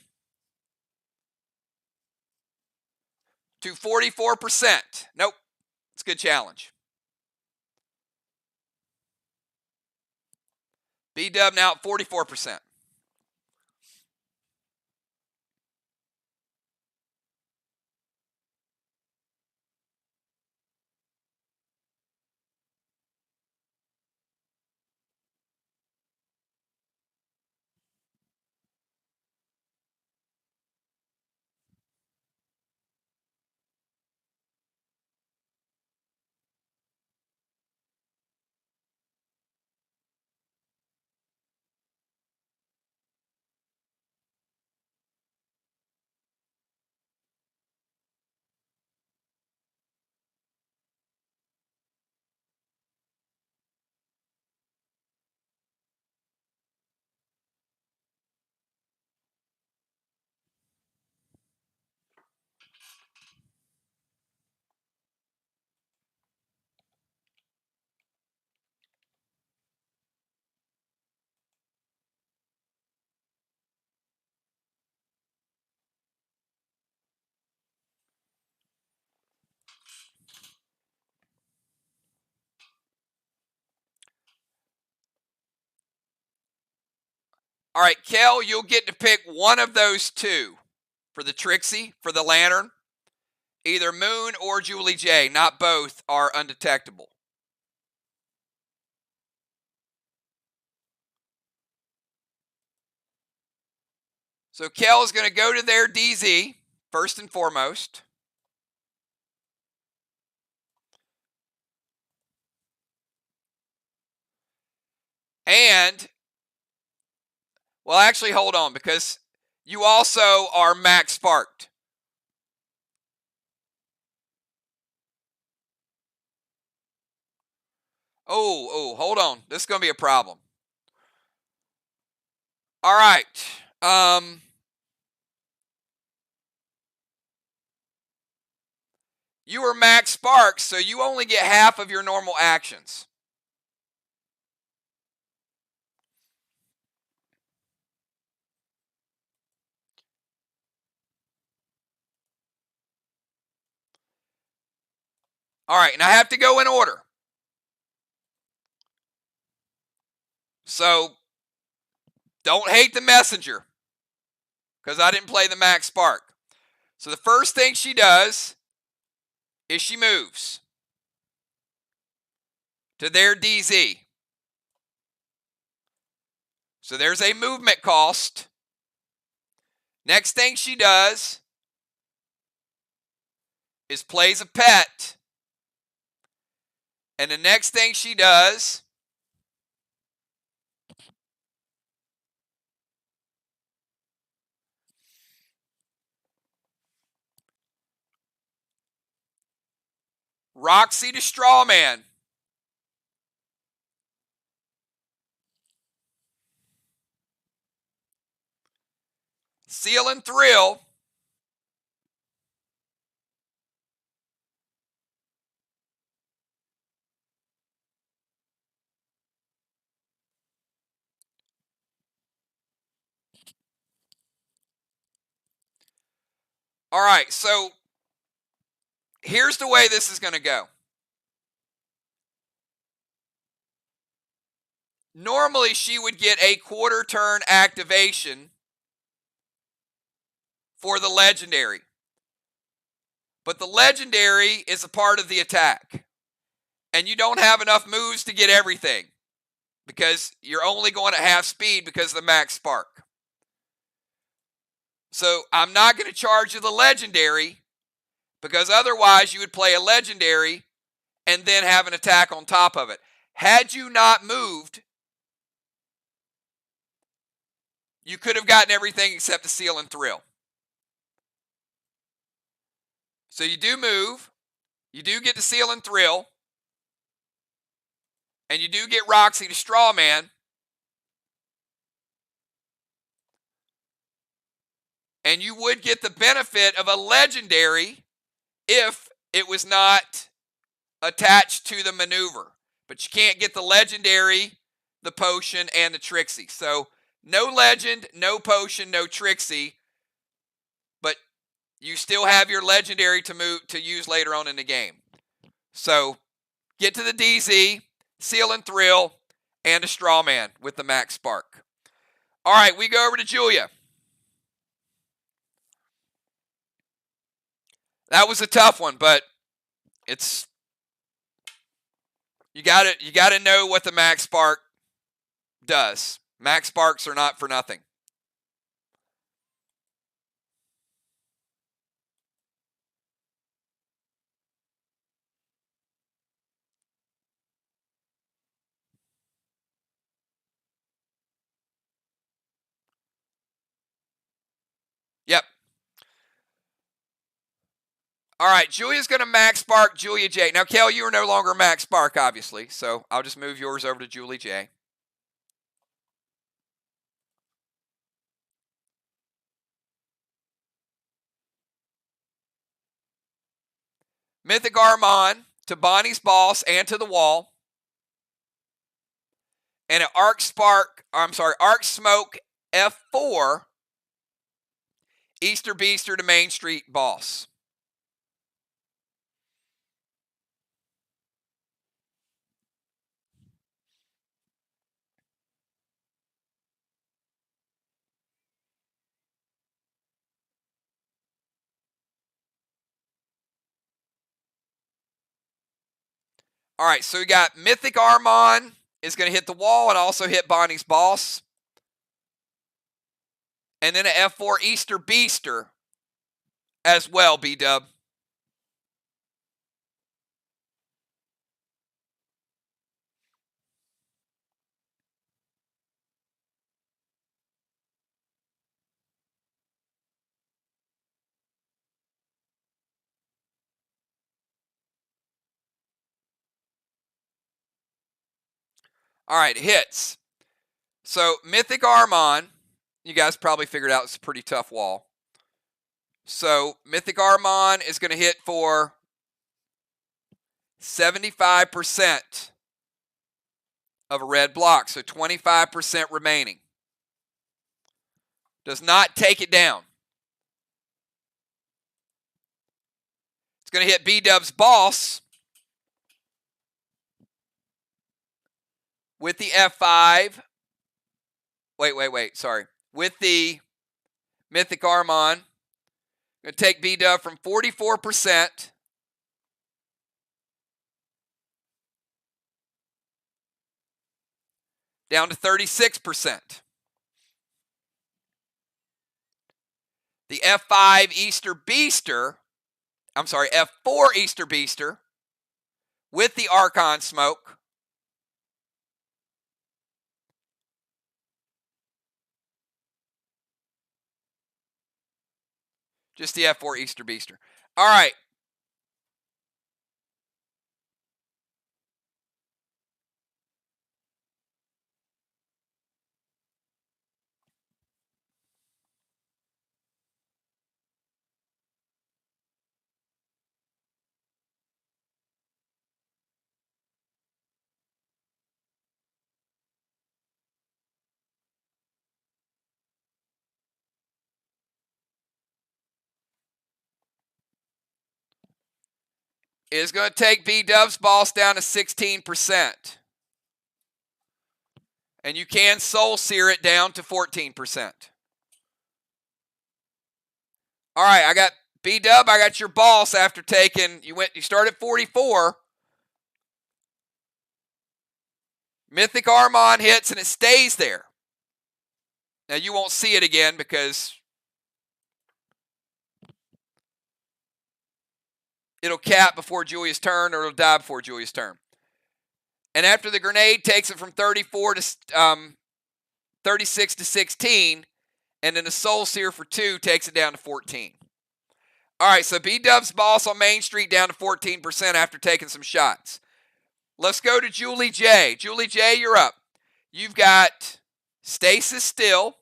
to 44%. Nope. It's a good challenge. B-Dub now at 44%. All right, Kel, you'll get to pick one of those two for the Trixie, for the Lantern. Either Moon or Julie J. Not both are undetectable. So Kel is going to go to their DZ, first and foremost. And, well, actually, hold on, because you also are max sparked. Oh, hold on. This is going to be a problem. All right. You are max sparks, so you only get half of your normal actions. All right, and I have to go in order. So don't hate the messenger, because I didn't play the max spark. So the first thing she does is she moves to their DZ. So there's a movement cost. Next thing she does is plays a pet. And the next thing she does Roxy to Strawman. Seal and Thrill. All right, so here's the way this is going to go. Normally, she would get a quarter turn activation for the legendary. But the legendary is a part of the attack. And you don't have enough moves to get everything, because you're only going at half speed because of the max spark. So I'm not going to charge you the legendary, because otherwise you would play a legendary and then have an attack on top of it. Had you not moved, you could have gotten everything except the Seal and Thrill. So you do move, you do get the Seal and Thrill, and you do get Roxy to Strawman. And you would get the benefit of a legendary if it was not attached to the maneuver. But you can't get the legendary, the potion, and the Trixie. So no legend, no potion, no Trixie. But you still have your legendary to use later on in the game. So get to the DZ, Seal and Thrill, and a Strawman with the max spark. All right, we go over to Julia. That was a tough one, but it's you got to know what the max spark does. Max sparks are not for nothing. Yep. All right, Julia's going to max spark Julia J. Now, Kel, you are no longer max spark, obviously, so I'll just move yours over to Julie J. Mythic Armand to Bonnie's Boss and to the wall. And an Arc Smoke F4 Easter Beaster to Main Street Boss. All right, so we got Mythic Armon is going to hit the wall and also hit Bonnie's boss. And then an F4 Easter Beaster as well, B-Dub. All right, hits. So Mythic Armon, you guys probably figured out it's a pretty tough wall. So Mythic Armon is going to hit for 75% of a red block, so 25% remaining. Does not take it down. It's going to hit B-Dub's boss with the F5. Wait, sorry. With the Mythic Armon. Going to take B-Dub from 44% down to 36%. The F4 Easter Beaster with the Archon Smoke. Just the F4 Easter Beaster. All right. Is going to take B-Dub's boss down to 16%. And you can Soul Sear it down to 14%. All right, I got B-Dub, I got your boss after taking, you started at 44. Mythic Armon hits and it stays there. Now you won't see it again because it'll cap before Julia's turn or it'll die before Julia's turn. And after the grenade takes it from 34 to 36 to 16, and then the Soul Sear for 2 takes it down to 14. All right, so B-Dub's boss on Main Street down to 14% after taking some shots. Let's go to Julie J. Julie J, you're up. You've got Stasis still.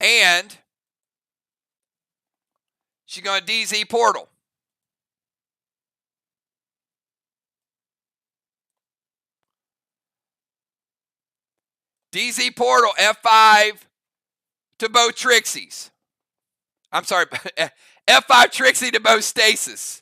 And she's going to DZ Portal. DZ Portal, F5 to both Trixies. I'm sorry, F5 Trixie to both Stasis.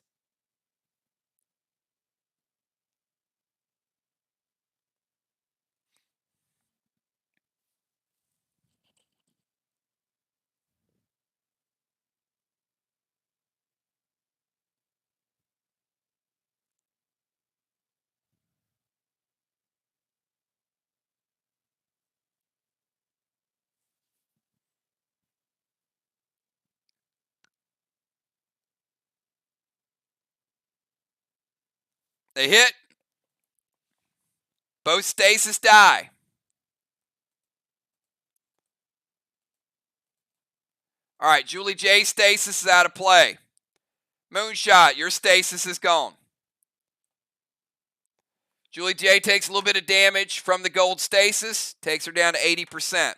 They hit. Both Stasis die. All right, Julie J Stasis is out of play. Moonshot, your Stasis is gone. Julie J takes a little bit of damage from the gold Stasis, takes her down to 80%.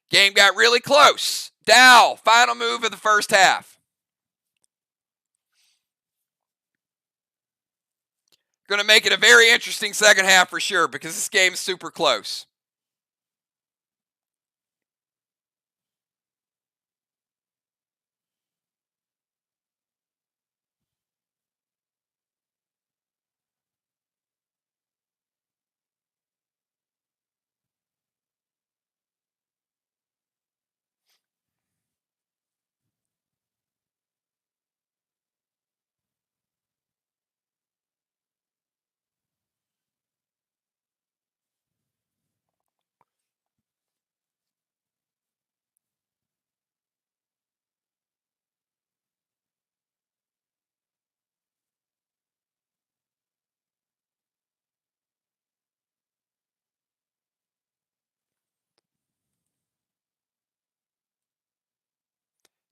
Game got really close. Dow, final move of the first half. Going to make it a very interesting second half for sure because this game is super close.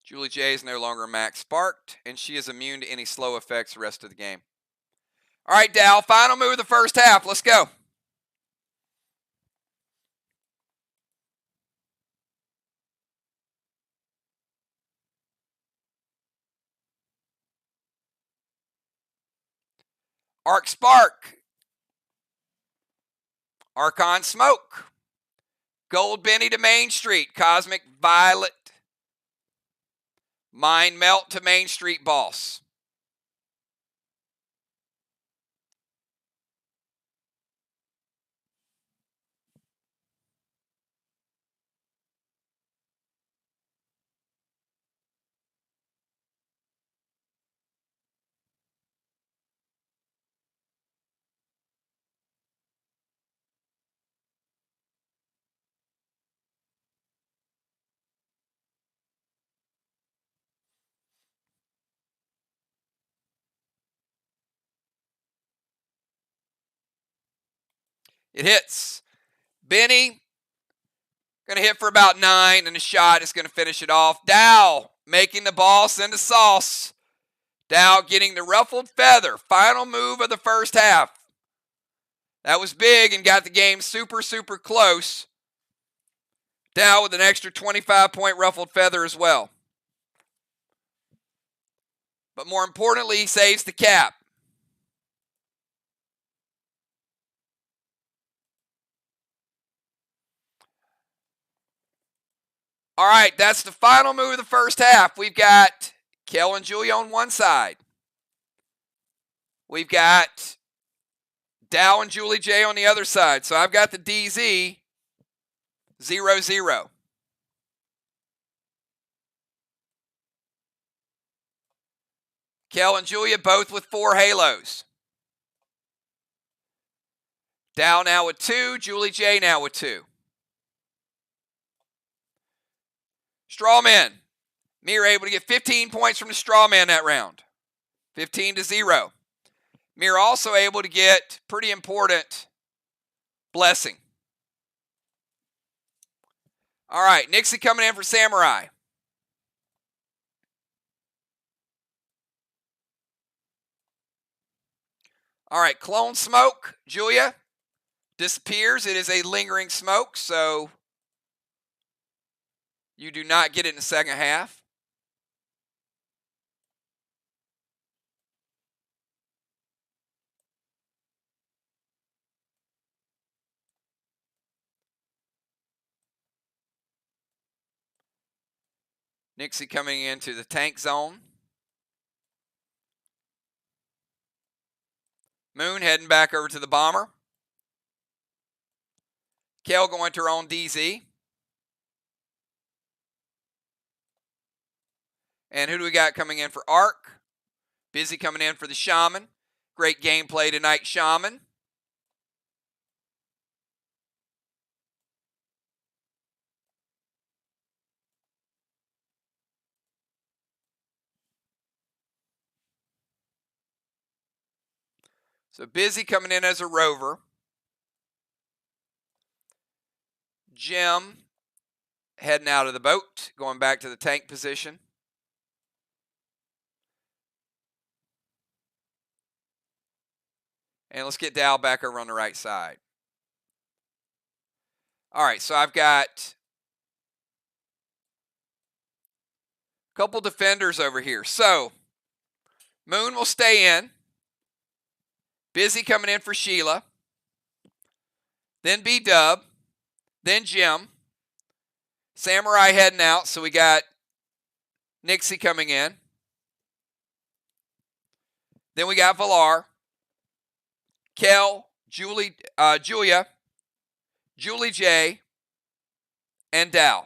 Julie J is no longer max sparked, and she is immune to any slow effects the rest of the game. All right, Dow, final move of the first half. Let's go. Arc Spark. Archon Smoke. Gold Benny to Main Street. Cosmic Violet. Mind Melt to Main Street Boss. It hits. Benny, going to hit for about 9, and a shot is going to finish it off. Dow, making the boss into sauce. Dow getting the ruffled feather. Final move of the first half. That was big and got the game super, super close. Dow with an extra 25-point ruffled feather as well. But more importantly, he saves the cap. All right, that's the final move of the first half. We've got Kel and Julia on one side. We've got Dow and Julie J on the other side. So I've got the DZ 0-0. Kel and Julia both with 4 halos. Dow now with 2, Julie J now with 2. Strawman. MIR able to get 15 points from the Strawman that round. 15-0. MIR also able to get pretty important blessing. All right, Nixie coming in for Samurai. All right, Clone Smoke, Julia, disappears. It is a lingering smoke, so you do not get it in the second half. Nixie coming into the tank zone. Moon heading back over to the bomber. Kel going to her own DZ. And who do we got coming in for Arc? Busy coming in for the Shaman. Great gameplay tonight, Shaman. So Busy coming in as a rover. Jim heading out of the boat, going back to the tank position. And let's get Dow back over on the right side. All right, so I've got a couple defenders over here. So Moon will stay in. Busy coming in for Sheila. Then B-Dub. Then Jim. Samurai heading out, so we got Nixie coming in. Then we got Valar. Kel, Julia, Julie J, and Dow.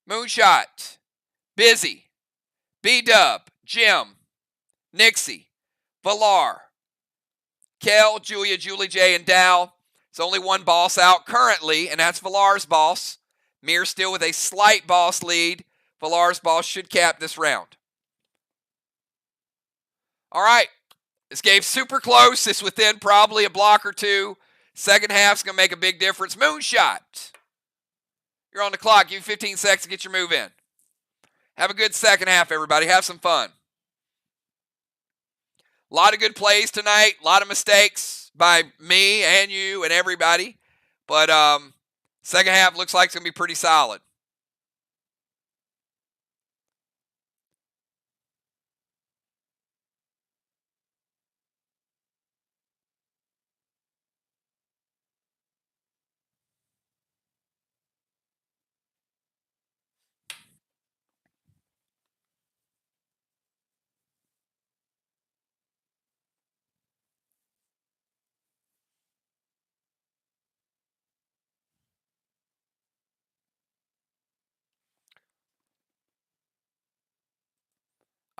Moonshot, Busy, B-Dub, Jim, Nixie, Valar, Kel, Julia, Julie J, and Dow. There's only one boss out currently, and that's Valar's boss. MIR still with a slight boss lead. Valar's boss should cap this round. All right. This game's super close. It's within probably a block or two. Second half's going to make a big difference. Moonshot. You're on the clock. Give you 15 seconds to get your move in. Have a good second half, everybody. Have some fun. A lot of good plays tonight. A lot of mistakes by me and you and everybody. But second half looks like it's going to be pretty solid.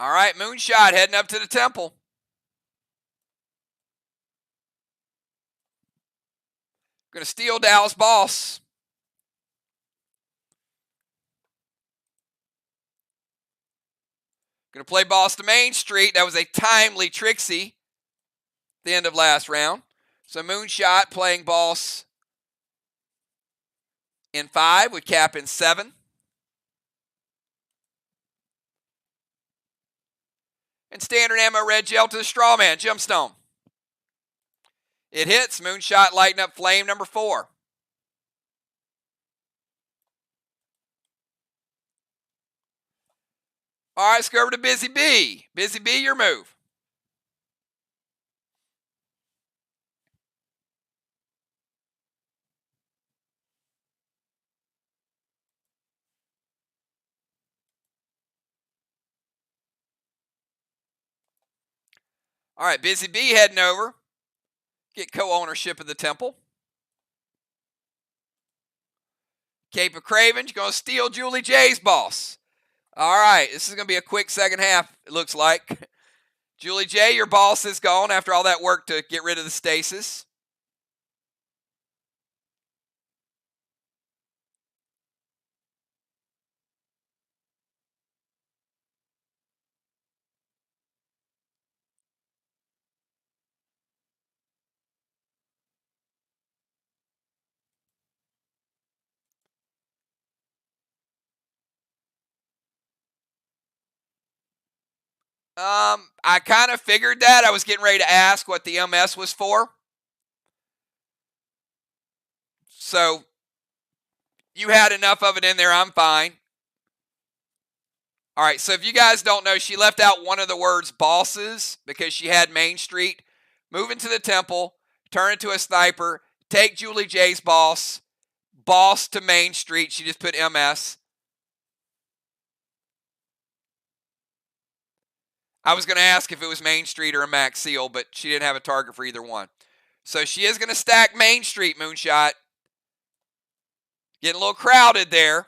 All right, Moonshot heading up to the temple. Going to steal Dallas Boss. Going to play Boss to Main Street. That was a timely Trixie at the end of last round. So Moonshot playing Boss in 5 with Cap in 7. And standard ammo red gel to the Strawman, Gemstone. It hits. Moonshot lighting up flame number 4. All right, let's go over to Busy B. Busy B, your move. All right, Busy B heading over. Get co-ownership of the temple. Cape of Craven's going to steal Julie J's Boss. All right, this is going to be a quick second half, it looks like. Julie J, your Boss is gone after all that work to get rid of the stasis. I kind of figured that. I was getting ready to ask what the MS was for. So, you had enough of it in there, I'm fine. All right, so if you guys don't know, she left out one of the words bosses because she had Main Street. Move into the temple, turn into a sniper, take Julie J's Boss, Boss to Main Street. She just put MS. I was going to ask if it was Main Street or a Max Seal, but she didn't have a target for either one. So she is going to stack Main Street, Moonshot. Getting a little crowded there.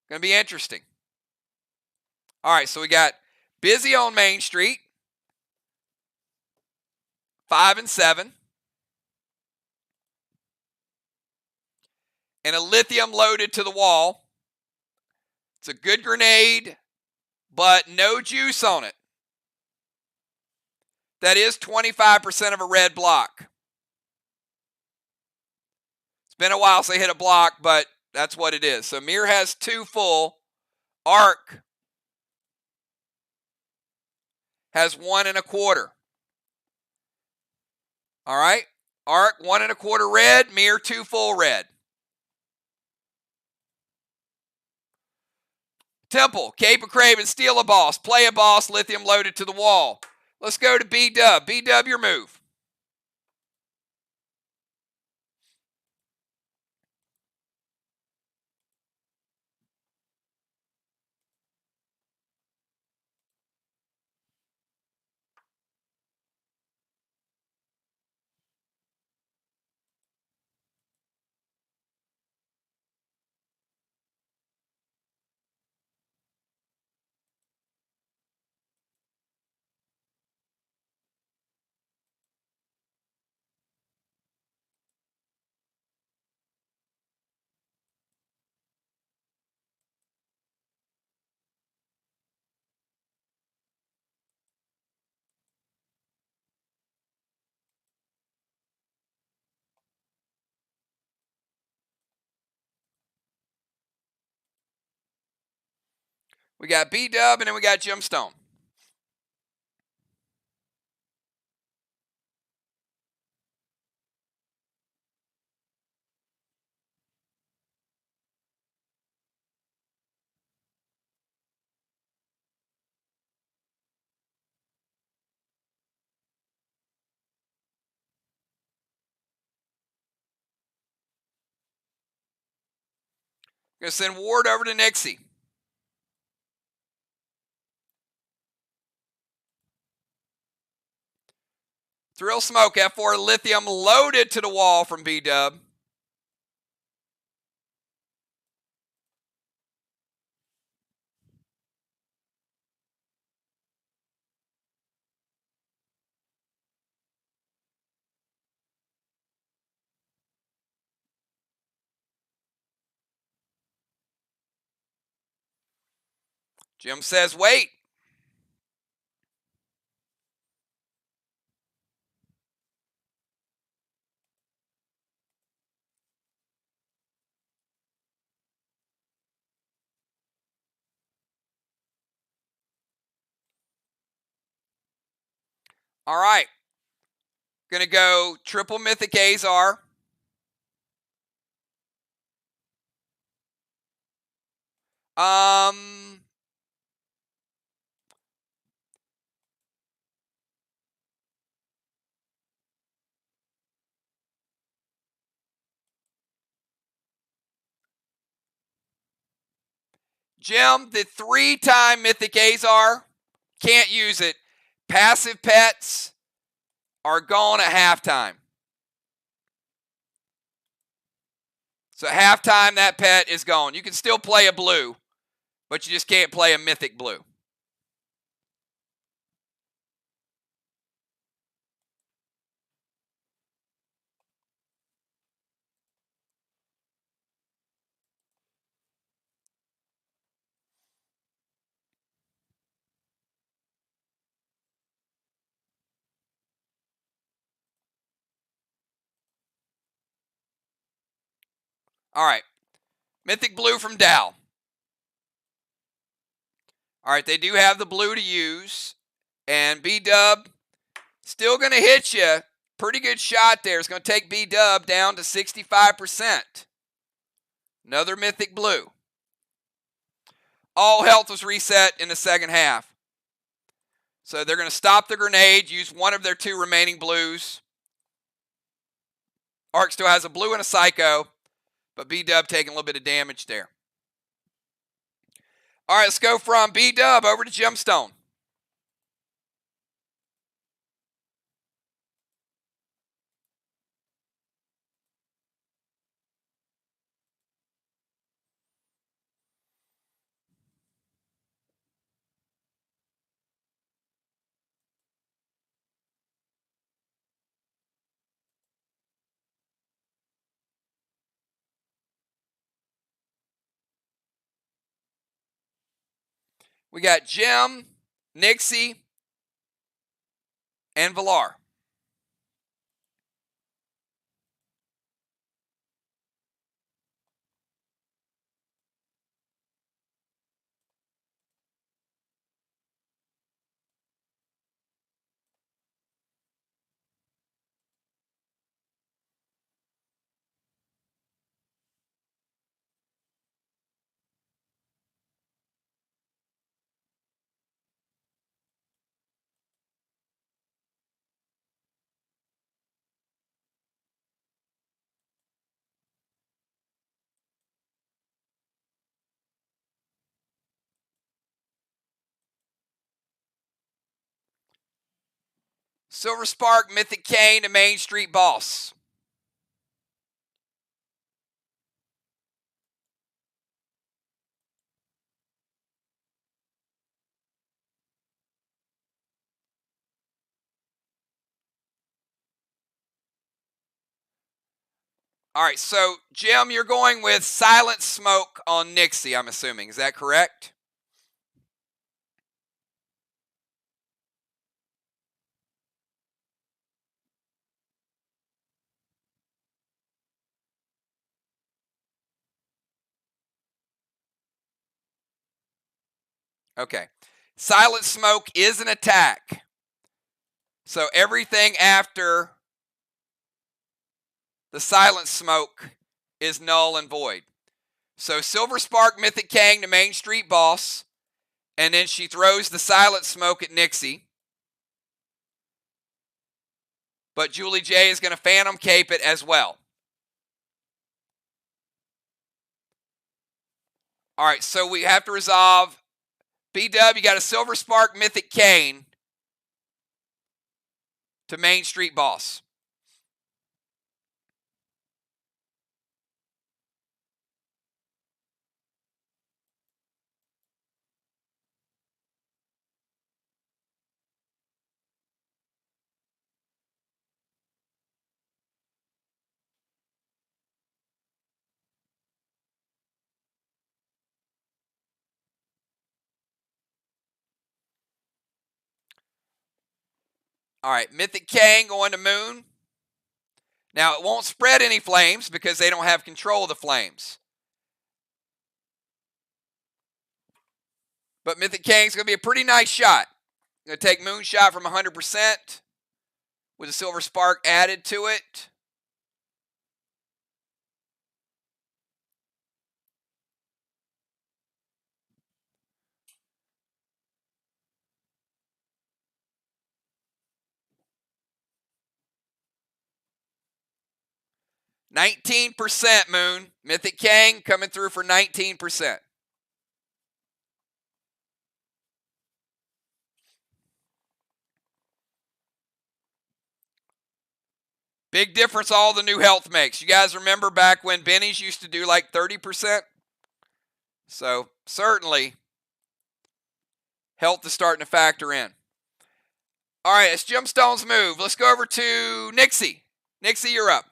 Going to be interesting. All right, so we got Busy on Main Street. 5 and 7. And a lithium loaded to the wall. It's a good grenade, but no juice on it. That is 25% of a red block. It's been a while since I hit a block, but that's what it is. So MIR has 2 full. Arc has 1 1/4. All right. Arc 1 1/4 red. MIR 2 full red. Temple, Cape of Craven, steal a boss, play a boss, lithium loaded to the wall. Let's go to B-Dub. B-Dub, your move. We got B-Dub, and then we got Gemstone. Gonna send Ward over to Nixie. Thrill Smoke, F4 Lithium loaded to the wall from B-Dub. Jim says, wait. All right. Gonna go triple Mythic Azar. Jim, the 3-time Mythic Azar, can't use it. Passive pets are gone at halftime. So at halftime, that pet is gone. You can still play a blue, but you just can't play a Mythic blue. All right. Mythic blue from Dow. All right, they do have the blue to use. And B-Dub still going to hit you. Pretty good shot there. It's going to take B-Dub down to 65%. Another Mythic blue. All health was reset in the second half. So they're going to stop the grenade, use one of their 2 remaining blues. Arc still has a blue and a Psycho, but B-Dub taking a little bit of damage there. All right, let's go from B-Dub over to Gemstone. We got Jim, Nixie, and Villar. Silver Spark, Mythic Kane, to Main Street Boss. All right, so Jim, you're going with Silent Smoke on Nixie, I'm assuming. Is that correct? Okay. Silent Smoke is an attack. So everything after the Silent Smoke is null and void. So Silver Spark Mythic Kang to Main Street boss. And then she throws the Silent Smoke at Nixie. But Julie J is going to Phantom Cape it as well. All right, so we have to resolve. BW, you got a Silver Spark Mythic Kane to Main Street boss. All right, Mythic Kang going to Moon. Now, it won't spread any flames because they don't have control of the flames. But Mythic Kang's going to be a pretty nice shot. Going to take Moonshot from 100% with a Silver Spark added to it. %, Moon. Mythic Kang coming through for 19%. Big difference all the new health makes. You guys remember back when Benny's used to do like 30%? So certainly health is starting to factor in. All right, it's Gemstone's move. Let's go over to Nixie. Nixie, you're up.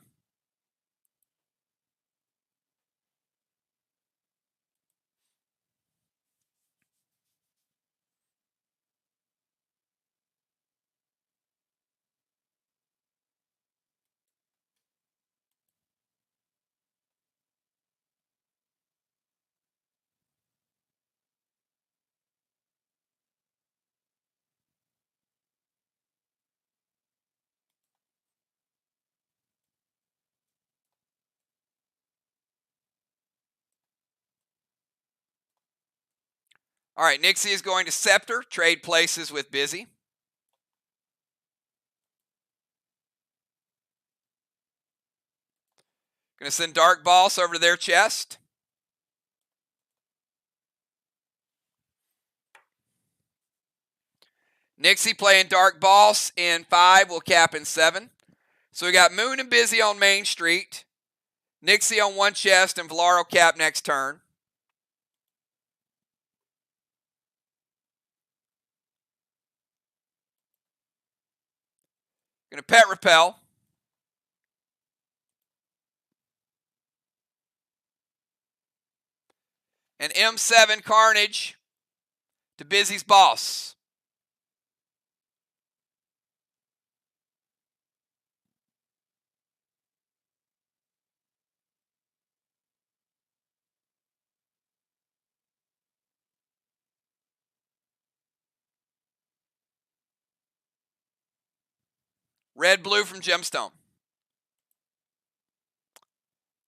All right, Nixie is going to Scepter, trade places with Busy. Going to send Dark Boss over to their chest. Nixie playing Dark Boss in 5, will cap in 7. So we got Moon and Busy on Main Street. Nixie on one chest and Valaro cap next turn. Going to Pet Repel. And M7 Carnage to Busy's boss. Red Blue from Gemstone.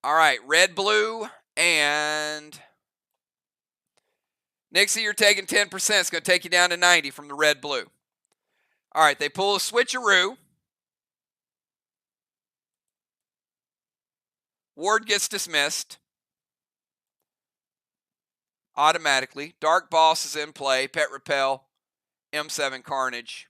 All right, Red Blue and Nixie, you're taking 10%. It's going to take you down to 90 from the Red Blue. All right, they pull a switcheroo. Ward gets dismissed automatically. Dark Boss is in play. Pet Repel, M7 Carnage.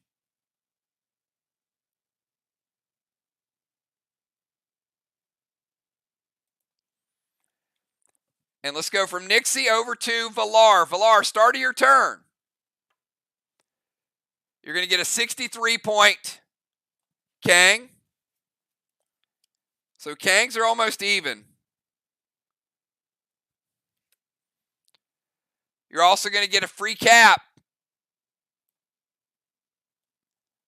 And let's go from Nixie over to Valar. Valar, start of your turn. You're going to get a 63-point Kang. So Kangs are almost even. You're also going to get a free cap.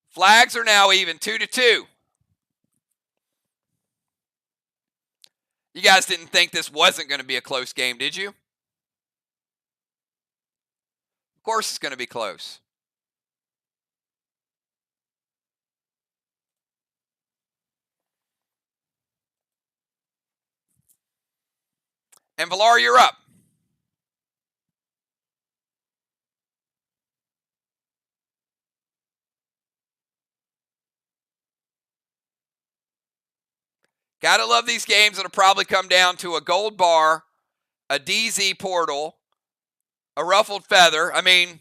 Flags are now even, 2-2. You guys didn't think this wasn't going to be a close game, did you? Of course it's going to be close. And Villar, you're up. Gotta love these games that'll probably come down to a gold bar, a DZ portal, a ruffled feather. I mean,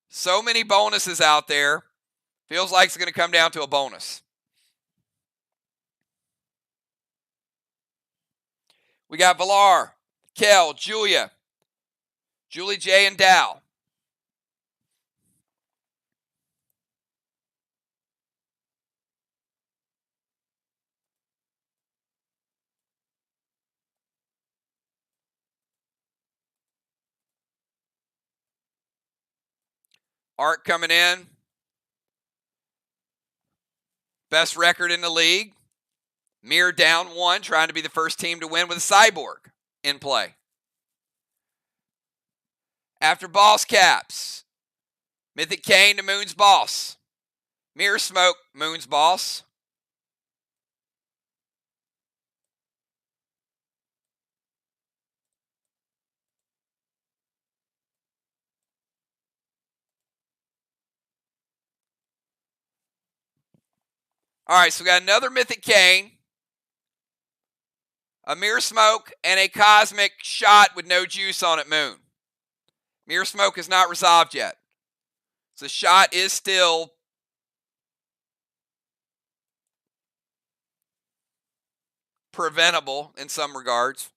so many bonuses out there. Feels like it's going to come down to a bonus. We got Villar, Kel, Julia, Julie J, and Dow. Art coming in. Best record in the league. MIR down 1, trying to be the first team to win with a cyborg in play. After boss caps, Mythic Kane to Moon's boss. MIR smoke, Moon's boss. All right, so we got another Mythic Kane, a MIR smoke, and a cosmic shot with no juice on it, Moon. MIR smoke is not resolved yet. So the shot is still preventable in some regards.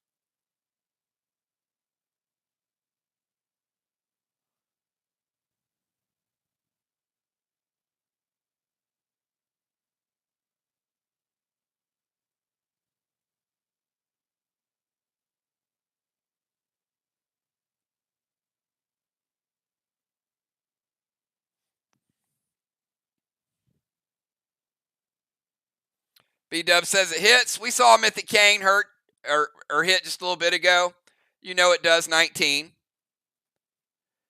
B-Dub says it hits. We saw Mythic Kane hurt or hit just a little bit ago. You know it does, 19.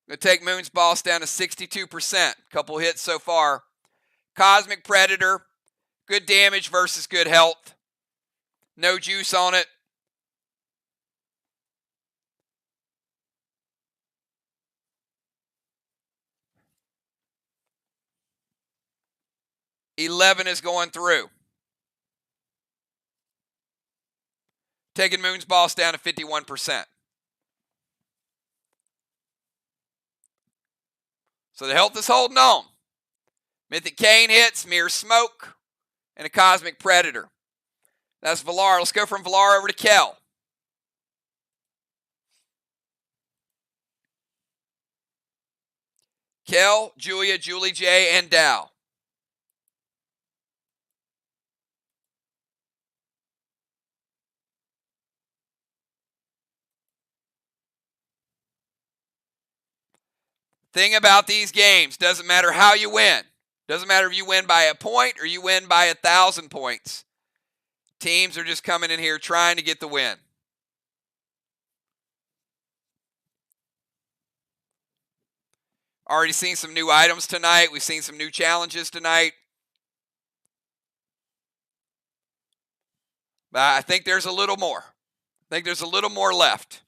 Going to take Moon's boss down to 62%. Couple hits so far. Cosmic Predator. Good damage versus good health. No juice on it. $11 is going through. Taking Moon's boss down to 51%. So the health is holding on. Mythic Kane hits, MIR smoke, and a Cosmic Predator. That's Villar. Let's go from Villar over to Kel. Kel, Julia, Julie J, and Dow. Thing about these games, doesn't matter how you win. Doesn't matter if you win by a point or you win by 1,000 points. Teams are just coming in here trying to get the win. Already seen some new items tonight. We've seen some new challenges tonight. But I think there's a little more. I think there's a little more left.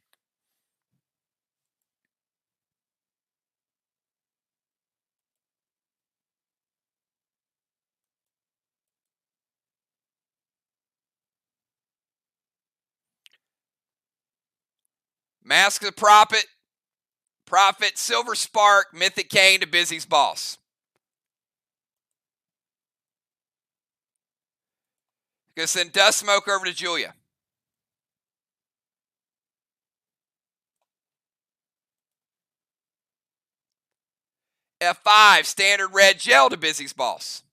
Mask of Prophet, Silver Spark, Mythic Kane to Busy's boss. Gonna send Dust Smoke over to Julia. F5, standard red gel to Busy's boss.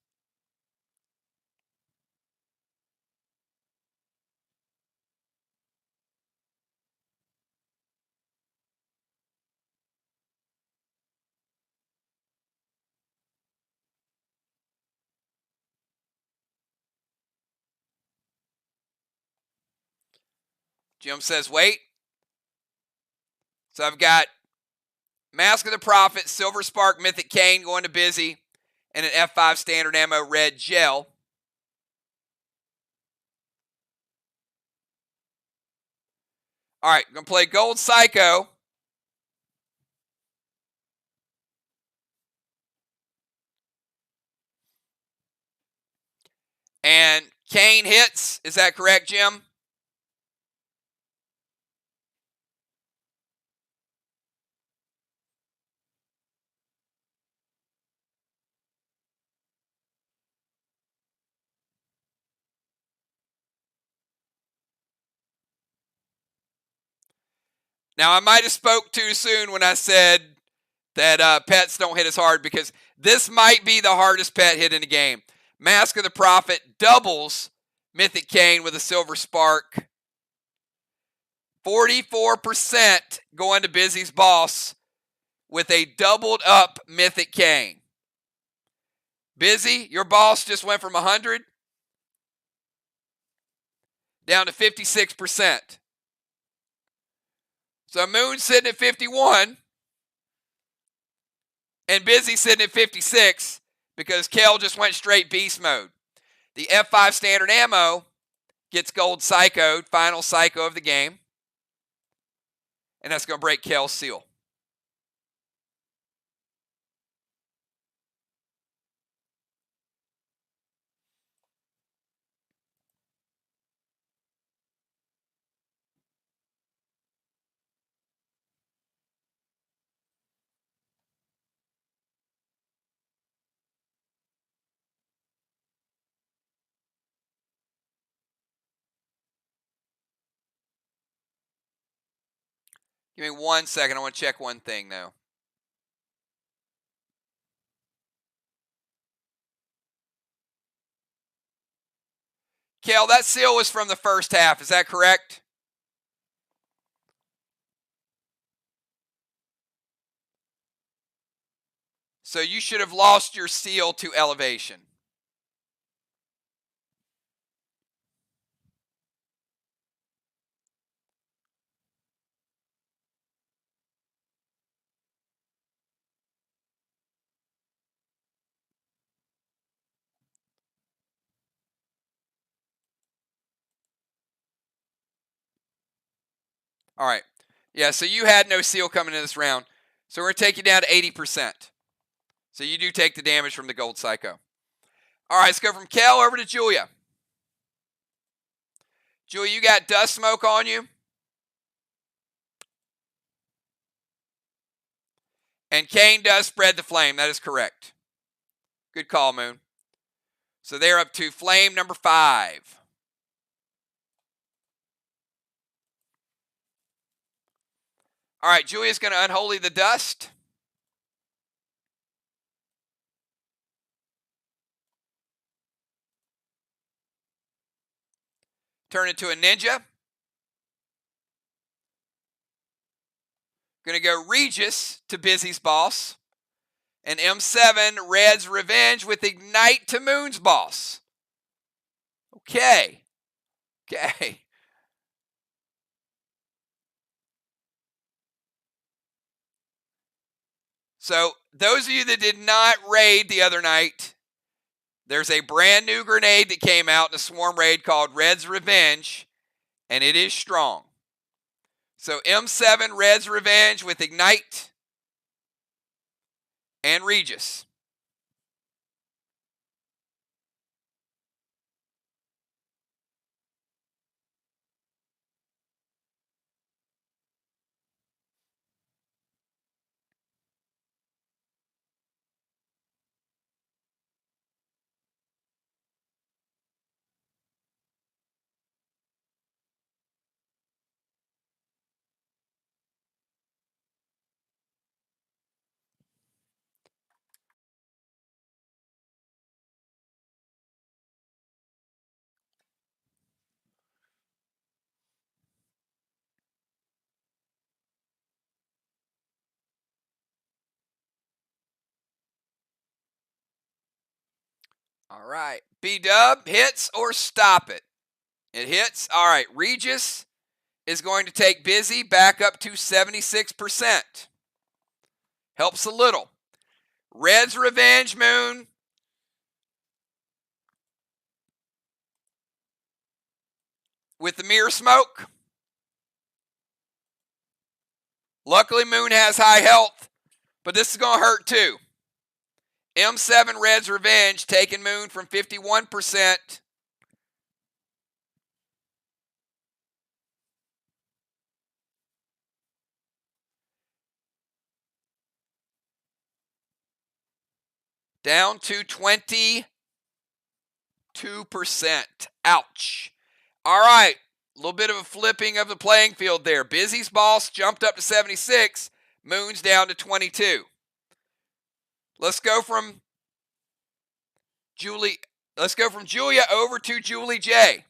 Jim says, wait. So I've got Mask of the Prophet, Silver Spark, Mythic Cane going to Busy, and an F5 standard ammo red gel. All right, I'm going to play Gold Psycho. And Cane hits. Is that correct, Jim? Now, I might have spoke too soon when I said that pets don't hit as hard, because this might be the hardest pet hit in the game. Mask of the Prophet doubles Mythic Cane with a Silver Spark. 44% going to Busy's boss with a doubled up Mythic Cane. Busy, your boss just went from 100 down to 56%. So Moon's sitting at 51 and Busy sitting at 56 because Kel just went straight beast mode. The F5 standard ammo gets Gold Psychoed, final Psycho of the game. And that's going to break Kel's seal. Give me 1 second. I want to check one thing now. Kel, that seal was from the first half. Is that correct? So you should have lost your seal to elevation. All right. Yeah, so you had no seal coming in this round. So we're going to take you down to 80%. So you do take the damage from the Gold Psycho. All right, let's go from Kel over to Julia. Julia, you got dust smoke on you. And Cane does spread the flame. That is correct. Good call, Moon. So they're up to flame number 5. All right, Julia's going to unholy the dust. Turn into a ninja. Going to go Regis to Busy's boss. And M7, Red's Revenge with Ignite to Moon's boss. Okay. So those of you that did not raid the other night, there's a brand new grenade that came out in a swarm raid called Red's Revenge, and it is strong. So M7, Red's Revenge with Ignite and Regis. All right. B-Dub, hits or stop it? It hits. All right. Regis is going to take Busy back up to 76%. Helps a little. Red's Revenge Moon. With the MIR smoke. Luckily, Moon has high health, but this is going to hurt too. M7 Red's Revenge taking Moon from 51% down to 22%. Ouch. All right, a little bit of a flipping of the playing field there. Busy's boss jumped up to 76. Moon's down to 22. Let's go from Julia over to Julie J.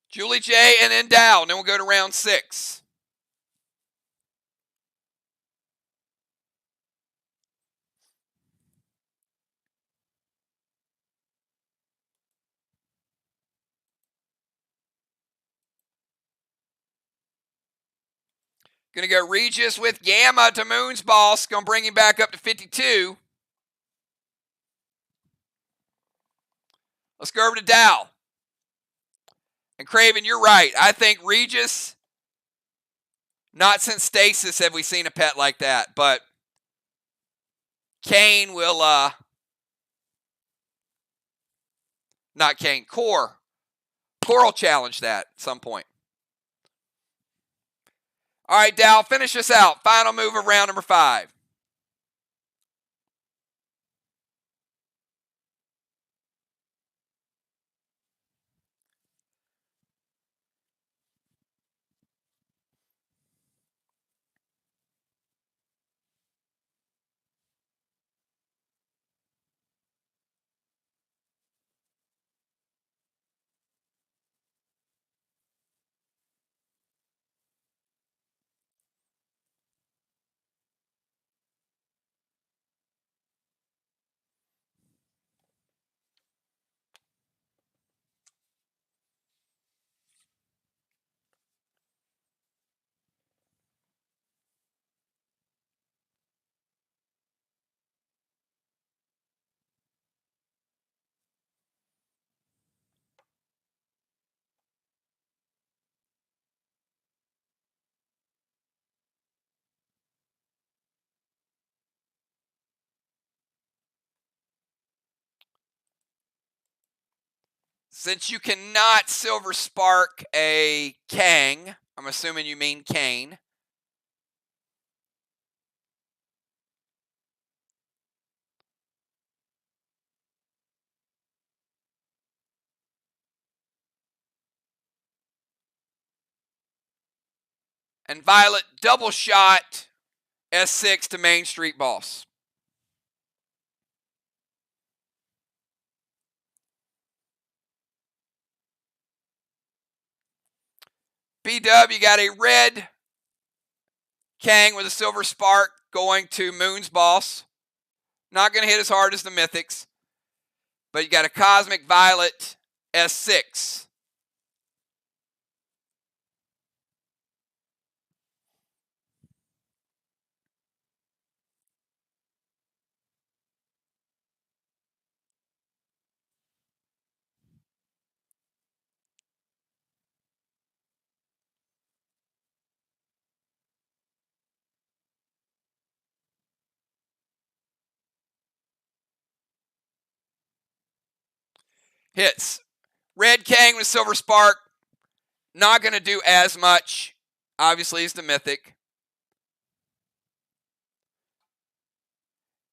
Julie J and then Dow, and then we'll go to round 6. Going to go Regis with Gamma to Moon's boss. Going to bring him back up to 52. Let's go over to Dow. And Craven, you're right. I think Regis, not since Stasis have we seen a pet like that. But Kane will, not Kane, Core. Core will challenge that at some point. All right, Dow, finish us out. Final move of round number 5. Since you cannot Silver Spark a Kang, I'm assuming you mean Kane. And Violet double shot S6 to Main Street Boss. B-Dub, you got a red Kang with a Silver Spark going to Moon's boss. Not going to hit as hard as the Mythics. But you got a Cosmic Violet S6. Hits. Red Kang with Silver Spark. Not going to do as much, obviously, as the Mythic.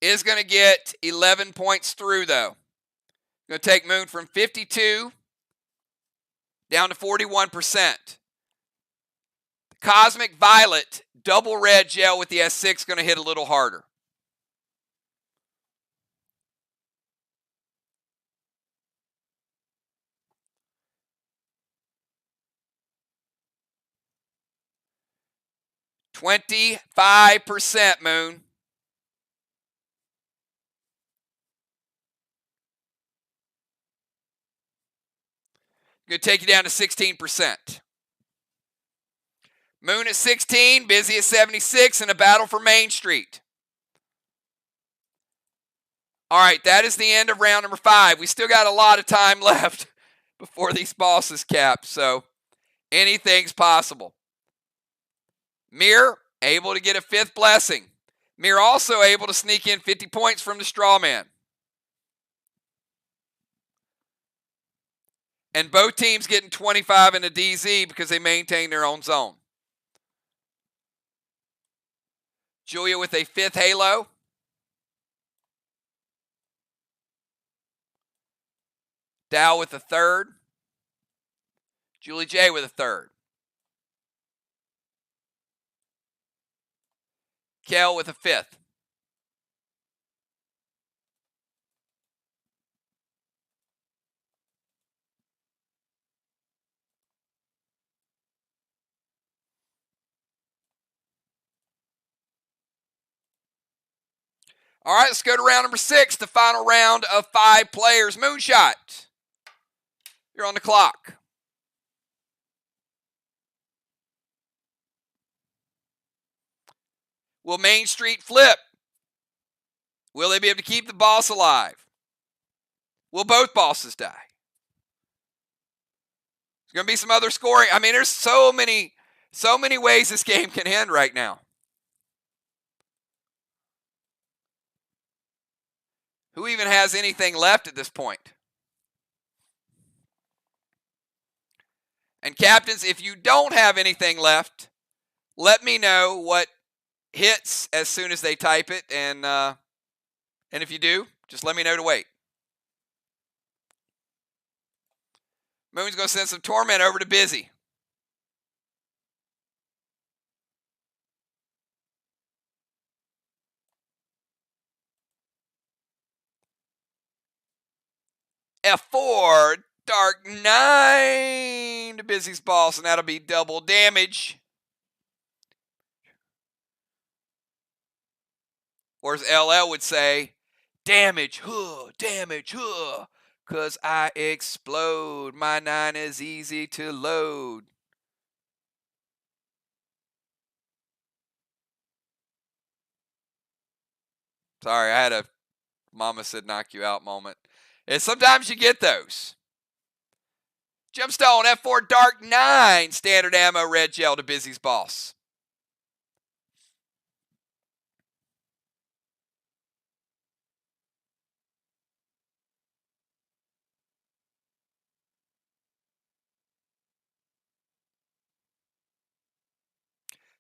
Is going to get 11 points through, though. Going to take Moon from 52 down to 41%. The Cosmic Violet double red gel with the S6 going to hit a little harder. %25%, Moon. Going to take you down to 16%. Moon at 16, busy at 76, in a battle for Main Street. All right, that is the end of round number 5. We still got a lot of time left before these bosses cap, so anything's possible. MIR, able to get a 5th blessing. MIR also able to sneak in 50 points from the straw man. And both teams getting 25 in a DZ because they maintain their own zone. Julia with a 5th halo. Dow with a 3rd. Julie J with a 3rd. Kel with a 5th. All right, let's go to round number 6, the final round of 5 players. Moonshot, you're on the clock. Will Main Street flip? Will they be able to keep the boss alive? Will both bosses die? There's going to be some other scoring. I mean, there's so many ways this game can end right now. Who even has anything left at this point? And captains, if you don't have anything left, let me know what hits as soon as they type it. And if you do, just let me know to wait. Moon's going to send some Torment over to Busy. F4, Dark 9 to Busy's boss, and that'll be double damage. Or as LL would say, damage, damage, because I explode. My 9 is easy to load. Sorry, I had a mama said knock you out moment. And sometimes you get those. Gemstone, F4, Dark 9, standard ammo, red gel to Busy's boss.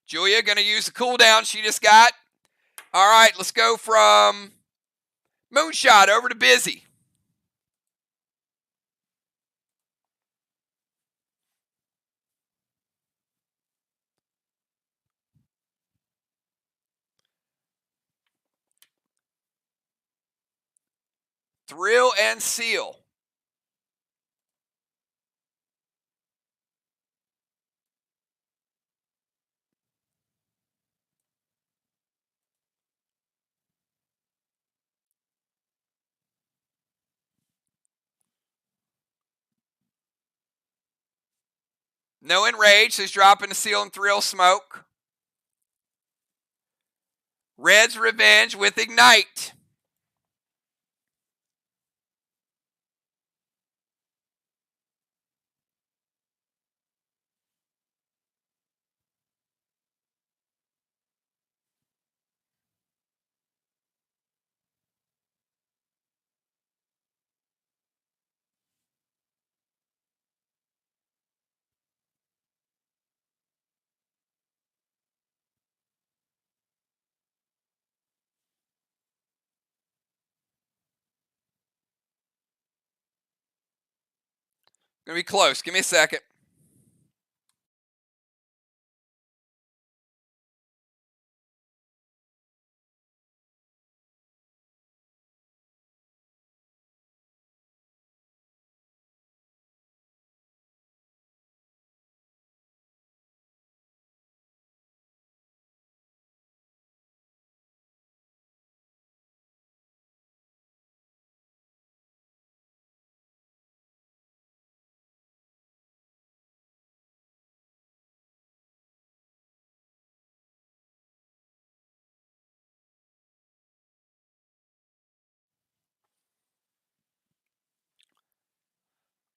Julia going to use the cooldown she just got. All right, let's go from Moonshot over to Busy. Thrill and Seal. No Enrage, so he's dropping the Seal and Thrill Smoke. Red's Revenge with Ignite. Gonna be close. Give me a second.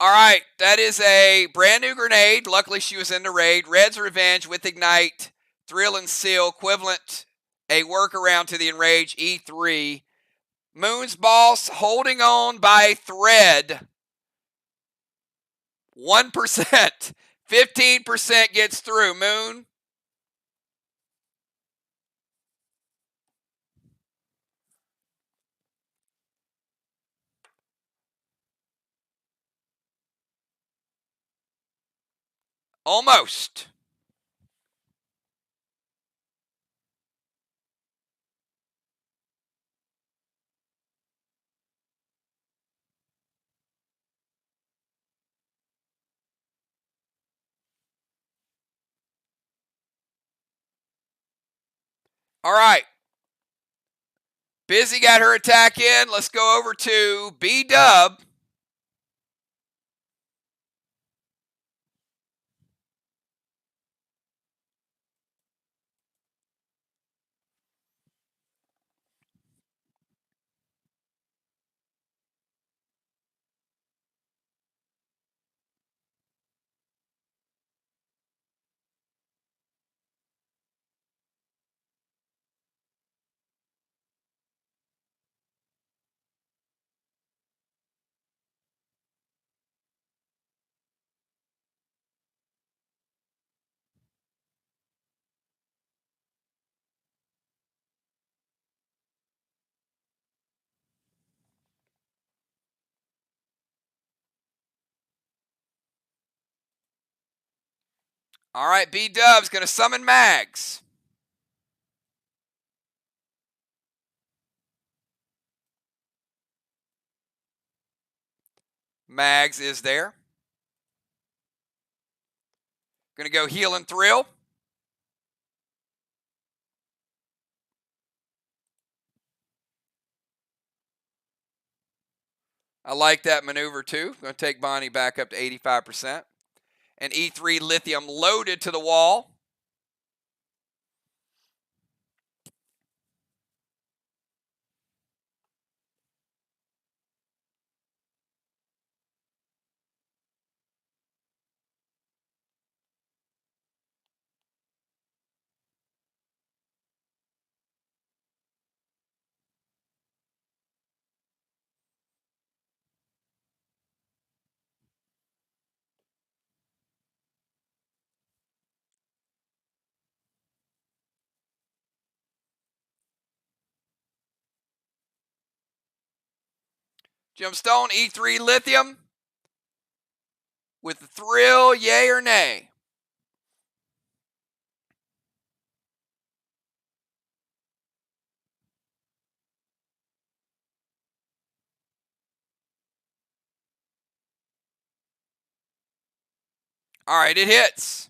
All right, that is a brand new grenade. Luckily, she was in the raid. Red's Revenge with Ignite, Thrill and Seal, equivalent, a workaround to the Enrage E3. Moon's Boss holding on by a thread. 1%. 15% gets through. Moon. Almost. All right. Busy got her attack in. Let's go over to B-Dub. All right, B-Dub's going to summon Mags. Mags is there. Going to go Heal and Thrill. I like that maneuver too. Going to take Bonnie back up to 85%. And E3 Lithium loaded to the wall. Gemstone, E3 Lithium. With the Thrill, yay or nay? All right, it hits.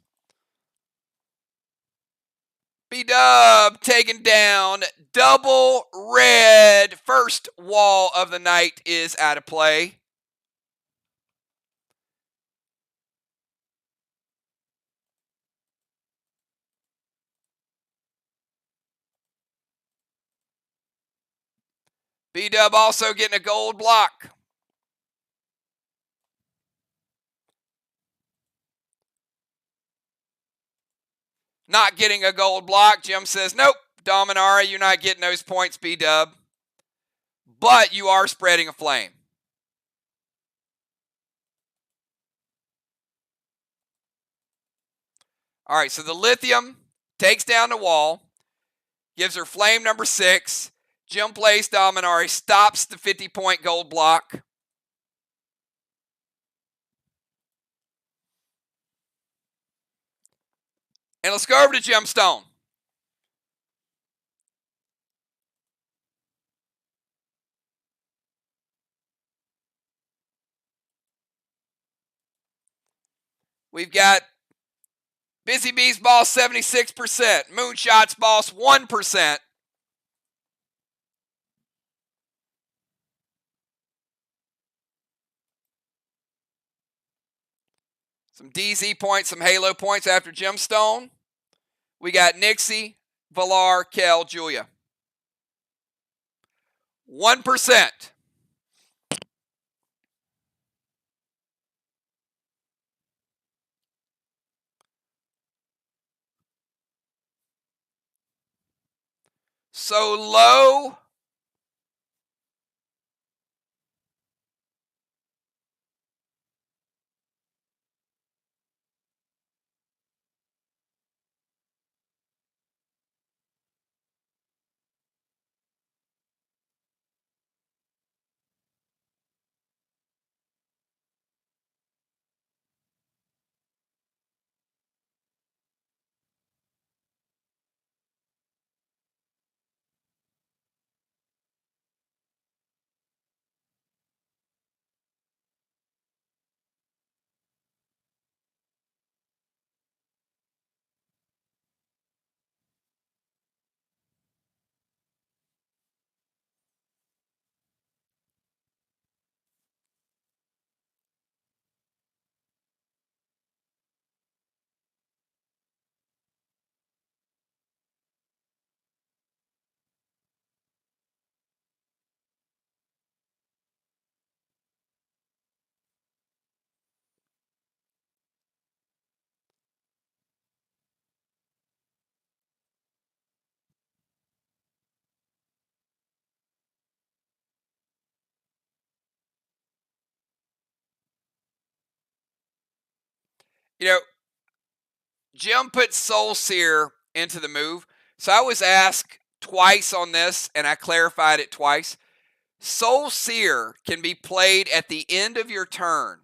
B-Dub taken down. Double red. First wall of the night is out of play. B-Dub also getting a gold block. Not getting a gold block. Jim says, nope, Dominara, you're not getting those points, B-Dub. But you are spreading a flame. All right, so the Lithium takes down the wall, gives her flame number 6. Jim plays Dominari, stops the 50-point gold block. And let's go over to Gemstone. We've got Busy Bee's boss 76%, Moonshot's boss 1%. Some DZ points, some Halo points after Gemstone. We got Nixie, Valar, Kel, Julia. 1%. so low. You know, Jim put Soul Seer into the move. So I was asked twice on this, and I clarified it twice. Soul Seer can be played at the end of your turn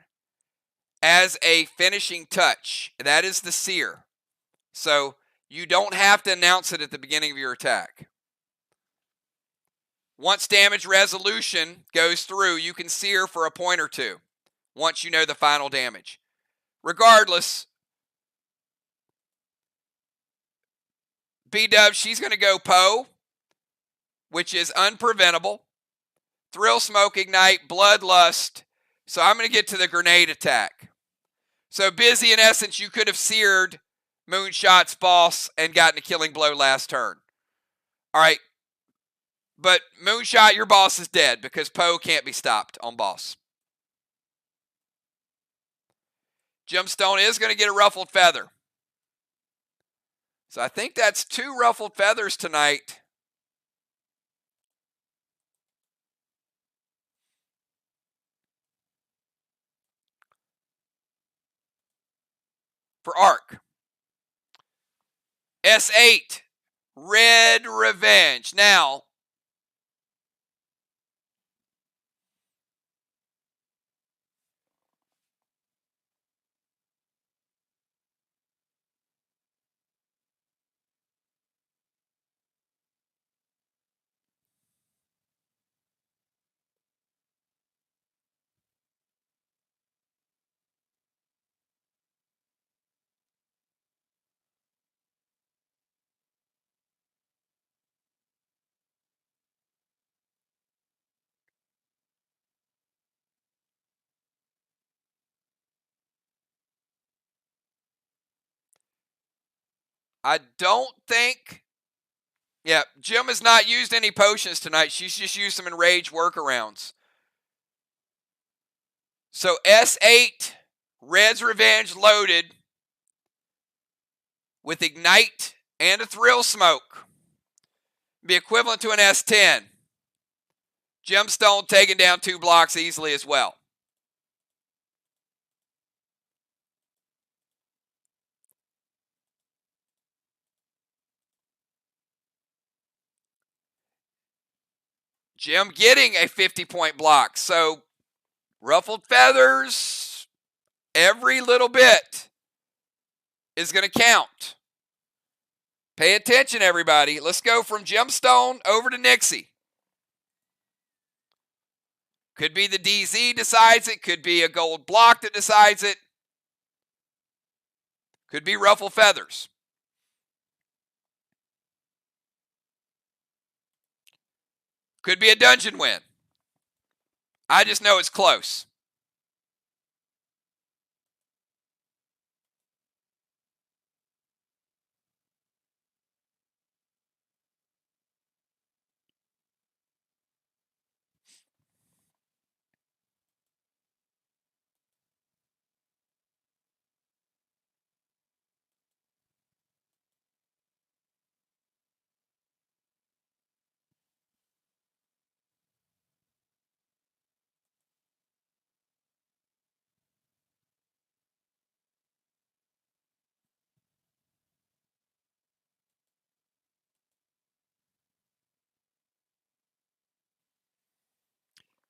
as a finishing touch. That is the Seer. So you don't have to announce it at the beginning of your attack. Once damage resolution goes through, you can Seer for a point or two once you know the final damage. Regardless, B-Dub, she's going to go Poe, which is unpreventable. Thrill Smoke, Ignite, Bloodlust. So I'm going to get to the grenade attack. So Busy, in essence, you could have seared Moonshot's boss and gotten a killing blow last turn. All right. But Moonshot, your boss is dead because Poe can't be stopped on boss. Gemstone is going to get a Ruffled Feather. So I think that's 2 Ruffled Feathers tonight. For Arc. S8, Red Revenge. Now, I don't think. Yeah, Jim has not used any potions tonight. She's just used some enraged workarounds. So S8, Red's Revenge loaded with Ignite and a Thrill Smoke. Be equivalent to an S10. Gemstone taking down 2 blocks easily as well. Jim getting a 50-point block. So Ruffled Feathers, every little bit is going to count. Pay attention, everybody. Let's go from Gemstone over to Nixie. Could be the DZ decides it. Could be a gold block that decides it. Could be Ruffled Feathers. Could be a dungeon win. I just know it's close.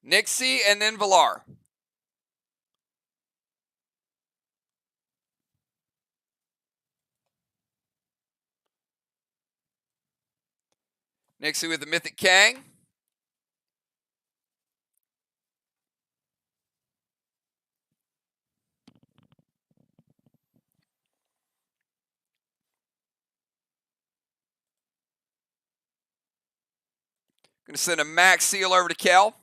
Nixie, and then Villar. Nixie with the Mythic Kang. Going to send a Max Seal over to Kel.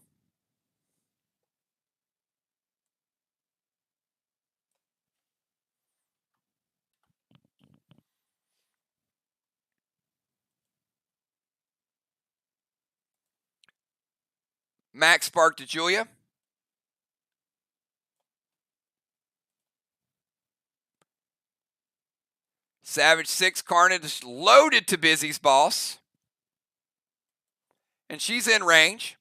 Max Spark to Julia. Savage 6 Carnage loaded to Busy's boss. And she's in range.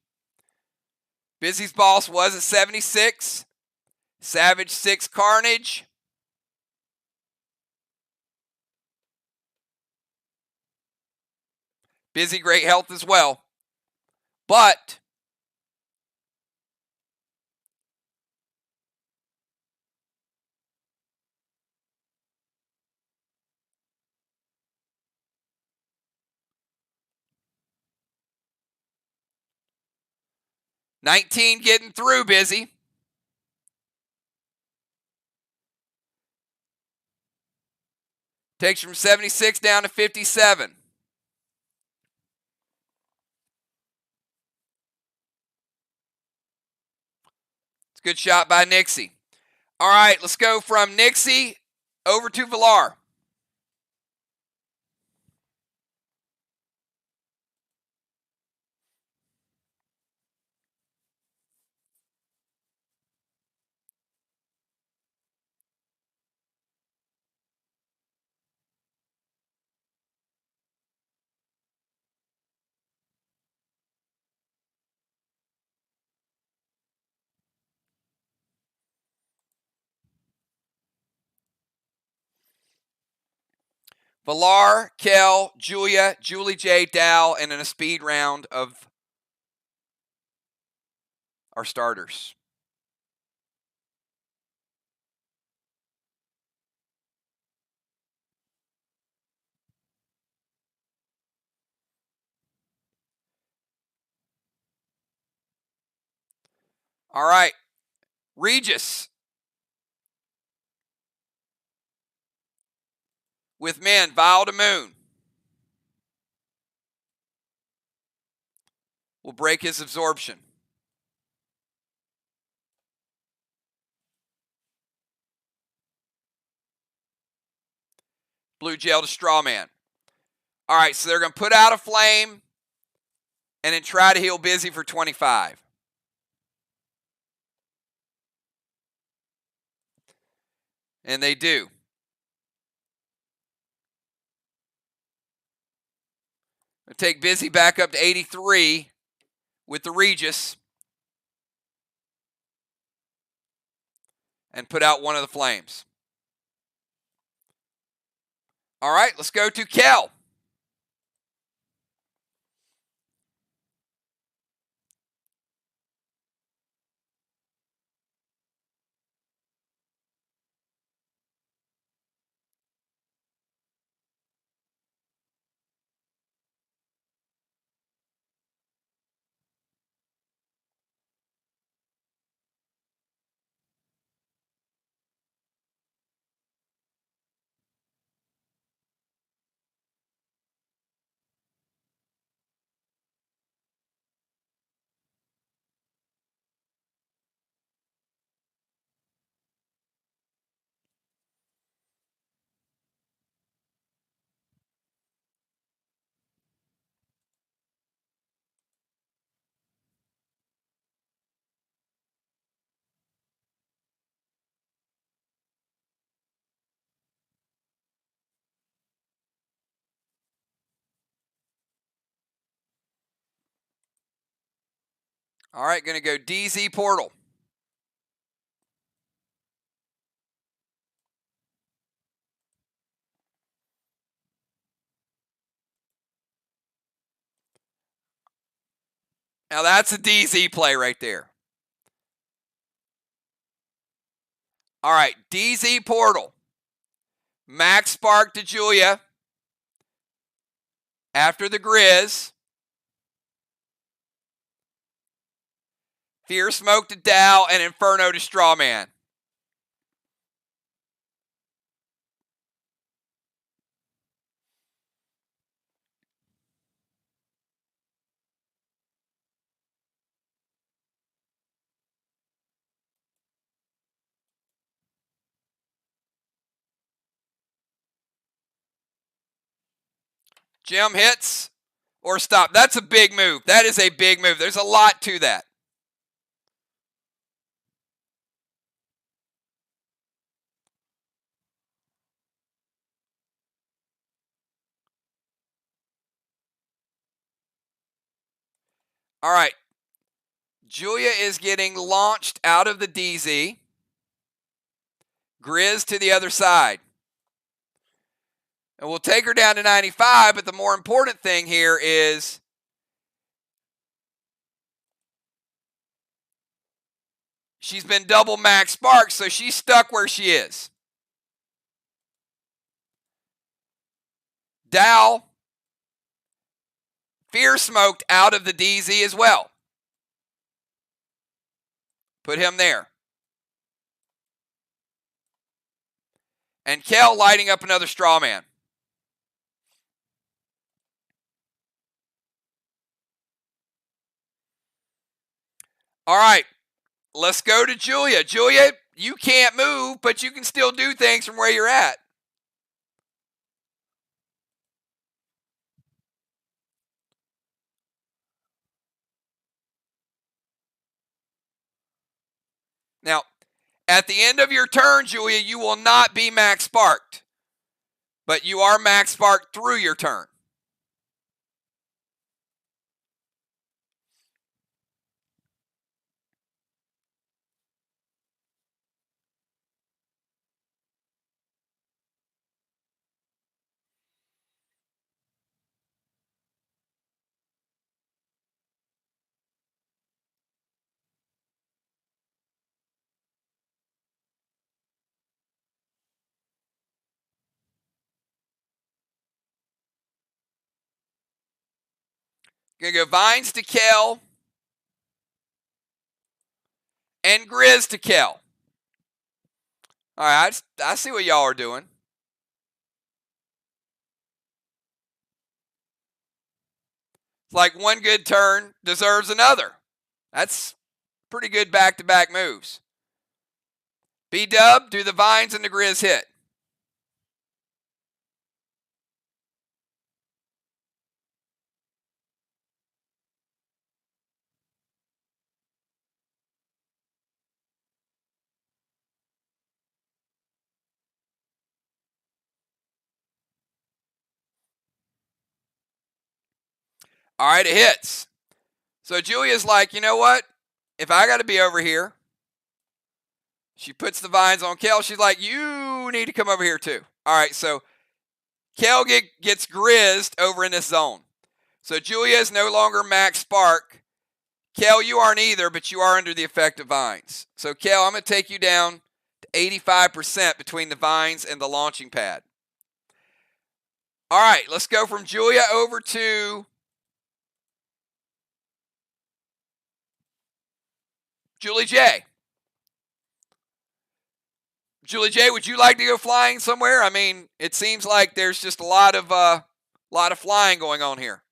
Busy's boss was at 76. Savage 6 Carnage. Busy great health as well. But $19 getting through, Busy. Takes from 76 down to 57. It's a good shot by Nixie. All right, let's go from Nixie over to Villar. Villar, Kel, Julia, Julie J, Dow, and in a speed round of our starters. All right, Regis with men, Vial to Moon. Will break his absorption. Blue Gel to Strawman. All right, so they're going to put out a flame and then try to heal Busy for 25. And they do. I'll take Busy back up to 83 with the Regis. And put out one of the flames. All right, let's go to Kel. All right, going to go DZ Portal. Now that's a DZ play right there. All right, DZ Portal. Max Spark to Julia. After the Grizz. Fear Smoke to Dow and Inferno to Strawman. Jim hits or stop. That's a big move. That is a big move. There's a lot to that. All right. Julia is getting launched out of the DZ. Grizz to the other side. And we'll take her down to 95, but the more important thing here is she's been double max spark, so she's stuck where she is. Dow, Fear Smoked out of the DZ as well. Put him there. And Kel lighting up another straw man. All right, let's go to Julia. Julia, you can't move, but you can still do things from where you're at. Now, at the end of your turn, Julia, you will not be max sparked, but you are max sparked through your turn. Gonna go Vines to Kel and Grizz to Kel. All right, I see what y'all are doing. It's like one good turn deserves another. That's pretty good back-to-back moves. B-Dub, do the Vines and the Grizz hit. All right, it hits. So Julia's like, you know what? If I got to be over here, she puts the Vines on Kel. She's like, you need to come over here too. All right, so Kel gets grizzed over in this zone. So Julia is no longer max spark. Kel, you aren't either, but you are under the effect of Vines. So Kel, I'm going to take you down to 85% between the Vines and the launching pad. All right, let's go from Julia over to Julie J. Julie J, would you like to go flying somewhere? I mean, it seems like there's just a lot of flying going on here.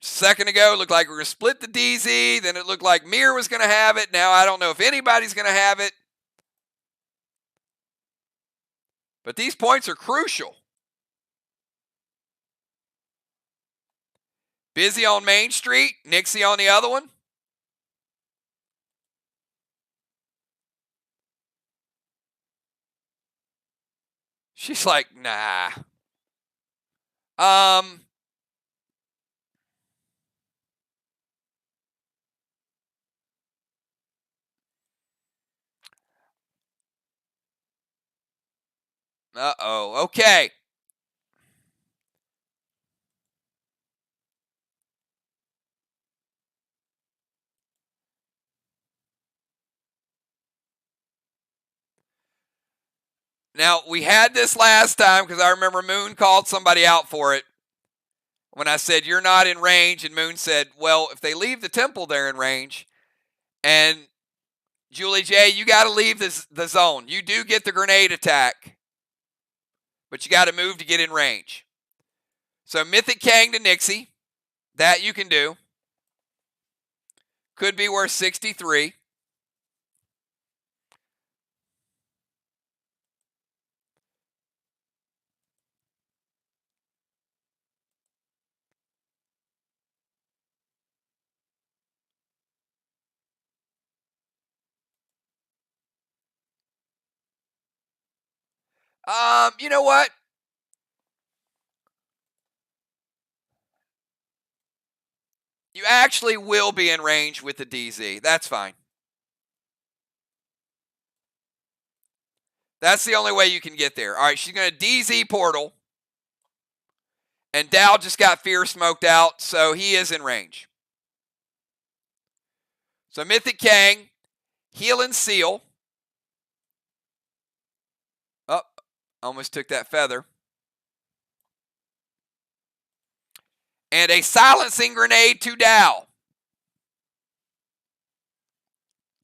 A second ago, it looked like we were going to split the DZ. Then it looked like MIR was going to have it. Now I don't know if anybody's going to have it. But these points are crucial. Busy on Main Street. Nixie on the other one. She's like, nah. Uh-oh. Okay. Now, we had this last time because I remember Moon called somebody out for it when I said, you're not in range. And Moon said, well, if they leave the temple, they're in range. And Julie J., you got to leave the zone. You do get the grenade attack, but you got to move to get in range. So Mythic Kang to Nixie, that you can do. Could be worth 63. You know what? You actually will be in range with the DZ. That's fine. That's the only way you can get there. All right, she's going to DZ portal. And Dow just got fear smoked out, so he is in range. So Mythic Kang, heal and seal. Oh, almost took that feather. And a silencing grenade to Dow.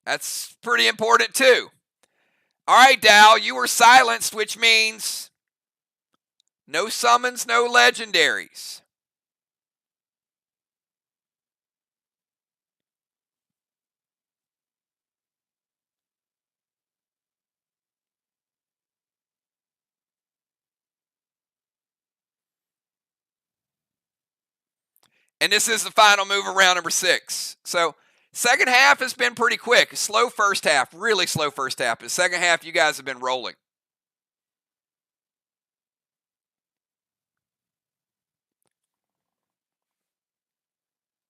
That's pretty important too. All right, Dow, you were silenced, which means no summons, no legendaries. And this is the final move of round number 6. So second half has been pretty quick. Slow first half, really slow first half. The second half, you guys have been rolling.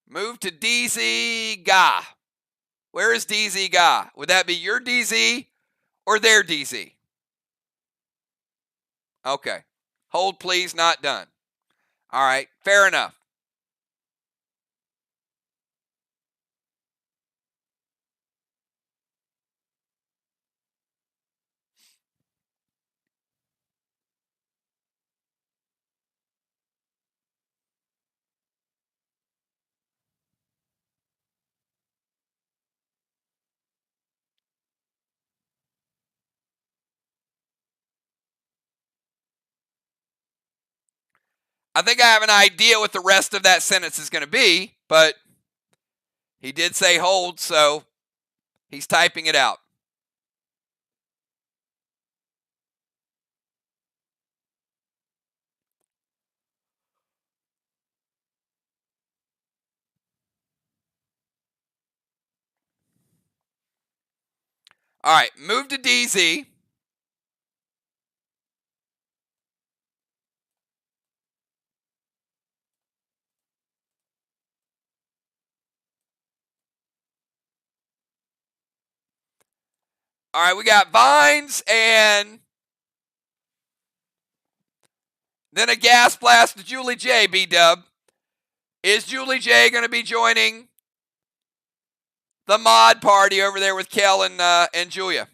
Move to DZ Ga. Where is DZ Ga? Would that be your DZ or their DZ? Okay. Hold, please, not done. All right, fair enough. I think I have an idea what the rest of that sentence is going to be, but he did say hold, so he's typing it out. All right, move to DZ. All right, we got Vines and then a gas blast to Julie J, B-Dub. Is Julie J going to be joining the mod party over there with Kel and Julia?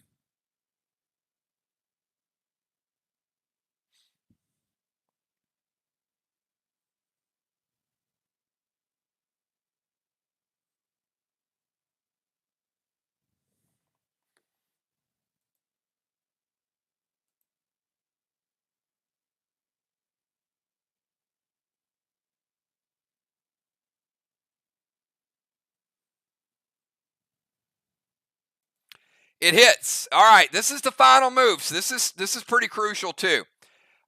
It hits. All right, this is the final move. So this is pretty crucial too.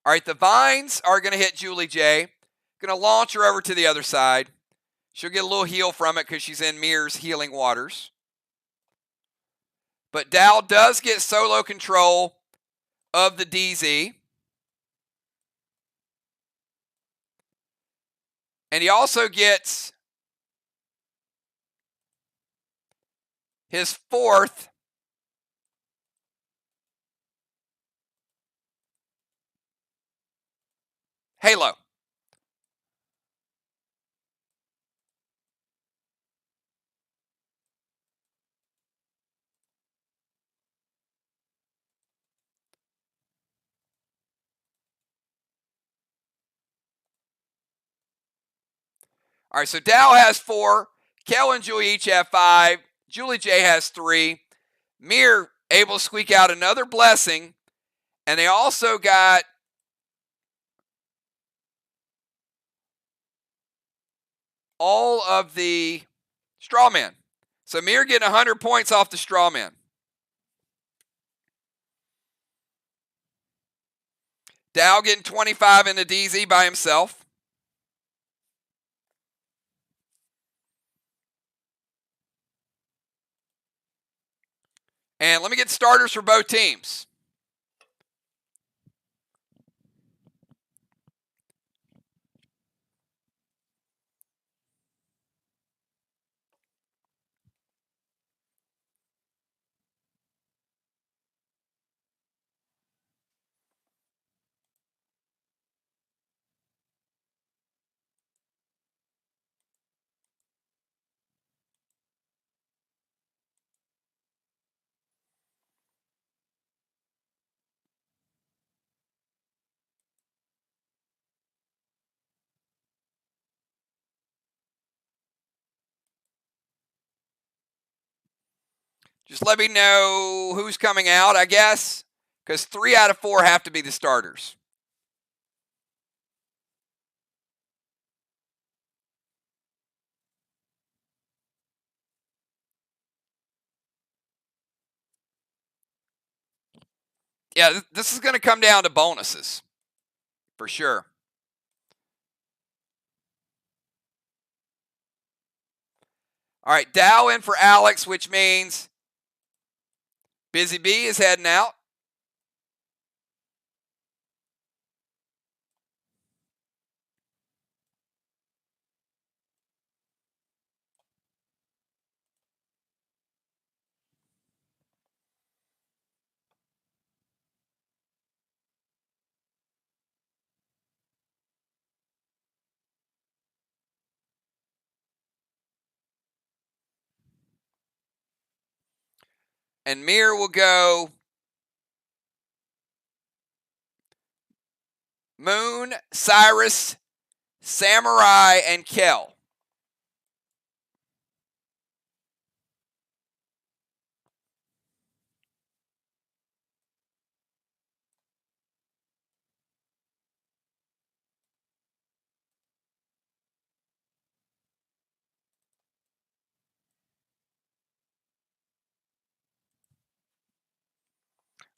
All right, the Vines are going to hit Julie J. Going to launch her over to the other side. She'll get a little heal from it because she's in MIR's healing waters. But Dow does get solo control of the DZ. And he also gets his 4th Halo. All right, so Dow has 4. Kel and Julie each have 5. Julie J has 3. MIR able to squeak out another blessing. And they also got all of the straw men. So MIR getting 100 points off the straw man. Dow getting 25 in the DZ by himself. And let me get starters for both teams. Just let me know who's coming out, I guess, because 3 out of 4 have to be the starters. Yeah, this is going to come down to bonuses, for sure. All right, Dow in for Alex, which means Busy Bee is heading out. And MIR will go Moon, Cyrus, Samurai, and Kel.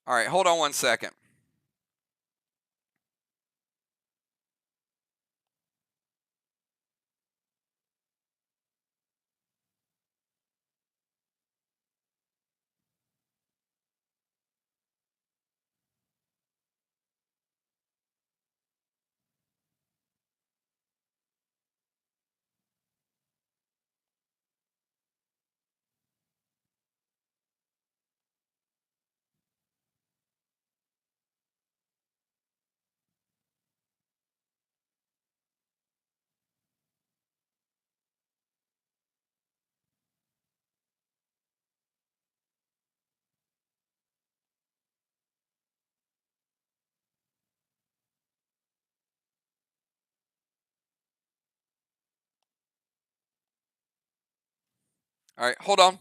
All right, hold on one second. All right, hold on.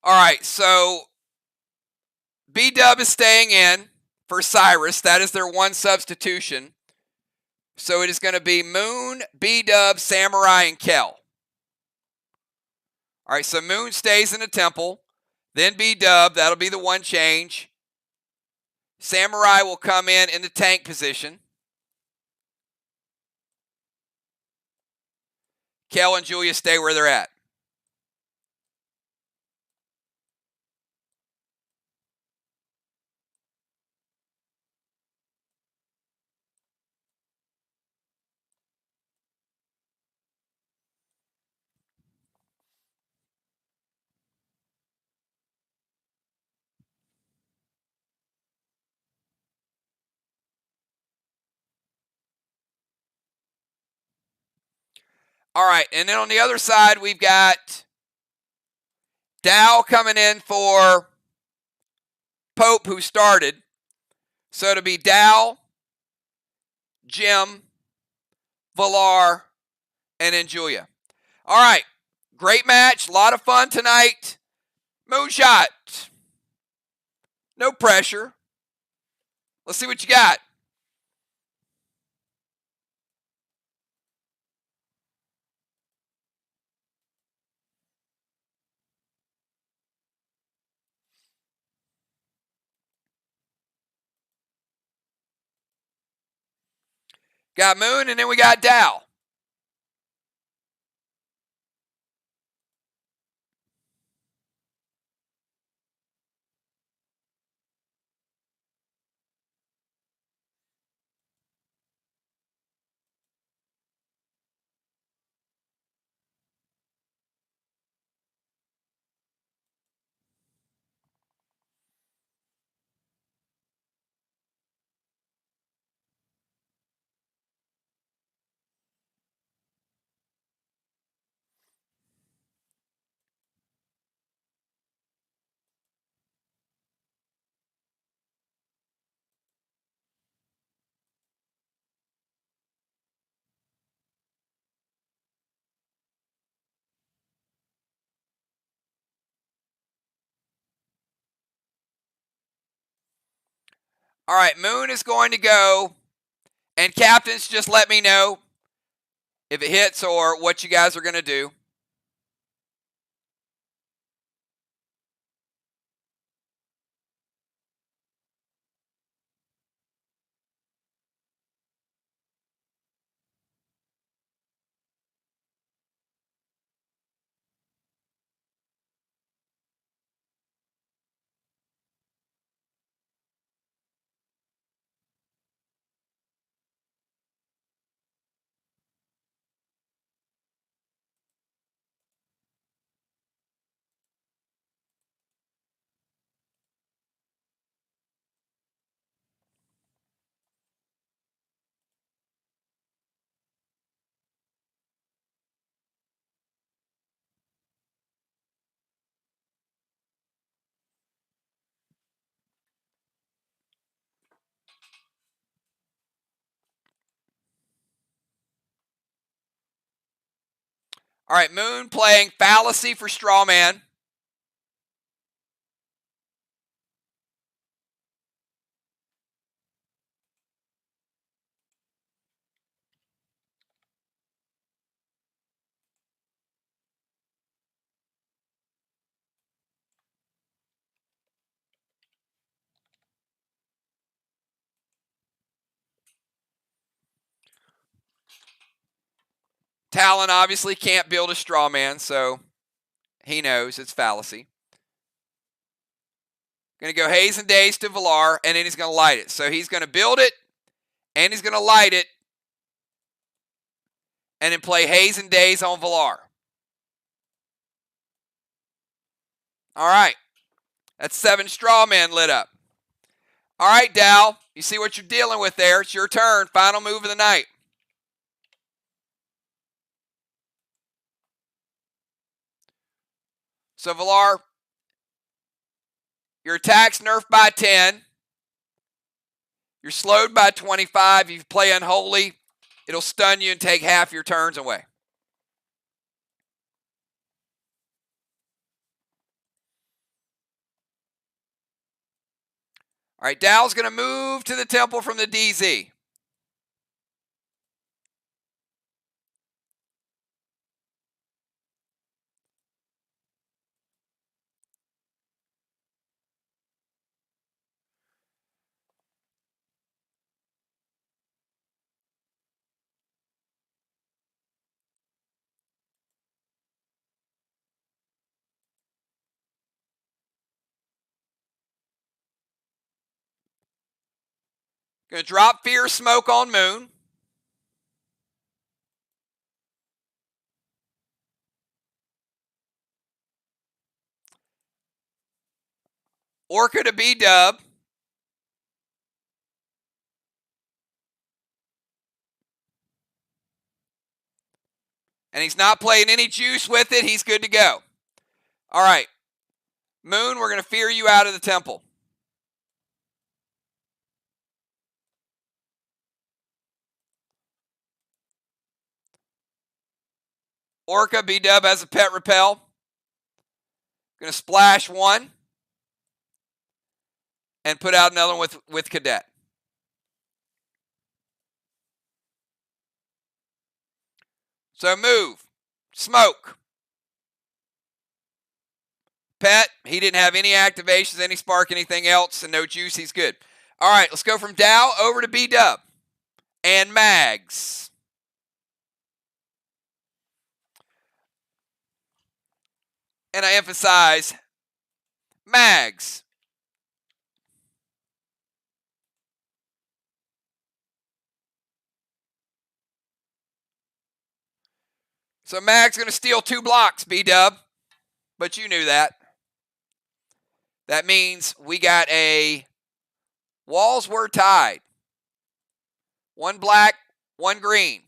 All right, so B-Dub is staying in for Cyrus. That is their one substitution. So it is going to be Moon, B-Dub, Samurai, and Kel. All right, so Moon stays in the temple. Then B-Dub, that'll be the one change. Samurai will come in the tank position. Kel and Julia stay where they're at. All right, and then on the other side, we've got Dow coming in for Pope, who started. So it'll be Dow, Jim, Villar, and then Julia. All right, great match. A lot of fun tonight. Moonshot. No pressure. Let's see what you got. Got Moon, and then we got Dow. All right, Moon is going to go, and captains, just let me know if it hits or what you guys are going to do. All right, Moon playing Fallacy for Strawman. Talon obviously can't build a straw man, so he knows it's Fallacy. Going to go Haze and Days to Villar, and then he's going to light it. So he's going to build it, and he's going to light it, and then play Haze and Days on Villar. All right. That's 7 straw men lit up. All right, Dow, you see what you're dealing with there. It's your turn. Final move of the night. So, Villar, your attack's nerfed by 10. You're slowed by 25. If you play Unholy, it'll stun you and take half your turns away. All right, Dow's going to move to the temple from the DZ. Going to drop Fear Smoke on Moon. Orca to B-Dub. And he's not playing any juice with it. He's good to go. All right. Moon, we're going to fear you out of the temple. Orca, B-Dub has a pet repel. Going to splash one. And put out another one with Cadet. So move. Smoke. Pet, he didn't have any activations, any spark, anything else, and no juice. He's good. All right, let's go from Dow over to B-Dub. And Mags. And I emphasize Mags. So Mag's going to steal 2 blocks, B-Dub. But you knew that. That means we got a walls were tied. 1 black, 1 green.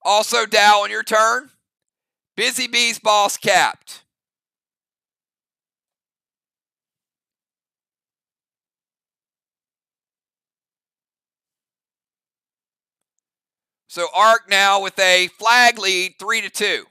Also, Dow, on your turn, Busy Bee's boss capped. So Arc now with a flag lead, 3-2.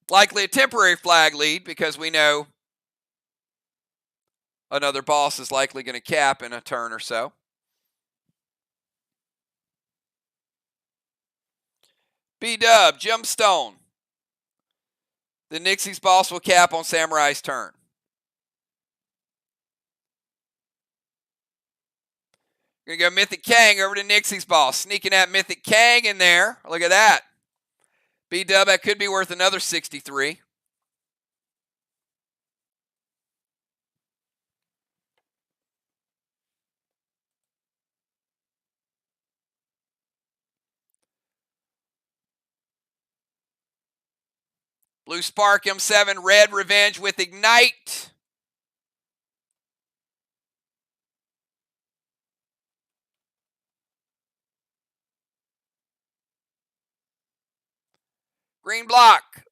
Likely a temporary flag lead because we know another boss is likely going to cap in a turn or so. B-Dub, Gemstone. The Nixie's boss will cap on Samurai's turn. Going to go Mythic Kang over to Nixie's boss. Sneaking that Mythic Kang in there. Look at that. B-Dub, that could be worth another 63. Blue Spark, M7, Red Revenge with Ignite. Green block.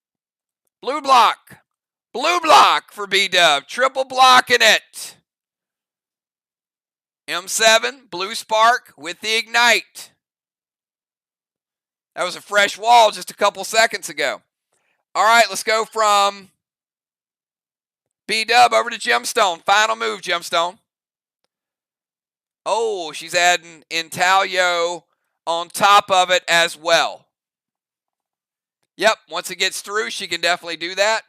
Blue block. Blue block for B-Dub. Triple blocking it. M7, Blue Spark with the Ignite. That was a fresh wall just a couple seconds ago. All right, let's go from B-Dub over to Gemstone. Final move, Gemstone. Oh, she's adding Intaglio on top of it as well. Yep, once it gets through, she can definitely do that.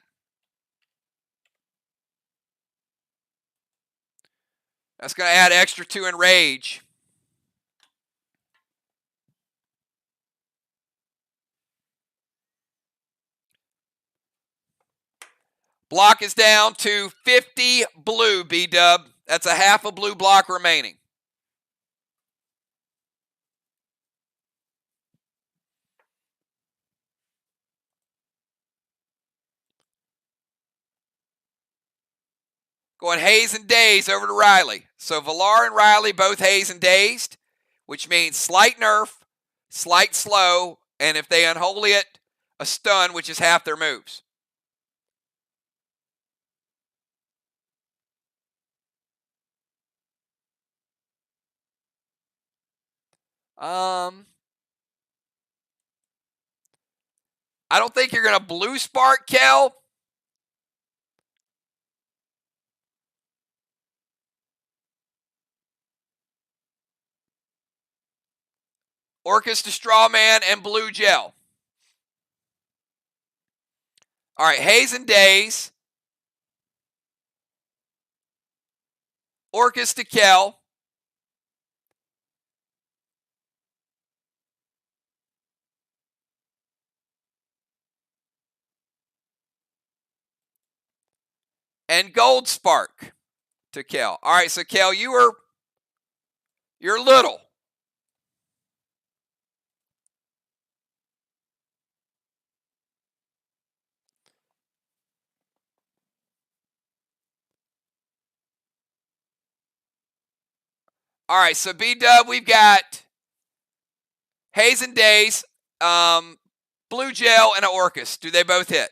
That's going to add extra 2 Enrage. Block is down to 50 blue, B-Dub. That's a half a blue block remaining. Going Haze and Dazed over to Riley. So Valar and Riley both Haze and Dazed, which means slight nerf, slight slow, and if they unholy it, a stun, which is half their moves. I don't think you're going to blue spark, Kel. Orcus to Strawman and Blue Gel. All right, Haze and Days. Orcus to Kel. And Gold Spark to Kel. All right, so Kel, you're little. All right, so B-Dub, we've got Haze and Days, Blue Gel, and an Orcus. Do they both hit?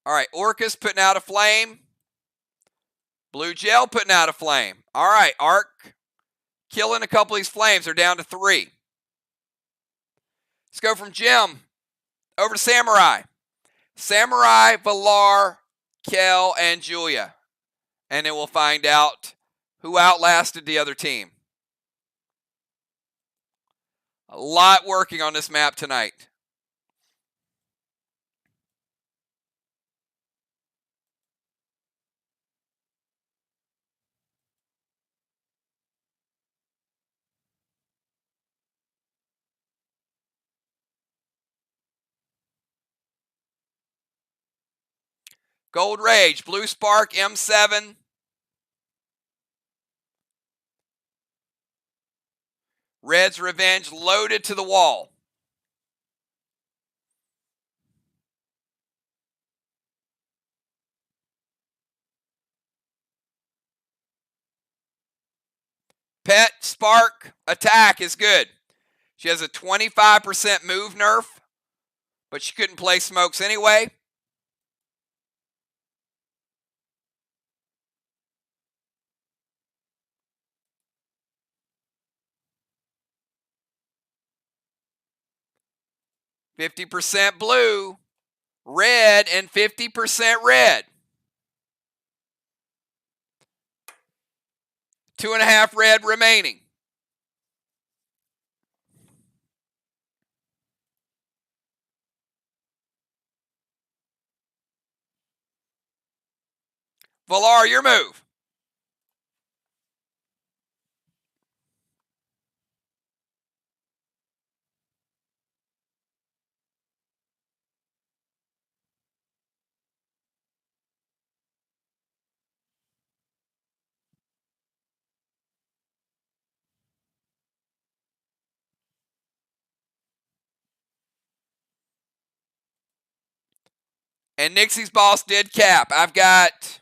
All right, Orcus putting out a flame. Blue Gel putting out a flame. All right, Arc killing a couple of these flames. They're down to 3. Let's go from Jim over to Samurai. Samurai, Valar, Kel, and Julia. And then we'll find out who outlasted the other team. A lot working on this map tonight. Gold Rage, Blue Spark, M7. Red's Revenge loaded to the wall. Pet, Spark, Attack is good. She has a 25% move nerf, but she couldn't play smokes anyway. %50 blue, red, and 50% red. 2.5 red remaining. Valar, your move. And Nixie's boss did cap. I've got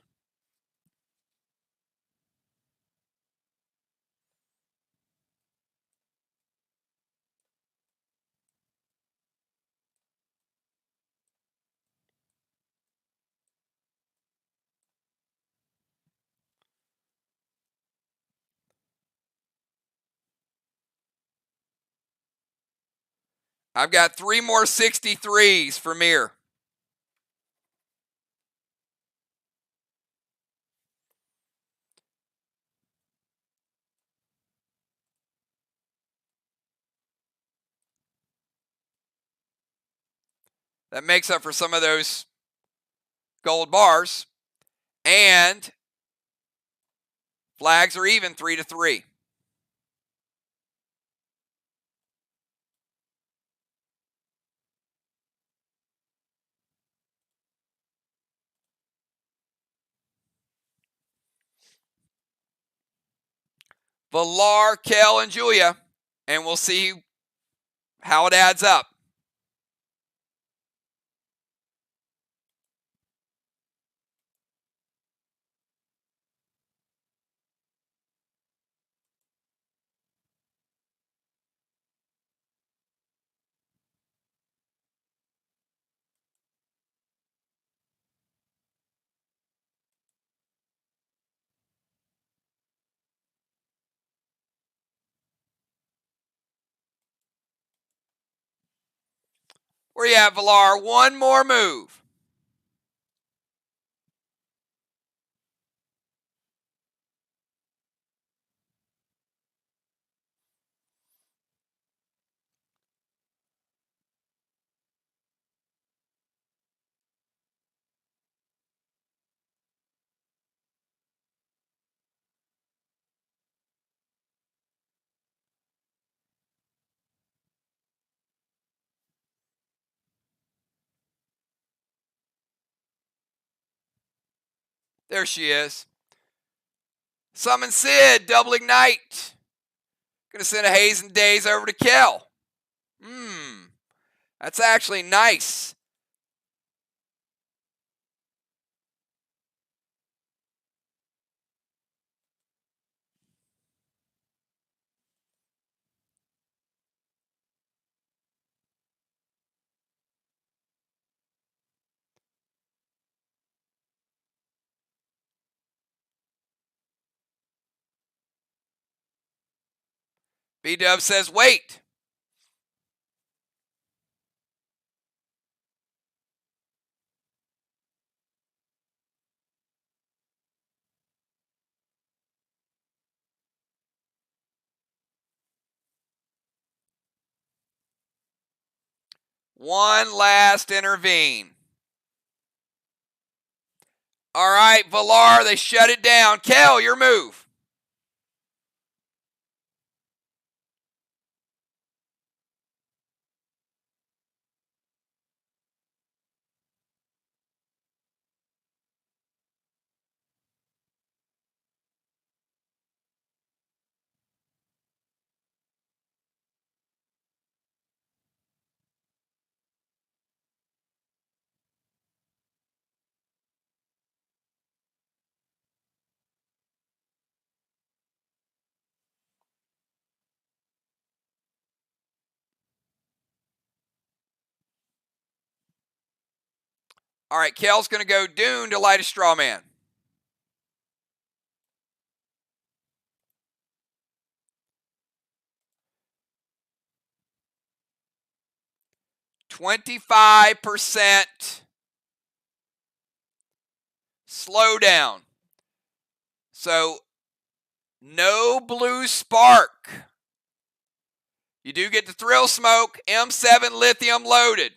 I've got 3 more 63s for MIR. That makes up for some of those gold bars. And flags are even 3-3. Valar, Kel, and Julia. And we'll see how it adds up. Where you at, Villar? One more move. There she is. Summon Sid, double ignite. Gonna send a Haze and Daze over to Kel. That's actually nice. B-Dub says wait. One last intervene. All right, Villar, they shut it down. Kel, your move. All right, Kel's going to go Dune to light a straw man. %25 slowdown. So no blue spark. You do get the thrill smoke. M7 lithium loaded.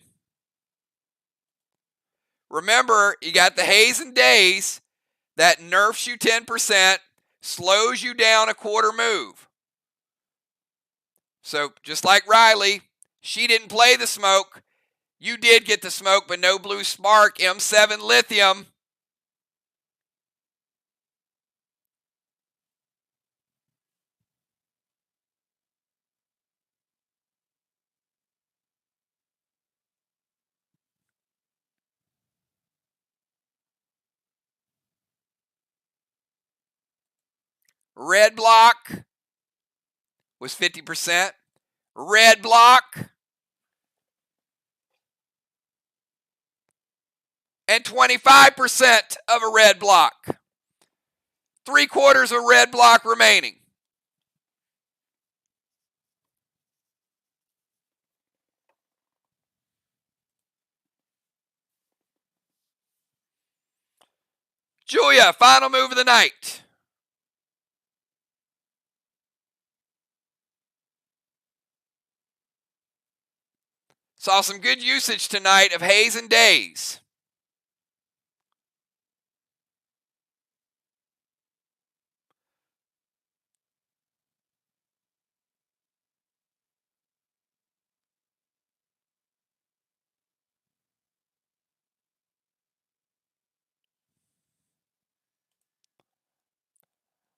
Remember, you got the Haze and Daze that nerfs you 10%, slows you down a quarter move. So just like Riley, she didn't play the smoke. You did get the smoke, but no blue spark. M7 lithium. Red block was 50%. Red block and 25% of a red block. 3/4 of red block remaining. Julia, final move of the night. Saw some good usage tonight of Haze and Daze.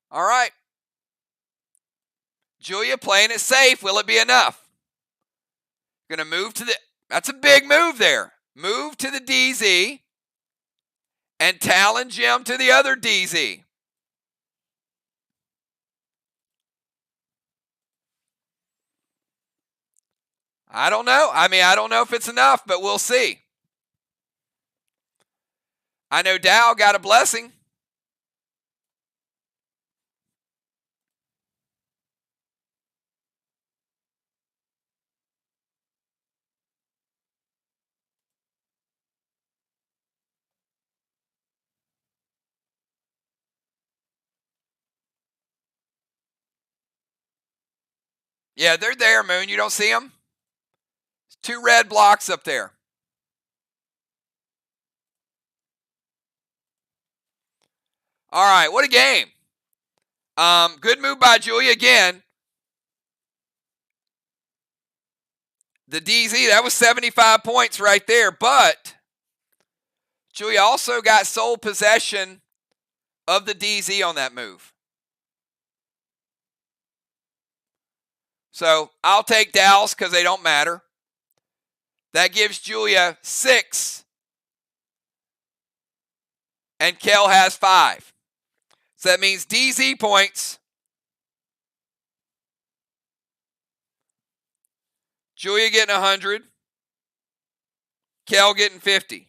All right. Julia playing it safe. Will it be enough? Going to move to the... That's a big move there. Move to the DZ and Talon Gem to the other DZ. I don't know. I don't know if it's enough, but we'll see. I know Dow got a blessing. Yeah, they're there, Moon. You don't see them? 2 red blocks up there. All right, what a game. Good move by Julia again. The DZ, that was 75 points right there, but Julia also got sole possession of the DZ on that move. So I'll take Dallas because they don't matter. That gives Julia 6. And Kel has 5. So that means DZ points. Julia getting 100. Kel getting 50.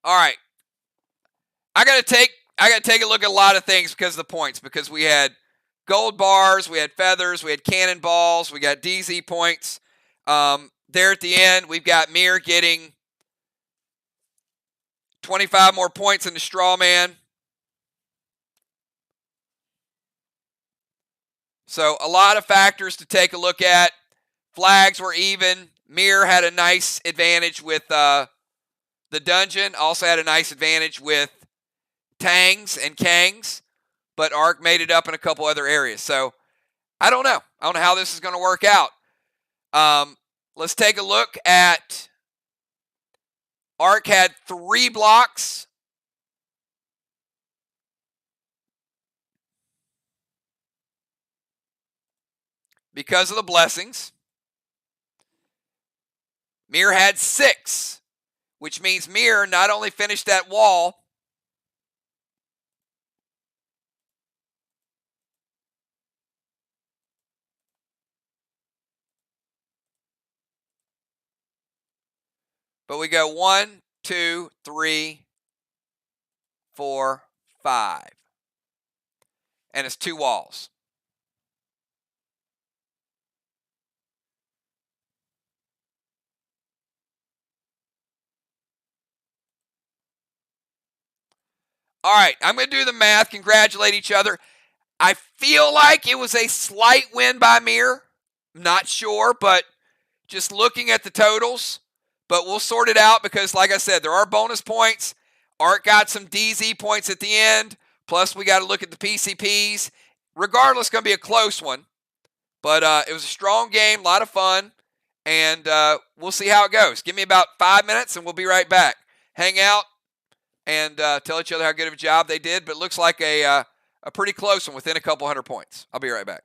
All right. I gotta take a look at a lot of things because of the points, because we had gold bars, we had feathers, we had cannonballs, we got DZ points. There at the end, we've got MIR getting 25 more points than the straw man. So a lot of factors to take a look at. Flags were even. MIR had a nice advantage with the dungeon. Also had a nice advantage with Tangs and Kangs. But Ark made it up in a couple other areas. So I don't know. I don't know how this is going to work out. Let's take a look at Ark had 3 blocks. Because of the blessings. MIR had 6, which means MIR not only finished that wall, but we go 1, 2, 3, 4, 5. And it's 2 walls. All right, I'm going to do the math, congratulate each other. I feel like it was a slight win by MIR. I'm not sure, but just looking at the totals. But we'll sort it out because, like I said, there are bonus points. Art got some DZ points at the end. Plus, we got to look at the PCPs. Regardless, it's going to be a close one. But it was a strong game, a lot of fun. And we'll see how it goes. Give me about 5 minutes, and we'll be right back. Hang out and tell each other how good of a job they did. But it looks like a pretty close one within a couple hundred points. I'll be right back.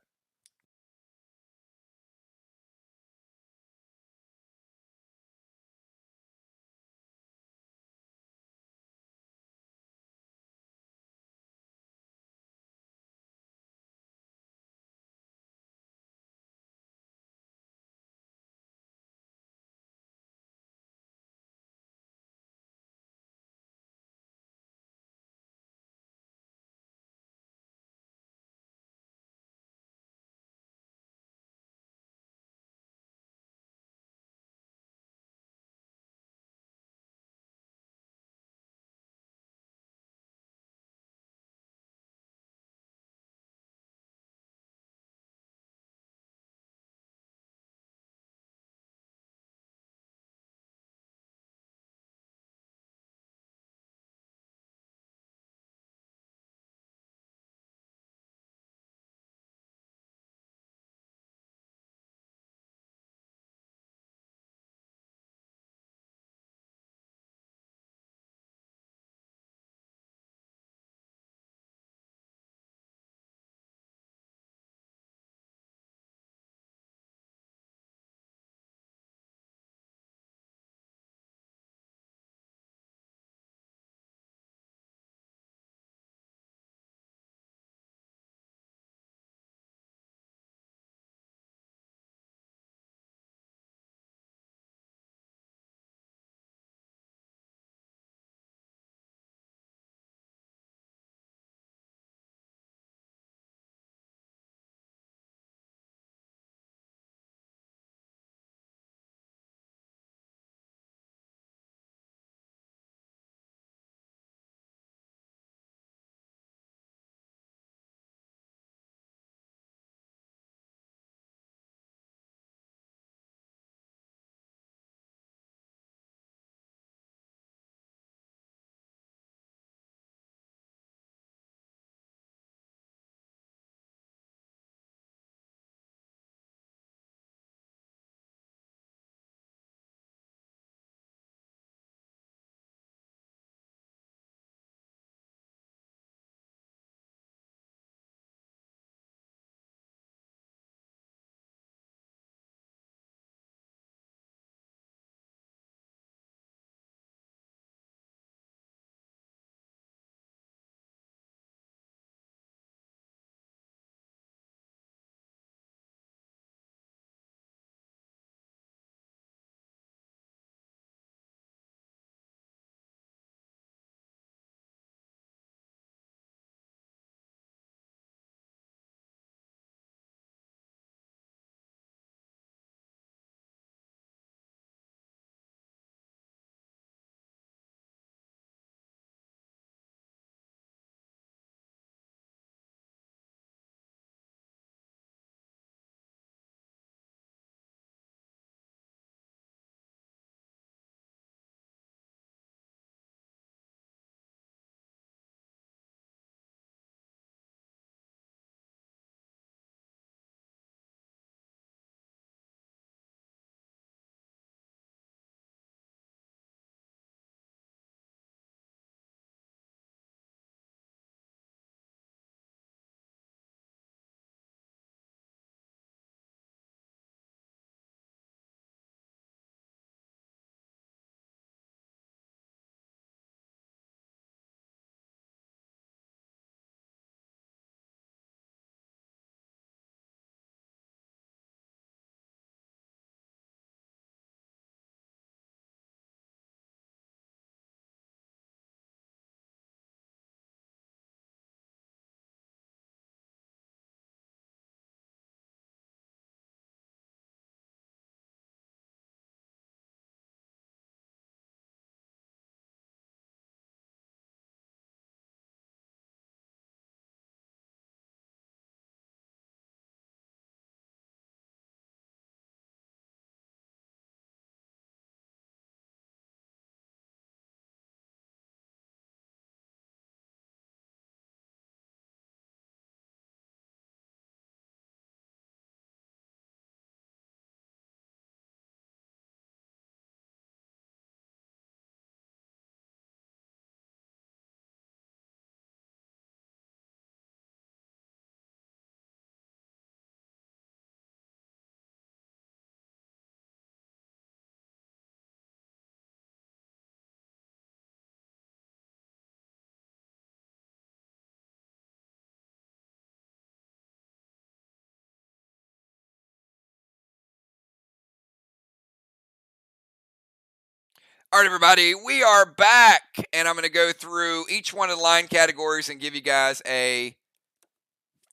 All right, everybody, we are back, and I'm going to go through each one of the line categories and give you guys a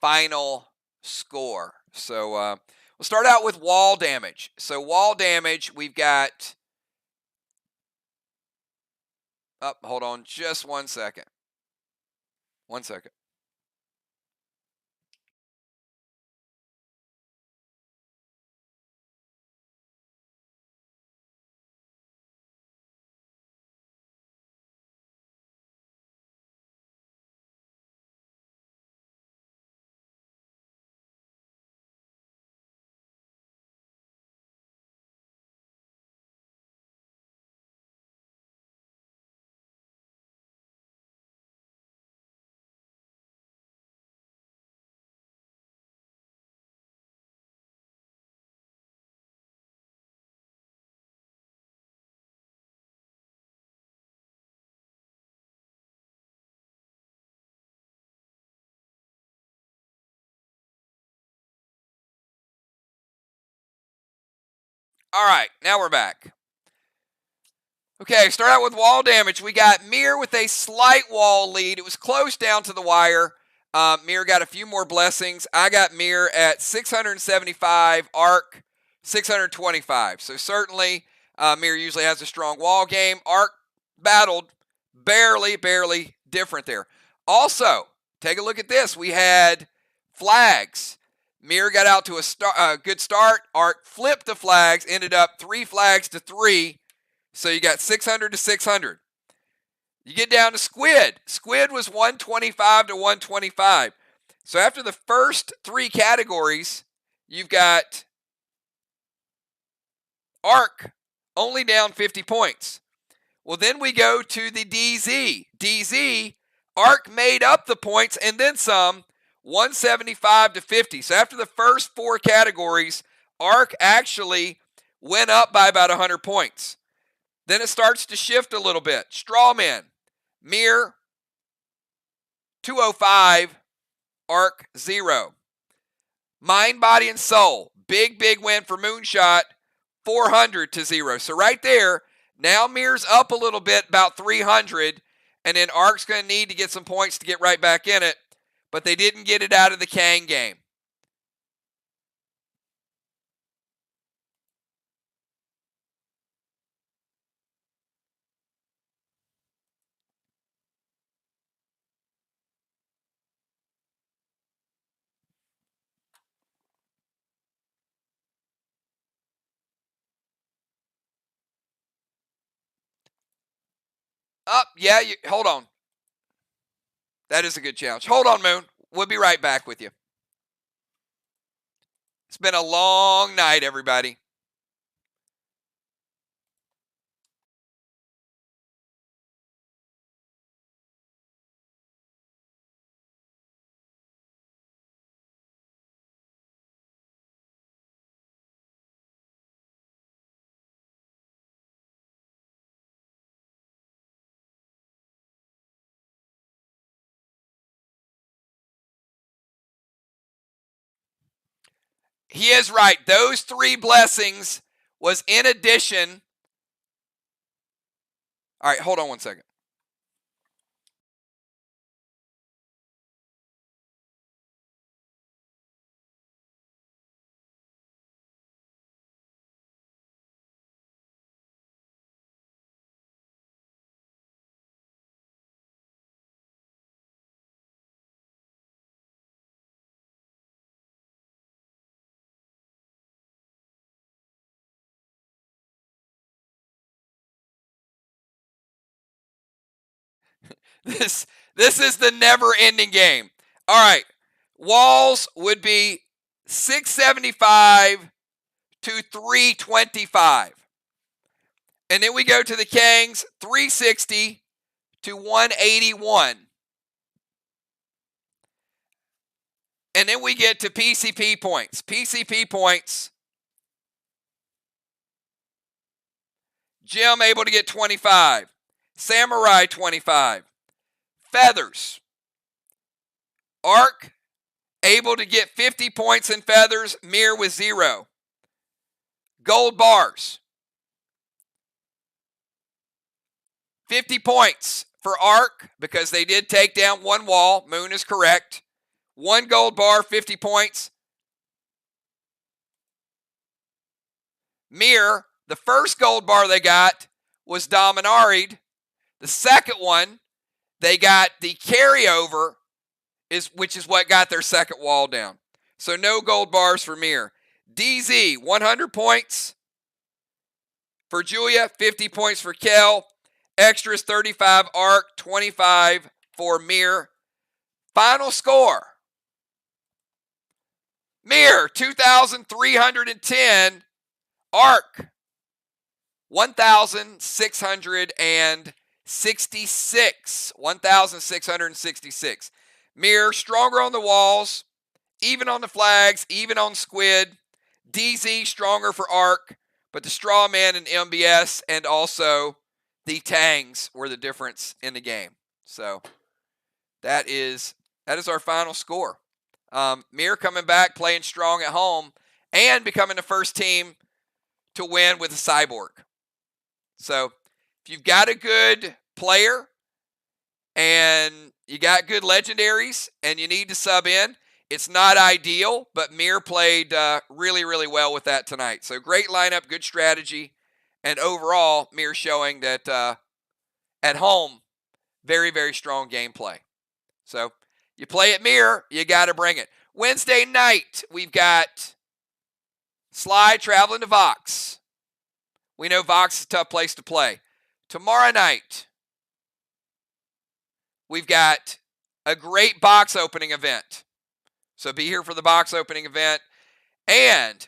final score. So we'll start out with wall damage. So wall damage, we've got, hold on just 1 second. 1 second. All right, now we're back. Okay, start out with wall damage. We got MIR with a slight wall lead. It was close down to the wire. MIR got a few more blessings. I got MIR at 675, ARC 625. So certainly MIR usually has a strong wall game. ARC battled barely different there. Also, take a look at this. We had flags. MIR got out to a good start. ARC flipped the flags, ended up 3 flags to 3. So you got 600 to 600. You get down to squid. Squid was 125 to 125. So after the first 3 categories, you've got ARC only down 50 points. Well, then we go to the DZ. DZ, ARC made up the points and then some, 175 to 50. So after the first 4 categories, ARC actually went up by about 100 points. Then it starts to shift a little bit. Strawman, MIR 205, ARC 0. Mind, Body, and Soul, big win for Moonshot, 400 to 0. So right there, now MIR's up a little bit, about 300, and then ARC's going to need to get some points to get right back in it, but they didn't get it out of the Kang game. Hold on. That is a good challenge. Hold on, Moon. We'll be right back with you. It's been a long night, everybody. He is right. Those 3 blessings was in addition. All right, hold on 1 second. This is the never-ending game. All right, walls would be 675 to 325. And then we go to the Kangs, 360 to 181. And then we get to PCP points. PCP points. Jim able to get 25. Samurai 25. Feathers. ARC able to get 50 points in feathers. MIR with 0. Gold bars. 50 points for Arc because they did take down one wall. Moon is correct. 1 gold bar, 50 points. MIR, the first gold bar they got was Dominaried. The second one, they got the carryover, which is what got their second wall down. So no gold bars for MIR. DZ, 100 points for Julia, 50 points for Kel. Extras, 35 Arc, 25 for MIR. Final score. MIR, 2,310. Arc, 1,666. 1,666. MIR, stronger on the walls, even on the flags, even on squid. DZ, stronger for Arc, but the straw man and MBS and also the Tangs were the difference in the game. So that is our final score. MIR coming back, playing strong at home, and becoming the first team to win with a cyborg. So if you've got a good player and you got good legendaries and you need to sub in, it's not ideal, but MIR played really, really well with that tonight. So great lineup, good strategy, and overall, MIR showing that at home, very, very strong gameplay. So you play at MIR, you got to bring it. Wednesday night, we've got Sly traveling to Vox. We know Vox is a tough place to play. Tomorrow night, we've got a great box opening event. So be here for the box opening event. And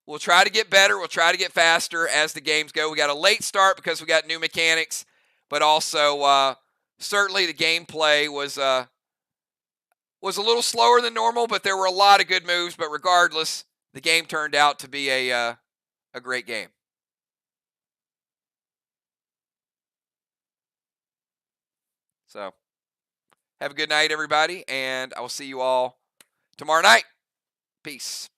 we'll try to get better. We'll try to get faster as the games go. We got a late start because we got new mechanics. But also, certainly the gameplay was a little slower than normal. But there were a lot of good moves. But regardless, the game turned out to be a great game. So have a good night, everybody. And I will see you all tomorrow night. Peace.